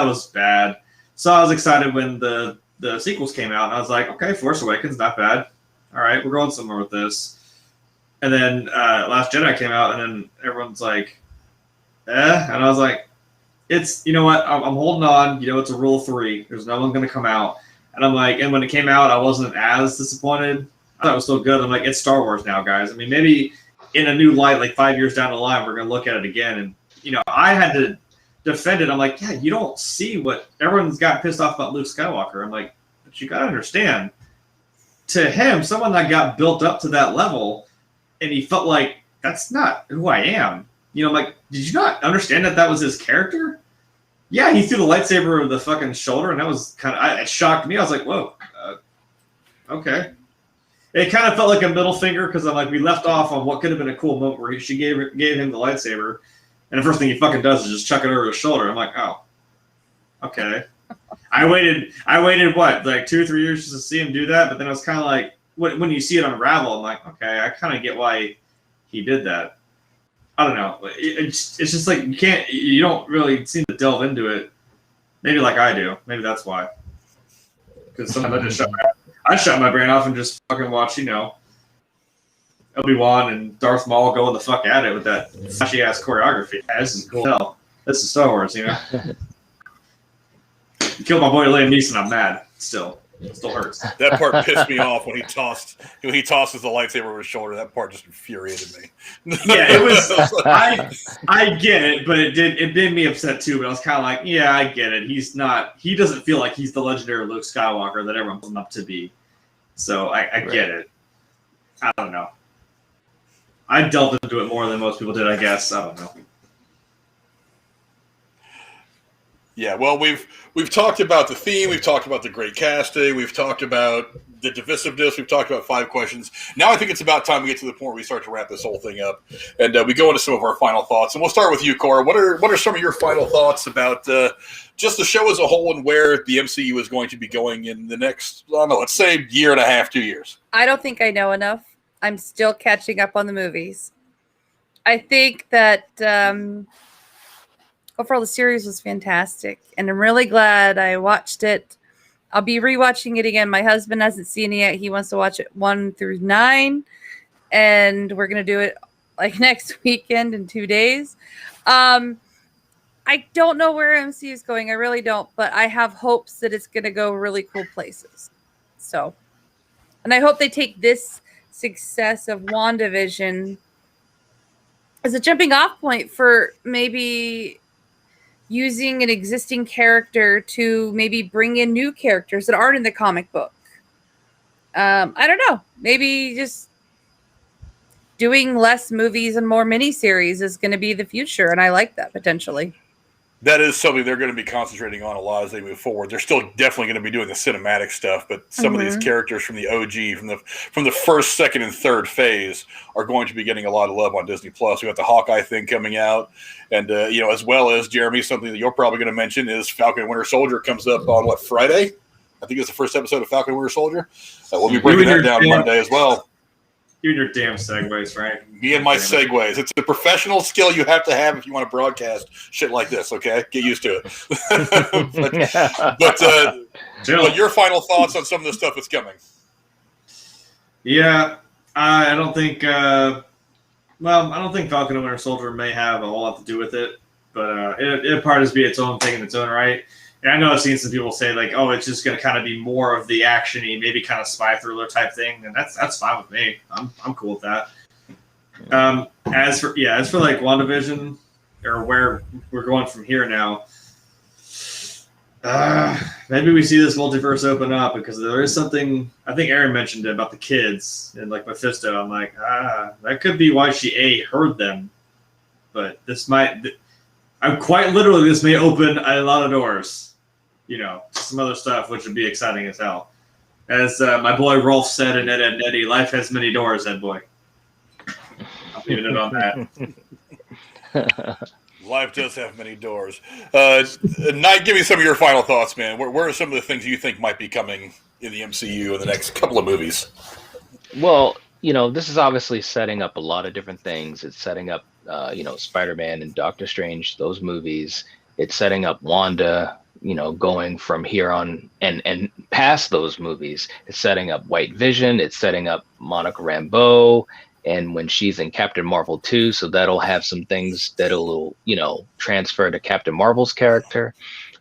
Speaker 3: was bad. So I was excited when the sequels came out, and I was like, okay, Force Awakens, not bad. All right, we're going somewhere with this. And then Last Jedi came out, and then everyone's like, and I was like, it's, you know what, I'm holding on. It's a rule of 3. There's no one going to come out. And I'm like, and when it came out, I wasn't as disappointed. I thought it was still good. I'm like, it's Star Wars now, guys. I mean, maybe in a new light, 5 years down the line, we're going to look at it again. And, I had to defend it. I'm like, yeah, you don't see what everyone's got pissed off about Luke Skywalker. I'm like, but you got to understand, to him, someone that got built up to that level, and he felt like, that's not who I am. You know, I'm like, did you not understand that was his character? Yeah, he threw the lightsaber over the fucking shoulder, and that was kind of, it shocked me. I was like, whoa, okay. It kind of felt like a middle finger because I'm like, we left off on what could have been a cool moment where she gave him the lightsaber, and the first thing he fucking does is just chuck it over his shoulder. I'm like, oh, okay. I waited what, like 2 or 3 years just to see him do that, but then I was kind of like, when you see it unravel, I'm like, okay, I kind of get why he did that. I don't know. It's just like you don't really seem to delve into it. Maybe like I do. Maybe that's why. Because sometimes I shut my brain off and just fucking watch, you know, Obi-Wan and Darth Maul going the fuck at it with that flashy ass choreography. This is cool as hell. This is Star Wars, you know. You killed my boy Liam Neeson. I'm mad. Still hurts.
Speaker 1: That part pissed me off when he tosses the lightsaber over his shoulder. That part just infuriated me.
Speaker 3: Yeah, it was. I get it, but it made me upset too. But I was kind of like, yeah, I get it. He doesn't feel like he's the legendary Luke Skywalker that everyone puts him up to be. So I get it. I don't know. I delved into it more than most people did, I guess. I don't know.
Speaker 1: Yeah, well, we've talked about the theme, we've talked about the great casting, we've talked about the divisiveness, we've talked about 5 questions. Now I think it's about time we get to the point where we start to wrap this whole thing up, and we go into some of our final thoughts. And we'll start with you, Cora. What are some of your final thoughts about just the show as a whole and where the MCU is going to be going in the next, I don't know, let's say year and a half, 2 years? I
Speaker 2: don't think I know enough. I'm still catching up on the movies. I think that overall the series was fantastic, and I'm really glad I watched it. I'll be rewatching it again. My husband hasn't seen it yet. He wants to watch it 1 through 9, and we're going to do it like next weekend in 2 days. I don't know where MCU is going. I really don't, but I have hopes that it's going to go really cool places. So, and I hope they take this success of WandaVision as a jumping off point for maybe using an existing character to maybe bring in new characters that aren't in the comic book. I don't know. Maybe just doing less movies and more miniseries is going to be the future, and I like that potentially.
Speaker 1: That is something they're going to be concentrating on a lot as they move forward. They're still definitely going to be doing the cinematic stuff, but some of these characters from the OG, from the first, second, and third phase, are going to be getting a lot of love on Disney Plus. We got the Hawkeye thing coming out, and as well as Jeremy, something that you're probably going to mention is Falcon and Winter Soldier comes up on Friday. I think it's the first episode of Falcon and Winter Soldier. We'll be breaking that down Monday as well.
Speaker 3: You and your damn segues, right?
Speaker 1: Me and my segues. It's a professional skill you have to have if you want to broadcast shit like this, okay? Get used to it. but your final thoughts on some of the stuff that's coming?
Speaker 3: Yeah, I don't think I don't think Falcon and Winter Soldier may have a whole lot to do with it, but it'll probably just be its own thing in its own right. And I know I've seen some people say like, oh, it's just going to kind of be more of the action-y, maybe kind of spy thriller type thing, and that's fine with me. I'm cool with that. As for like WandaVision, or where we're going from here now, maybe we see this multiverse open up because there is something. I think Aaron mentioned it about the kids and like Mephisto. I'm like, that could be why she heard them, but this might. I'm quite literally, this may open a lot of doors. Some other stuff, which would be exciting as hell. As my boy Rolf said in Ed, Ed, and Eddie, life has many doors, Ed boy. I'm leaving it on that.
Speaker 1: Life does have many doors. Knight, give me some of your final thoughts, man. Where are some of the things you think might be coming in the MCU in the next couple of movies?
Speaker 4: Well, this is obviously setting up a lot of different things. It's setting up, Spider-Man and Doctor Strange, those movies. It's setting up Wanda, going from here on and past those movies. It's setting up White Vision. It's setting up Monica Rambeau, and when she's in Captain Marvel 2, so that'll have some things that'll, transfer to Captain Marvel's character.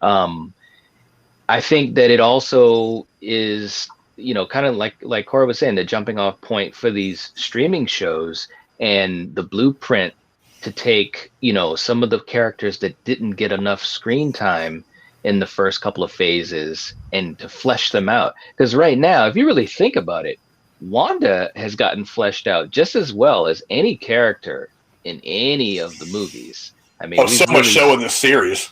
Speaker 4: I think that it also is, kind of like Cora was saying, the jumping off point for these streaming shows and the blueprint to take, some of the characters that didn't get enough screen time in the first couple of phases and to flesh them out. Because right now, if you really think about it, Wanda has gotten fleshed out just as well as any character in any of the movies. I mean,
Speaker 1: Oh, so much so in this series.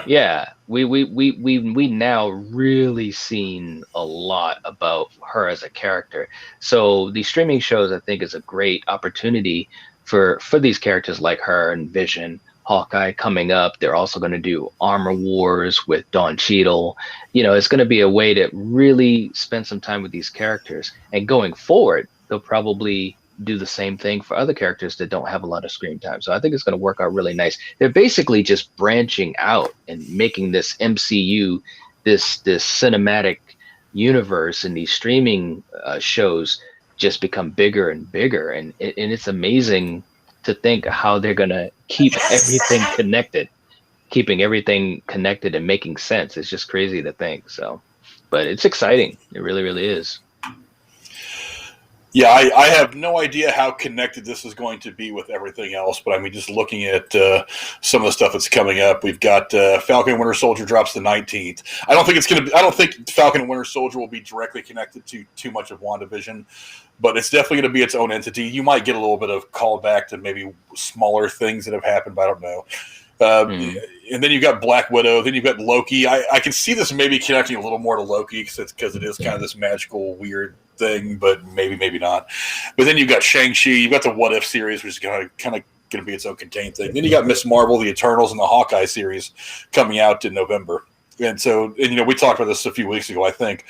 Speaker 4: Yeah, we now really seen a lot about her as a character. So these streaming shows, I think, is a great opportunity for these characters like her and Vision, Hawkeye coming up. They're also going to do Armor Wars with Don Cheadle. You know, it's going to be a way to really spend some time with these characters. And going forward, they'll probably do the same thing for other characters that don't have a lot of screen time. So I think it's going to work out really nice. They're basically just branching out and making this MCU, this cinematic universe, and these streaming shows just become bigger and bigger. And it's amazing to think how they're going to keep everything connected, keeping everything connected and making sense. It's just crazy to think. So, but it's exciting. It really, really is.
Speaker 1: Yeah, I have no idea how connected this is going to be with everything else, but I mean, just looking at some of the stuff that's coming up, we've got Falcon and Winter Soldier drops the 19th. I don't think Falcon and Winter Soldier will be directly connected to too much of WandaVision, but it's definitely going to be its own entity. You might get a little bit of callback to maybe smaller things that have happened, but I don't know. And then you've got Black Widow. Then you've got Loki. I can see this maybe connecting a little more to Loki because it is kind of this magical, weird thing, but maybe not. But then you've got Shang-Chi. You've got the What If series, which is kind of going to be its own contained thing. Then you got Miss Marvel, the Eternals, and the Hawkeye series coming out in November. And we talked about this a few weeks ago, I think.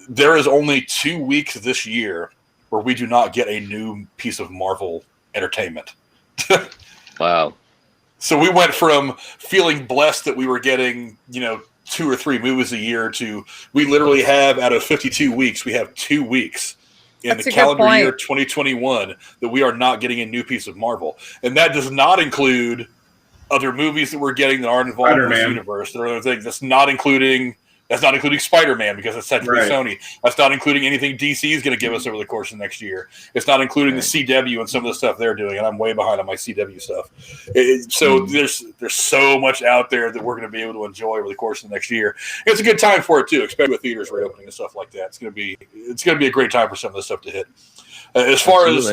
Speaker 1: There is only 2 weeks this year where we do not get a new piece of Marvel entertainment.
Speaker 4: Wow.
Speaker 1: So we went from feeling blessed that we were getting, 2 or 3 movies a year to we literally have, out of 52 weeks, we have 2 weeks in the calendar year 2021 that we are not getting a new piece of Marvel. And that does not include other movies that we're getting that aren't involved in this universe. There are other things. That's not including Spider-Man because it's technically Sony. That's not including anything DC is going to give us over the course of next year. It's not including the CW and some of the stuff they're doing, and I'm way behind on my CW stuff. There's so much out there that we're going to be able to enjoy over the course of the next year. And it's a good time for it too, especially with theaters reopening and stuff like that. It's going to be a great time for some of this stuff to hit. As far as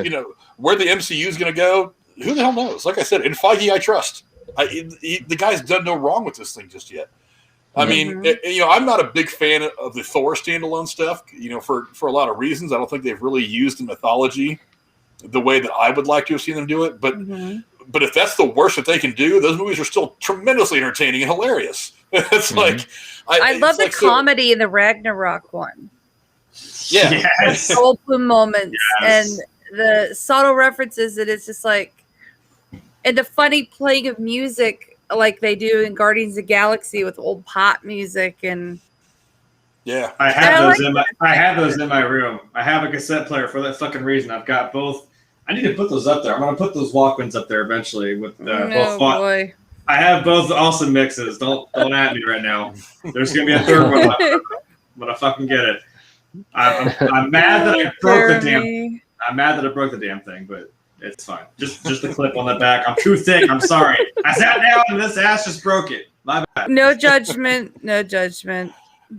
Speaker 1: where the MCU is going to go, who the hell knows? Like I said, in Feige I trust. The guy's done no wrong with this thing just yet. I mean, I'm not a big fan of the Thor standalone stuff, for a lot of reasons. I don't think they've really used the mythology the way that I would like to have seen them do it. But but if that's the worst that they can do, those movies are still tremendously entertaining and hilarious. It's
Speaker 2: I love the comedy in the Ragnarok one.
Speaker 1: Yeah.
Speaker 3: Yes.
Speaker 2: The Goldblum moments and the subtle references that it's just like, and the funny playing of music like they do in Guardians of the Galaxy with old pop music and
Speaker 3: I have those in my room. I have a cassette player for that fucking reason. I've got both. I need to put those up there. I'm gonna put those Walkmans up there eventually with both.
Speaker 2: Boy.
Speaker 3: I have both awesome mixes. Don't at me right now. There's gonna be a third one left, but I fucking get it. I'm mad that I broke the damn. I'm mad that I broke the damn thing, but it's fine. Just the clip on the back. I'm too thick. I'm sorry. I sat down and this ass just broke it. My bad.
Speaker 2: No judgment. No judgment.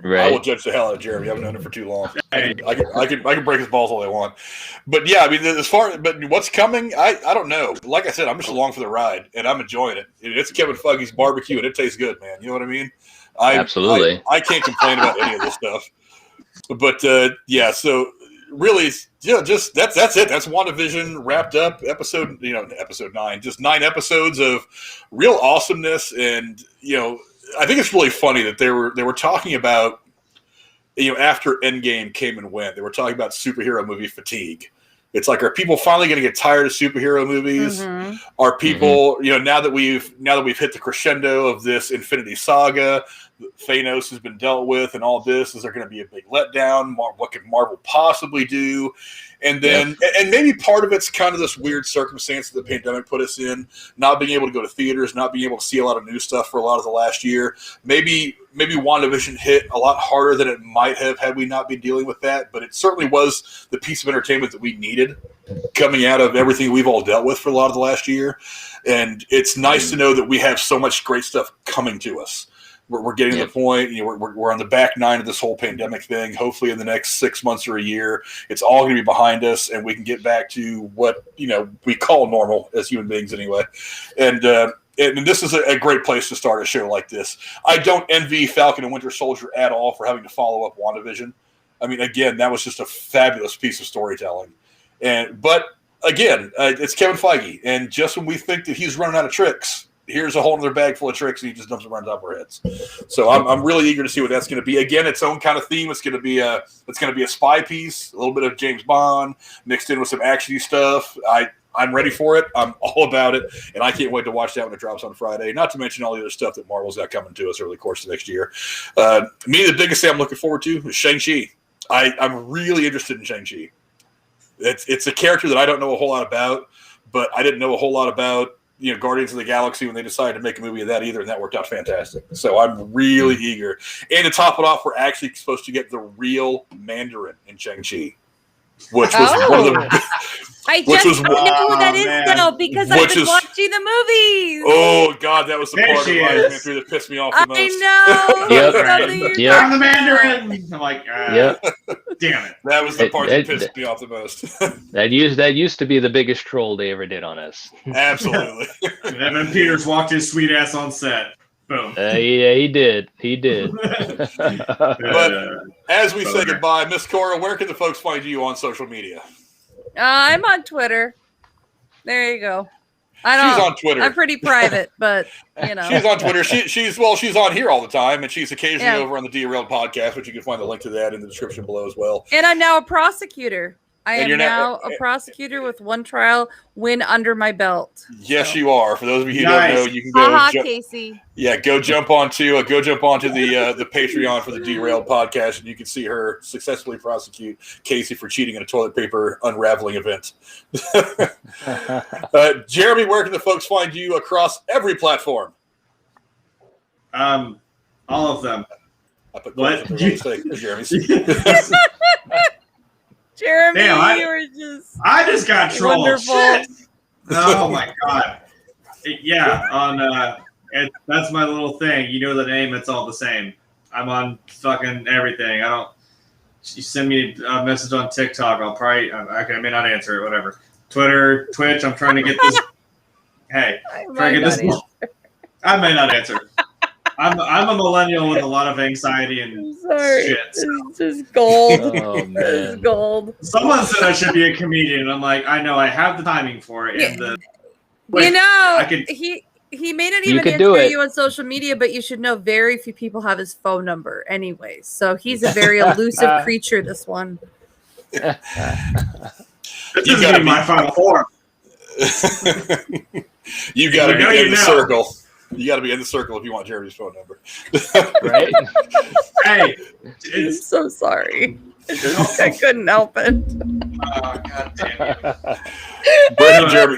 Speaker 4: Right.
Speaker 1: I will judge the hell out of Jeremy. I've known him for too long. I can break his balls all I want. But yeah, I mean, but what's coming, I don't know. Like I said, I'm just along for the ride, and I'm enjoying it. It's Kevin Feige's barbecue, and it tastes good, man. You know what I mean?
Speaker 4: Absolutely.
Speaker 1: I can't complain about any of this stuff. But so really, just that's it. That's WandaVision wrapped up. Episode 9. Just 9 episodes of real awesomeness, and I think it's really funny that they were talking about, after Endgame came and went, they were talking about superhero movie fatigue. It's like, are people finally going to get tired of superhero movies?
Speaker 2: Mm-hmm.
Speaker 1: Are people, now that we've hit the crescendo of this Infinity Saga, Thanos has been dealt with, and all this, is there going to be a big letdown? What could Marvel possibly do? And then, and maybe part of it's kind of this weird circumstance that the pandemic put us in, not being able to go to theaters, not being able to see a lot of new stuff for a lot of the last year. Maybe WandaVision hit a lot harder than it might have had we not been dealing with that, but it certainly was the piece of entertainment that we needed coming out of everything we've all dealt with for a lot of the last year. And it's nice to know that we have so much great stuff coming to us. We're getting to the point. We're on the back nine of this whole pandemic thing. Hopefully, in the next 6 months or a year, it's all going to be behind us, and we can get back to what we call normal as human beings, anyway. And this is a great place to start a show like this. I don't envy Falcon and Winter Soldier at all for having to follow up WandaVision. I mean, again, that was just a fabulous piece of storytelling. But again, it's Kevin Feige, and just when we think that he's running out of tricks, here's a whole other bag full of tricks, and he just dumps them right on top of our heads. So I'm really eager to see what that's going to be. Again, its own kind of theme. It's going to be a spy piece, a little bit of James Bond mixed in with some actiony stuff. I'm ready for it. I'm all about it, and I can't wait to watch that when it drops on Friday. Not to mention all the other stuff that Marvel's got coming to us over the course of next year. The biggest thing I'm looking forward to is Shang-Chi. I'm really interested in Shang-Chi. It's a character that I don't know a whole lot about, but I didn't know a whole lot about Guardians of the Galaxy when they decided to make a movie of that either, and that worked out fantastic. So I'm really eager. And to top it off, we're actually supposed to get the real Mandarin in Shang-Chi, which was one of the...
Speaker 2: I just know who that is now because I've been watching the movies.
Speaker 1: Oh, God, that was the part of life that pissed me off the most.
Speaker 2: I know.
Speaker 3: Yep. I'm the Mandarin. I'm like, damn it.
Speaker 1: That was the part that pissed me off the most.
Speaker 4: That used to be the biggest troll they ever did on us.
Speaker 1: Absolutely.
Speaker 3: And Evan Peters walked his sweet ass on set. Boom.
Speaker 4: Yeah, he did.
Speaker 1: But as we say goodbye, Miss Cora, where can the folks find you on social media?
Speaker 2: I'm on Twitter. There you go.
Speaker 1: She's on Twitter.
Speaker 2: I'm pretty private, but
Speaker 1: she's on Twitter. She's on here all the time, and she's occasionally over on the Derailed podcast, which you can find the link to that in the description below as well.
Speaker 2: And I'm now a prosecutor. I am now a prosecutor with one trial win under my belt.
Speaker 1: Yes, you are. For those of you who don't know, you can go.
Speaker 2: Casey.
Speaker 1: Yeah, go jump onto the Patreon for the Derailed podcast, and you can see her successfully prosecute Casey for cheating in a toilet paper unraveling event. Jeremy, where can the folks find you across every platform?
Speaker 3: All of them.
Speaker 1: I put what? Jeremy's.
Speaker 2: Jeremy,
Speaker 3: damn,
Speaker 2: you were just
Speaker 3: I just got trolled.
Speaker 2: Wonderful.
Speaker 3: Shit. Oh my god. That's my little thing. You know the name, it's all the same. I'm on fucking everything. You send me a message on TikTok, I'll probably I may not answer it, whatever. Twitter, Twitch, I'm trying to get this. Hey, trying to get this. I may not answer. I'm a millennial with a lot of anxiety and shit. So.
Speaker 2: It's just gold.
Speaker 4: Oh, man.
Speaker 2: It's gold.
Speaker 3: Someone said I should be a comedian, and I'm like, I know I have the timing for it. And
Speaker 2: he may not even answer you on social media, but you should know very few people have his phone number anyways. So he's a very elusive creature, this one.
Speaker 3: This is going to be my final form.
Speaker 1: You got to be in the circle. You got to be in the circle if you want Jeremy's phone number.
Speaker 4: Right?
Speaker 3: Hey.
Speaker 2: I'm so sorry. I couldn't help it.
Speaker 3: Oh, God damn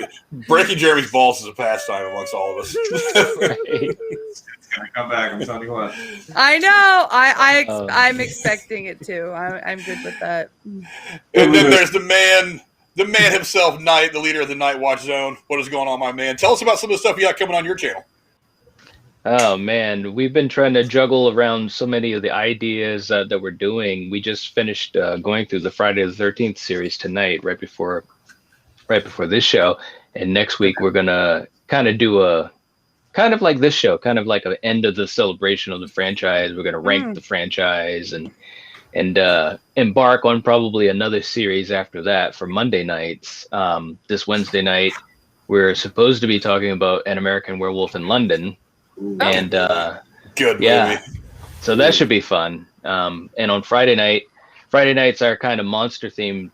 Speaker 3: it.
Speaker 1: Breaking Jeremy's balls is a pastime amongst all of us.
Speaker 3: It's going to come back, I'm telling you what.
Speaker 2: I know. I'm expecting it too. I'm good with that.
Speaker 1: And then there's the man himself, Knight, the leader of the Nightwatch Zone. What is going on, my man? Tell us about some of the stuff you got coming on your channel.
Speaker 4: Oh, man. We've been trying to juggle around so many of the ideas that we're doing. We just finished going through the Friday the 13th series tonight, right before this show. And next week, we're going to kind of do kind of like this show, kind of like an end of the celebration of the franchise. We're going to rank the franchise and embark on probably another series after that for Monday nights. This Wednesday night, we're supposed to be talking about An American Werewolf in London. And
Speaker 1: good
Speaker 4: movie. So that should be fun. And on Friday nights are kind of monster themed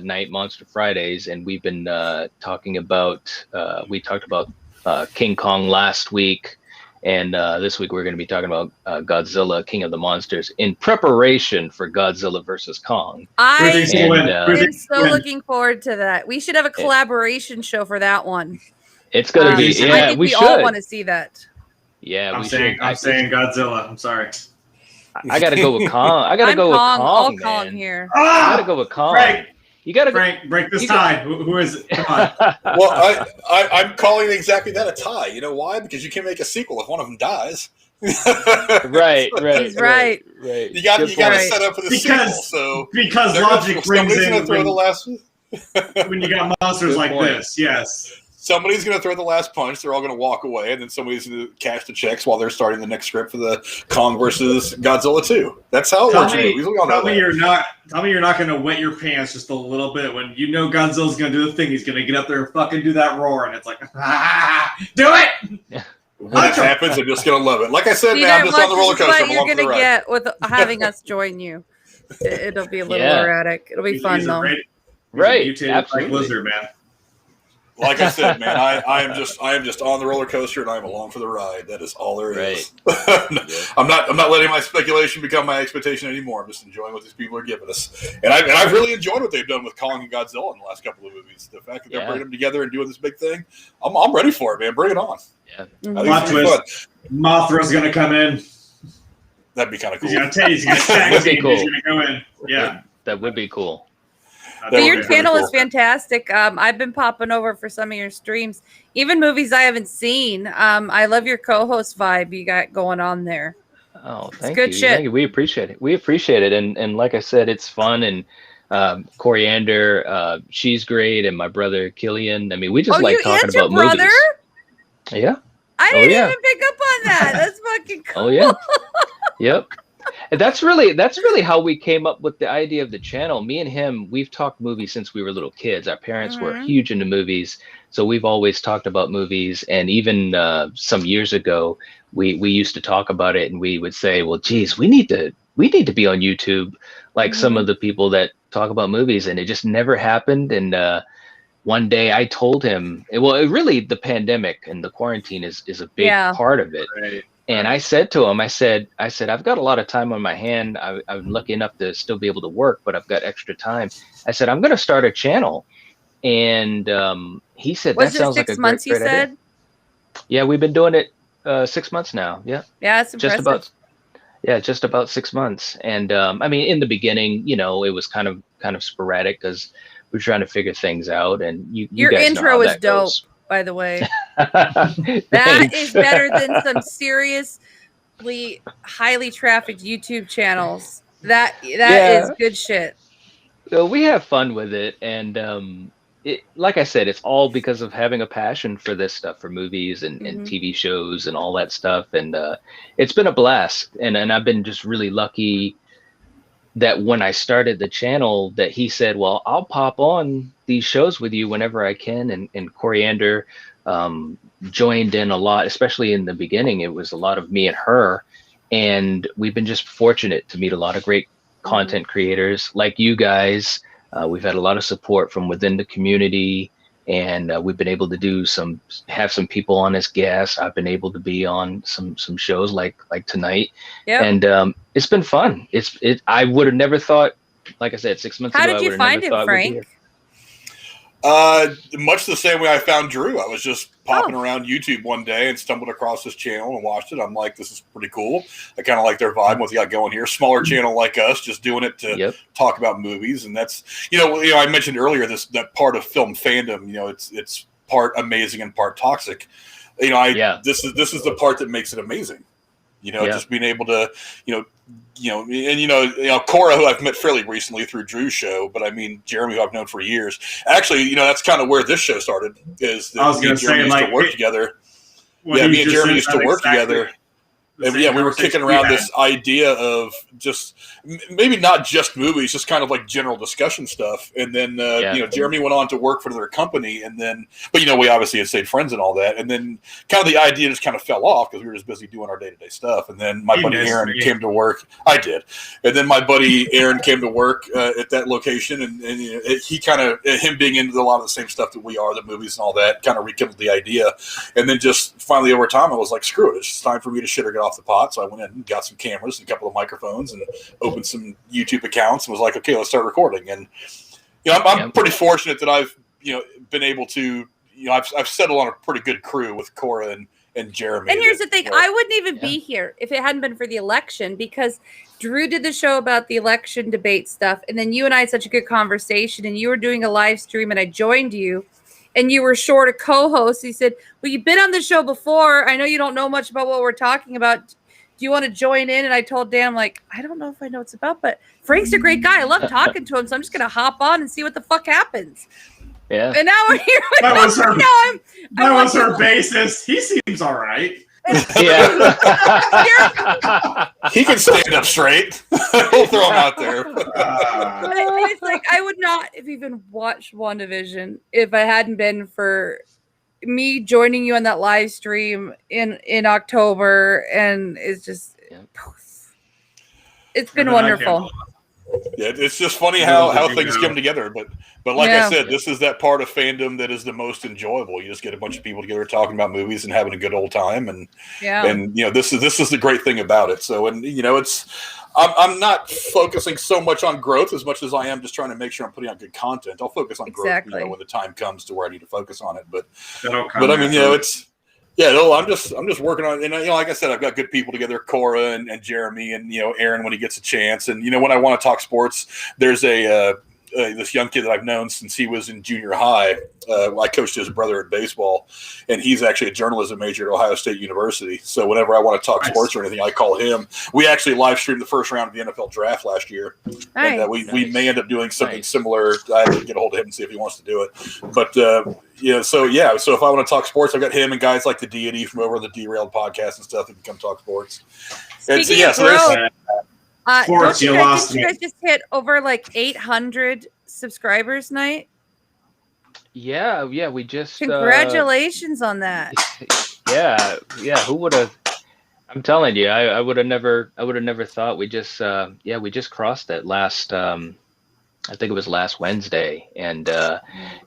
Speaker 4: night, Monster Fridays, and we've been talking about we talked about King Kong last week, and this week we're going to be talking about Godzilla, King of the Monsters, in preparation for Godzilla versus Kong.
Speaker 2: I'm so looking forward to that. We should have a collaboration show for that one.
Speaker 4: It's going to be. Yeah,
Speaker 2: I think we all want to see that.
Speaker 4: Yeah,
Speaker 3: I'm saying Godzilla. I'm sorry.
Speaker 4: I got to go with Kong. I got to go with Kong.
Speaker 2: All Kong here.
Speaker 4: I got to go with Kong. You got to
Speaker 3: Frank, break this tie. Who is it? Come on.
Speaker 1: Well, I'm calling it exactly that, a tie. You know why? Because you can make a sequel if one of them dies.
Speaker 4: right.
Speaker 2: He's right.
Speaker 1: You got to set up for the sequel. So
Speaker 3: because logic brings in
Speaker 1: going to throw the last.
Speaker 3: When you got monsters like this, yes.
Speaker 1: Somebody's going to throw the last punch. They're all going to walk away, and then somebody's going to cash the checks while they're starting the next script for the Kong versus Godzilla 2. That's how it works in movies.
Speaker 3: Tell me you're not going to wet your pants just a little bit when you know Godzilla's going to do the thing. He's going to get up there and fucking do that roar, and it's like, do it!
Speaker 1: When it happens, I'm just going to love it. Like I said, man, I'm just on the roller coaster.
Speaker 2: What you're going to get with having us join you. It'll be a little erratic. It'll be fun, though.
Speaker 4: Right,
Speaker 3: absolutely. Like Blizzard, man.
Speaker 1: Like I said, man, I am just on the roller coaster and I'm along for the ride. That is all there is. I'm not letting my speculation become my expectation anymore. I'm just enjoying what these people are giving us, and I've really enjoyed what they've done with Kong and Godzilla in the last couple of movies. The fact that they're bringing them together and doing this big thing, I'm ready for it, man. Bring it on.
Speaker 4: Yeah,
Speaker 3: plot twist. Mothra's gonna come in.
Speaker 1: That'd be kind of cool.
Speaker 3: He's gonna tag team. He's gonna go in. Yeah,
Speaker 4: that would be cool.
Speaker 2: Your channel is fantastic. I've been popping over for some of your streams, even movies I haven't seen. I love your co-host vibe you got going on there.
Speaker 4: Oh, thank you.
Speaker 2: Good shit.
Speaker 4: Thank you. We appreciate it. And like I said, it's fun. And Coriander, she's great, and my brother Killian. I mean, we just like talking about movies. Yeah.
Speaker 2: I didn't even pick up on that. That's fucking cool.
Speaker 4: Oh yeah. Yep. And that's really how we came up with the idea of the channel. Me and him, we've talked movies since we were little kids. Our parents were huge into movies, so we've always talked about movies. And even some years ago, we used to talk about it, and we would say, "Well, geez, we need to be on YouTube like some of the people that talk about movies." And it just never happened. And one day, I told him, really, the pandemic and the quarantine is a big part of it.
Speaker 3: Right.
Speaker 4: And I said to him, I said, I've got a lot of time on my hand. I'm lucky enough to still be able to work, but I've got extra time. I said, I'm going to start a channel. And he said, that sounds like a great idea. Yeah, we've been doing it 6 months now. Yeah.
Speaker 2: Yeah, it's impressive.
Speaker 4: Just about 6 months. And I mean, in the beginning, it was kind of sporadic because we were trying to figure things out. And your guys intro know how that
Speaker 2: dope.
Speaker 4: Goes.
Speaker 2: By the way, that is better than some seriously highly trafficked YouTube channels. That is good shit.
Speaker 4: So we have fun with it, and like I said, it's all because of having a passion for this stuff, for movies and TV shows and all that stuff. And it's been a blast, and I've been just really lucky that when I started the channel that he said, well, I'll pop on these shows with you whenever I can. And Coriander joined in a lot, especially in the beginning. It was a lot of me and her. And we've been just fortunate to meet a lot of great content creators like you guys. We've had a lot of support from within the community. And we've been able to have some people on as guests. I've been able to be on some shows like tonight, and it's been fun. I would have never thought, like I said, 6 months ago.
Speaker 2: How did you find him, Frank?
Speaker 1: Much the same way I found Drew. I was just popping around YouTube one day and stumbled across this channel and watched it. I'm like, this is pretty cool. I kind of like their vibe, what they got going here. Smaller channel like us, just doing it to talk about movies. And that's, I mentioned earlier that part of film fandom, it's part amazing and part toxic. This is the part that makes it amazing. Just being able to, Cora, who I've met fairly recently through Drew's show, but I mean, Jeremy, who I've known for years. Actually, that's kind of where this show started. Is that
Speaker 3: I was going to say,
Speaker 1: used to work together. Yeah, me and Jeremy used to work together. And we were kicking around this idea of just maybe not just movies, just kind of like general discussion stuff. And then, Jeremy went on to work for their company. And then, but we obviously had stayed friends and all that. And then kind of the idea just kind of fell off because we were just busy doing our day-to-day stuff. And then my buddy Aaron came to work. I did. And then my buddy Aaron came to work at that location. And he kind of, him being into a lot of the same stuff that we are, the movies and all that, kind of rekindled the idea. And then just finally over time, I was like, screw it. It's just time for me to shit or get off the pot. So I went in and got some cameras and a couple of microphones and opened some YouTube accounts and was like, okay, let's start recording. And I'm pretty fortunate that I've been able to I've settled on a pretty good crew with Cora and Jeremy.
Speaker 2: And here's the thing, I wouldn't even be here if it hadn't been for the election, because Drew did the show about the election debate stuff, and then you and I had such a good conversation, and you were doing a live stream, and I joined you, and you were short a co-host. He said, well, you've been on the show before. I know you don't know much about what we're talking about. Do you want to join in? And I told Dan, I'm like, I don't know if I know what it's about, but Frank's a great guy. I love talking to him, so I'm just going to hop on and see what the fuck happens.
Speaker 4: Yeah.
Speaker 2: And now we're here.
Speaker 3: That was her basis. He seems all right.
Speaker 4: Yeah.
Speaker 1: He can stand up straight. We'll throw him out there.
Speaker 2: It's like, I would not have even watched WandaVision if I hadn't been for me joining you on that live stream in October, and it's just it's been wonderful.
Speaker 1: Yeah, it's just funny how things come together, but like I said, this is that part of fandom that is the most enjoyable. You just get a bunch of people together talking about movies and having a good old time, and this is the great thing about it. So, and I'm not focusing so much on growth as much as I am just trying to make sure I'm putting out good content. I'll focus on growth when the time comes to where I need to focus on it. But I mean, it's. Yeah, no, I'm just working on it. And, like I said, I've got good people together, Cora and Jeremy and, Aaron when he gets a chance. And, when I want to talk sports, there's this young kid that I've known since he was in junior high. I coached his brother in baseball, and he's actually a journalism major at Ohio State University. So whenever I want to talk sports or anything, I call him. We actually live streamed the first round of the NFL draft last year.
Speaker 2: Nice.
Speaker 1: And we may end up doing something similar. I have to get a hold of him and see if he wants to do it. But, so if I want to talk sports, I've got him and guys like the Deity from over the Derailed podcast and stuff that can come talk sports. And so,
Speaker 3: sports,
Speaker 2: you guys just hit over like 800 subscribers tonight?
Speaker 4: Yeah, we just
Speaker 2: congratulations on that.
Speaker 4: Yeah. Who would have? I'm telling you, I would have never thought. We just crossed that last. I think it was last Wednesday, and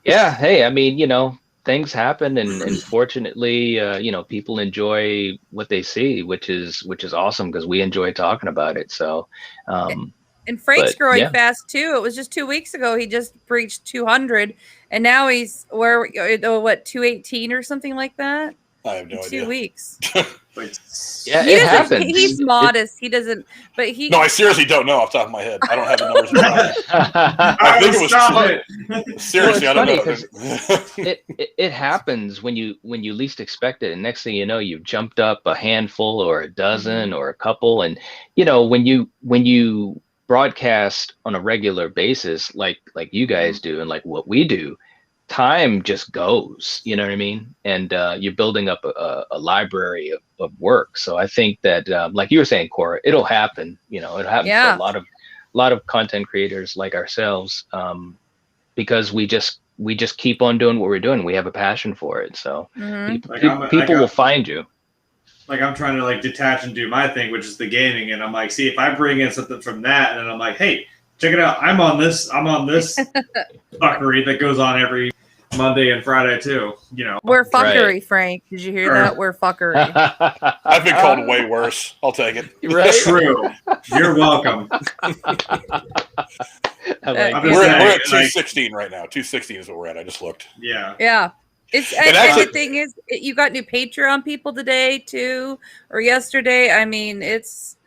Speaker 4: hey, I mean, things happen, and fortunately, people enjoy what they see, which is awesome because we enjoy talking about it. So,
Speaker 2: and Frank's growing fast too. It was just 2 weeks ago he just breached 200, and now he's 218 or something like that.
Speaker 1: I have no idea.
Speaker 2: 2 weeks.
Speaker 4: Yeah, it happens.
Speaker 2: He's modest. He doesn't, but he.
Speaker 1: No, I seriously don't know off the top of my head. I don't have the numbers. I think it was seriously. I don't know.
Speaker 4: It happens when you least expect it, and next thing you know, you've jumped up a handful or a dozen or a couple, and when you broadcast on a regular basis, like you guys do, and like what we do. Time just goes, you know what I mean? And you're building up a library of work. So I think that, like you were saying, Cora, it'll happen. It happens to a lot of content creators like ourselves, because we just keep on doing what we're doing. We have a passion for it. So people will find you.
Speaker 3: Like I'm trying to detach and do my thing, which is the gaming, and I'm like, see, if I bring in something from that, and then I'm like, hey, check it out. I'm on this fuckery that goes on every Monday and Friday too.
Speaker 2: We're fuckery, right. Frank. Did you hear that? We're fuckery.
Speaker 1: I've been called way worse. I'll take it.
Speaker 4: Right?
Speaker 3: True. You're welcome.
Speaker 1: We're at 216 right now. 216 is what we're at. I just looked.
Speaker 3: Yeah.
Speaker 2: Yeah. And the thing is, you got new Patreon people today too, or yesterday. I mean, it's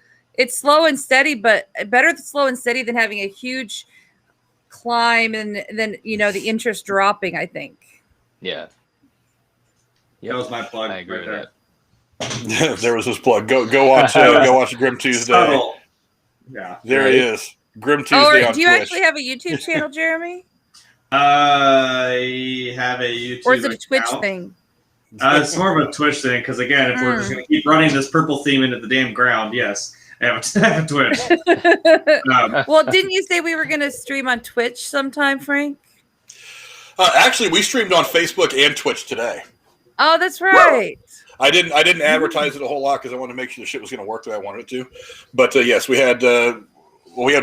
Speaker 2: slow and steady, but better slow and steady than having a huge climb and then the interest dropping, I think.
Speaker 4: Yeah.
Speaker 3: That was my plug.
Speaker 4: I agree with
Speaker 1: that. There was his plug. Go watch Grim Tuesday.
Speaker 3: Subtle. Yeah.
Speaker 1: There he is. Grim Tuesday on Twitch.
Speaker 2: Do you actually have a YouTube channel, Jeremy?
Speaker 3: I have a YouTube
Speaker 2: Or is it a Twitch
Speaker 3: account.
Speaker 2: thing?
Speaker 3: It's more of a Twitch thing, because again, if we're just going to keep running this purple theme into the damn ground, yes. I have a Twitch.
Speaker 2: Well, didn't you say we were going to stream on Twitch sometime, Frank?
Speaker 1: Actually, we streamed on Facebook and Twitch today.
Speaker 2: Oh, that's right.
Speaker 1: I didn't advertise it a whole lot because I wanted to make sure the shit was going to work the way I wanted it to. But yes, we had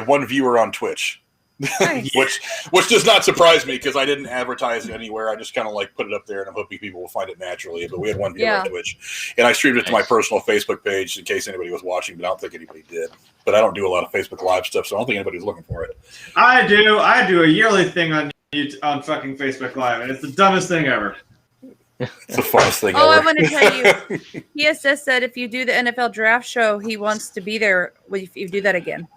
Speaker 1: one viewer on Twitch.
Speaker 2: Nice.
Speaker 1: which does not surprise me because I didn't advertise it anywhere. I just kind of put it up there, and I'm hoping people will find it naturally. But we had one viewer on Twitch, and I streamed it to my personal Facebook page in case anybody was watching, but I don't think anybody did. But I don't do a lot of Facebook Live stuff, so I don't think anybody's looking for it.
Speaker 3: I do a yearly thing on fucking Facebook Live, and it's the dumbest thing ever.
Speaker 1: It's the funnest thing
Speaker 2: Oh,
Speaker 1: ever.
Speaker 2: I want to tell you, PSS said if you do the NFL draft show, he wants to be there if you do that again.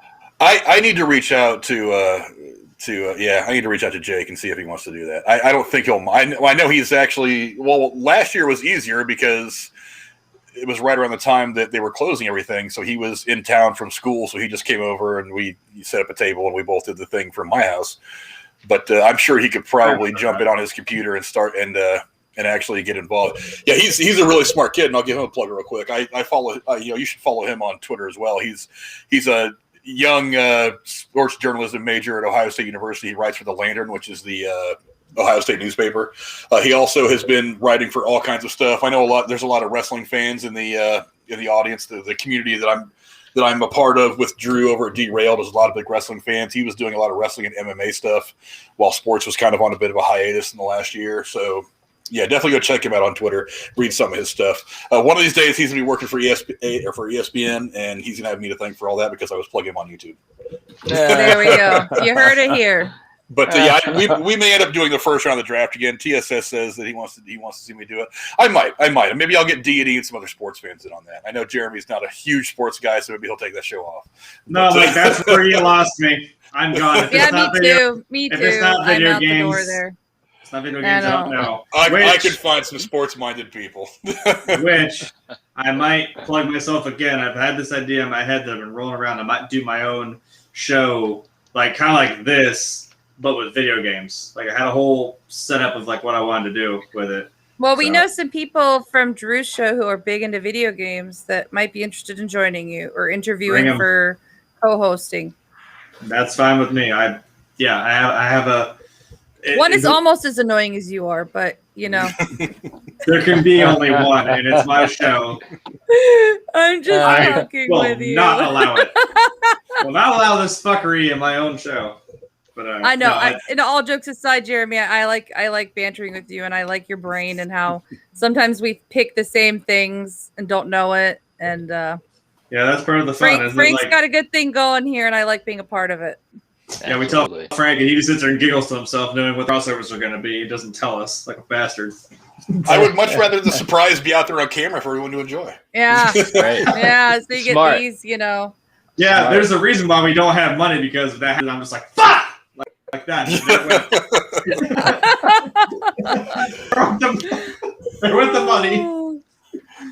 Speaker 1: I need to reach out to I need to reach out to Jake and see if he wants to do that. I don't think he'll mind. I know he's actually, last year was easier because it was right around the time that they were closing everything. So he was in town from school. So he just came over and we set up a table and we both did the thing from my house. But I'm sure he could probably jump in on his computer and start and actually get involved. Yeah, he's a really smart kid, and I'll give him a plug real quick. I follow, you should follow him on Twitter as well. He's a young sports journalism major at Ohio State University. He writes for the Lantern, which is the Ohio State newspaper. He also has been writing for all kinds of stuff. I know there's a lot of wrestling fans in the audience, the community that I'm a part of with Drew over at Derailed. There's a lot of big wrestling fans. He was doing a lot of wrestling and MMA stuff while sports was kind of on a bit of a hiatus in the last year. So yeah, definitely go check him out on Twitter. Read some of his stuff. One of these days, he's going to be working for ESPN, and he's going to have me to thank for all that because I was plugging him on YouTube.
Speaker 2: There we go. You heard it here.
Speaker 1: But we may end up doing the first round of the draft again. TSS says that he wants to see me do it. I might. Maybe I'll get Deity and some other sports fans in on that. I know Jeremy's not a huge sports guy, so maybe he'll take that show off.
Speaker 3: No, but that's where you lost me. I'm gone.
Speaker 2: Me too.
Speaker 3: If it's not video
Speaker 2: I'm out
Speaker 3: games,
Speaker 2: the door there.
Speaker 3: It's not video games. I don't know.
Speaker 1: I could find some sports-minded people.
Speaker 3: Which I might plug myself again. I've had this idea in my head that I've been rolling around. I might do my own show, like kind of like this, but with video games. Like I had a whole setup of like what I wanted to do with it.
Speaker 2: Well, we know some people from Drew's show who are big into video games that might be interested in joining you or interviewing for co-hosting.
Speaker 3: That's fine with me. I have a.
Speaker 2: One is almost as annoying as you are, but you know.
Speaker 3: There can be only one, and it's my show.
Speaker 2: I'm just talking with you.
Speaker 3: Not allow it. Will not allow this fuckery in my own show. But
Speaker 2: I know. And all jokes aside, Jeremy, I like bantering with you, and I like your brain and how sometimes we pick the same things and don't know it. And
Speaker 3: yeah, that's part of the fun.
Speaker 2: Frank's got a good thing going here, and I like being a part of it.
Speaker 3: Yeah, we tell Frank, and he just sits there and giggles to himself, knowing what the crossovers are going to be. He doesn't tell us, like a bastard.
Speaker 1: I would much rather the surprise be out there on camera for everyone to enjoy.
Speaker 2: Yeah,
Speaker 4: right.
Speaker 2: Yeah. So you get these, you know.
Speaker 3: Yeah, there's a reason why we don't have money because of that. I'm just like, fuck, like that. They're with the money.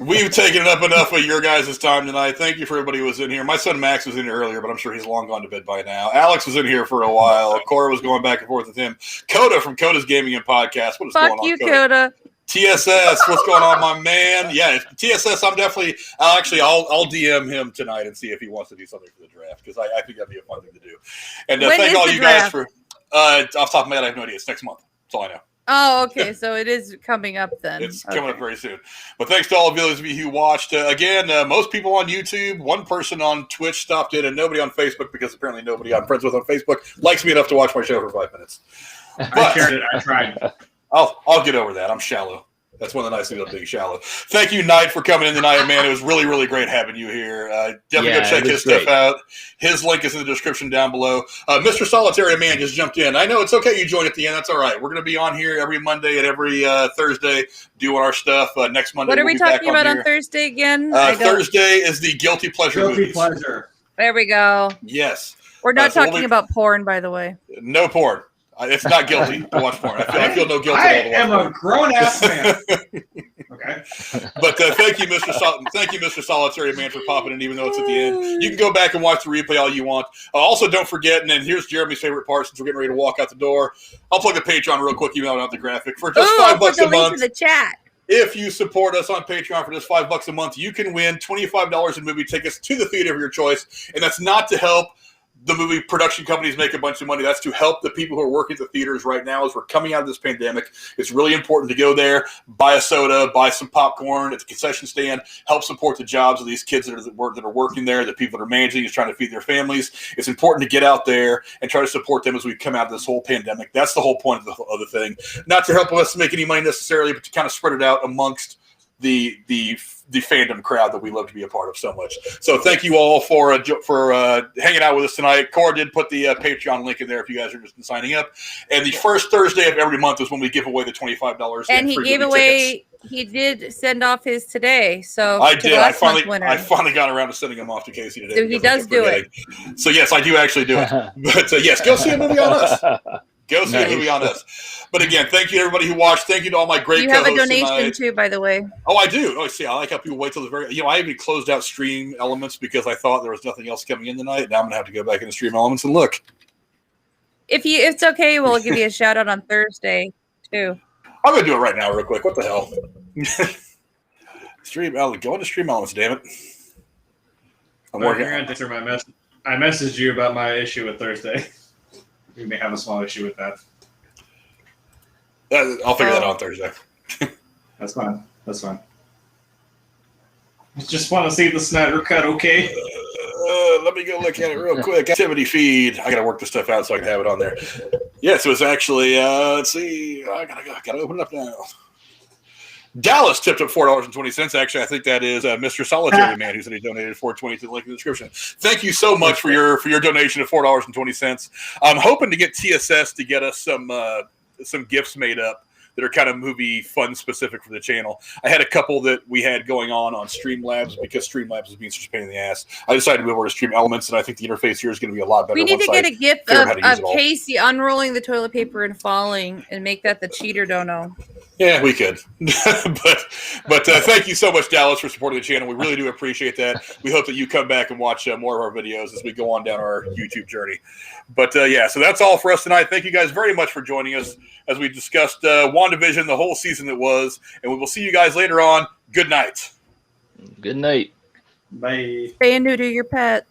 Speaker 1: We've taken up enough of your guys' time tonight. Thank you for everybody who was in here. My son Max was in here earlier, but I'm sure he's long gone to bed by now. Alex was in here for a while. Cora was going back and forth with him. Coda from Coda's Gaming and Podcast. What is going on,
Speaker 2: Fuck you, Coda.
Speaker 1: TSS, what's going on, my man? Yeah, TSS, I'll DM him tonight and see if he wants to do something for the draft because I think that'd be a fun thing to do. And thank all you guys for, off the top of my head, I have no idea. It's next month. That's all I know.
Speaker 2: Oh, okay. So it is coming up then.
Speaker 1: It's coming up very soon. But thanks to all of those of you who watched. Again, most people on YouTube, one person on Twitch stopped in, and nobody on Facebook because apparently nobody I'm friends with on Facebook likes me enough to watch my show for 5 minutes. But
Speaker 3: I shared it. I tried.
Speaker 1: I'll get over that. I'm shallow. That's one of the nice things about being shallow. Thank you, Knight, for coming in tonight, man. It was really, really great having you here. Definitely go check his stuff out. His link is in the description down below. Mr. Solitary Man just jumped in. I know it's okay you joined at the end. That's all right. We're going to be on here every Monday and every Thursday doing our stuff. Next Monday,
Speaker 2: what are we talking about on Thursday again?
Speaker 1: Thursday is the Guilty Pleasure movies.
Speaker 3: Pleasure.
Speaker 2: There we go.
Speaker 1: Yes.
Speaker 2: We're not talking about porn, by the way.
Speaker 1: No porn. It's not guilty to watch porn. I feel no guilt
Speaker 3: I
Speaker 1: at all to watch
Speaker 3: am
Speaker 1: porn.
Speaker 3: a grown-ass man. Okay.
Speaker 1: But thank you, Mr. Solitary Man, for popping in, even though it's at the end. You can go back and watch the replay all you want. Also, don't forget, and then here's Jeremy's favorite part since we're getting ready to walk out the door. I'll plug the Patreon real quick, even though I don't have the graphic. For just $5 a month.
Speaker 2: In the chat.
Speaker 1: If you support us on Patreon for just $5 a month, you can win $25 in movie tickets to the theater of your choice. And that's not to help the movie production companies make a bunch of money. That's to help the people who are working at the theaters right now as we're coming out of this pandemic. It's really important to go there, buy a soda, buy some popcorn at the concession stand, help support the jobs of these kids that are working there, the people that are managing is trying to feed their families. It's important to get out there and try to support them as we come out of this whole pandemic. That's the whole point of the thing. Not to help us make any money necessarily, but to kind of spread it out amongst the fandom crowd that we love to be a part of so much. So thank you all for hanging out with us tonight. Cora did put the Patreon link in there if you guys are interested in signing up. And the first Thursday of every month is when we give away the $25.
Speaker 2: And he gave away. He did send off his today. So
Speaker 1: I did. I finally got around to sending him off to Casey today.
Speaker 2: So he does do it.
Speaker 1: So yes, I do actually do it. But yes, go see a movie on us. Go see a movie on us. But again, thank you to everybody who watched. Thank you to all my great
Speaker 2: co-hosts. You have a donation
Speaker 1: tonight.
Speaker 2: too, by the way.
Speaker 1: Oh, I do. Oh, see, I like how people wait till the very. I even closed out stream elements because I thought there was nothing else coming in tonight. Now I'm gonna have to go back into stream elements and look.
Speaker 2: If it's okay, we'll give you a shout out on Thursday too.
Speaker 1: I'm gonna do it right now, real quick. What the hell? Stream elements. Go into stream elements, damn it. I'm working.
Speaker 3: You're gonna answer my message. I messaged you about my issue with Thursday. We may have a small issue with that.
Speaker 1: I'll figure that out on Thursday.
Speaker 3: That's fine. That's fine. I just want to see the Snyder Cut, okay?
Speaker 1: Let me go look at it real quick. Activity feed. I got to work this stuff out so I can have it on there. Yes, it was actually, let's see. I got to open it up now. Dallas tipped up $4.20. Actually, I think that is Mr. Solitary Man who said he donated $4.20 to the link in the description. Thank you so much for your donation of $4.20. I'm hoping to get TSS to get us some gifts made up that are kind of movie fun specific for the channel. I had a couple that we had going on Streamlabs because Streamlabs is being such a pain in the ass. I decided to move over to Stream Elements, and I think the interface here is going to be a lot better.
Speaker 2: We need to get a GIF of Casey unrolling the toilet paper and falling and make that the cheater dono.
Speaker 1: Yeah, we could. but thank you so much, Dallas, for supporting the channel. We really do appreciate that. We hope that you come back and watch more of our videos as we go on down our YouTube journey. But yeah, so that's all for us tonight. Thank you guys very much for joining us as we discussed WandaVision, the whole season that was. And we will see you guys later on. Good night.
Speaker 4: Good night.
Speaker 3: Bye.
Speaker 2: Stay and neuter your pets.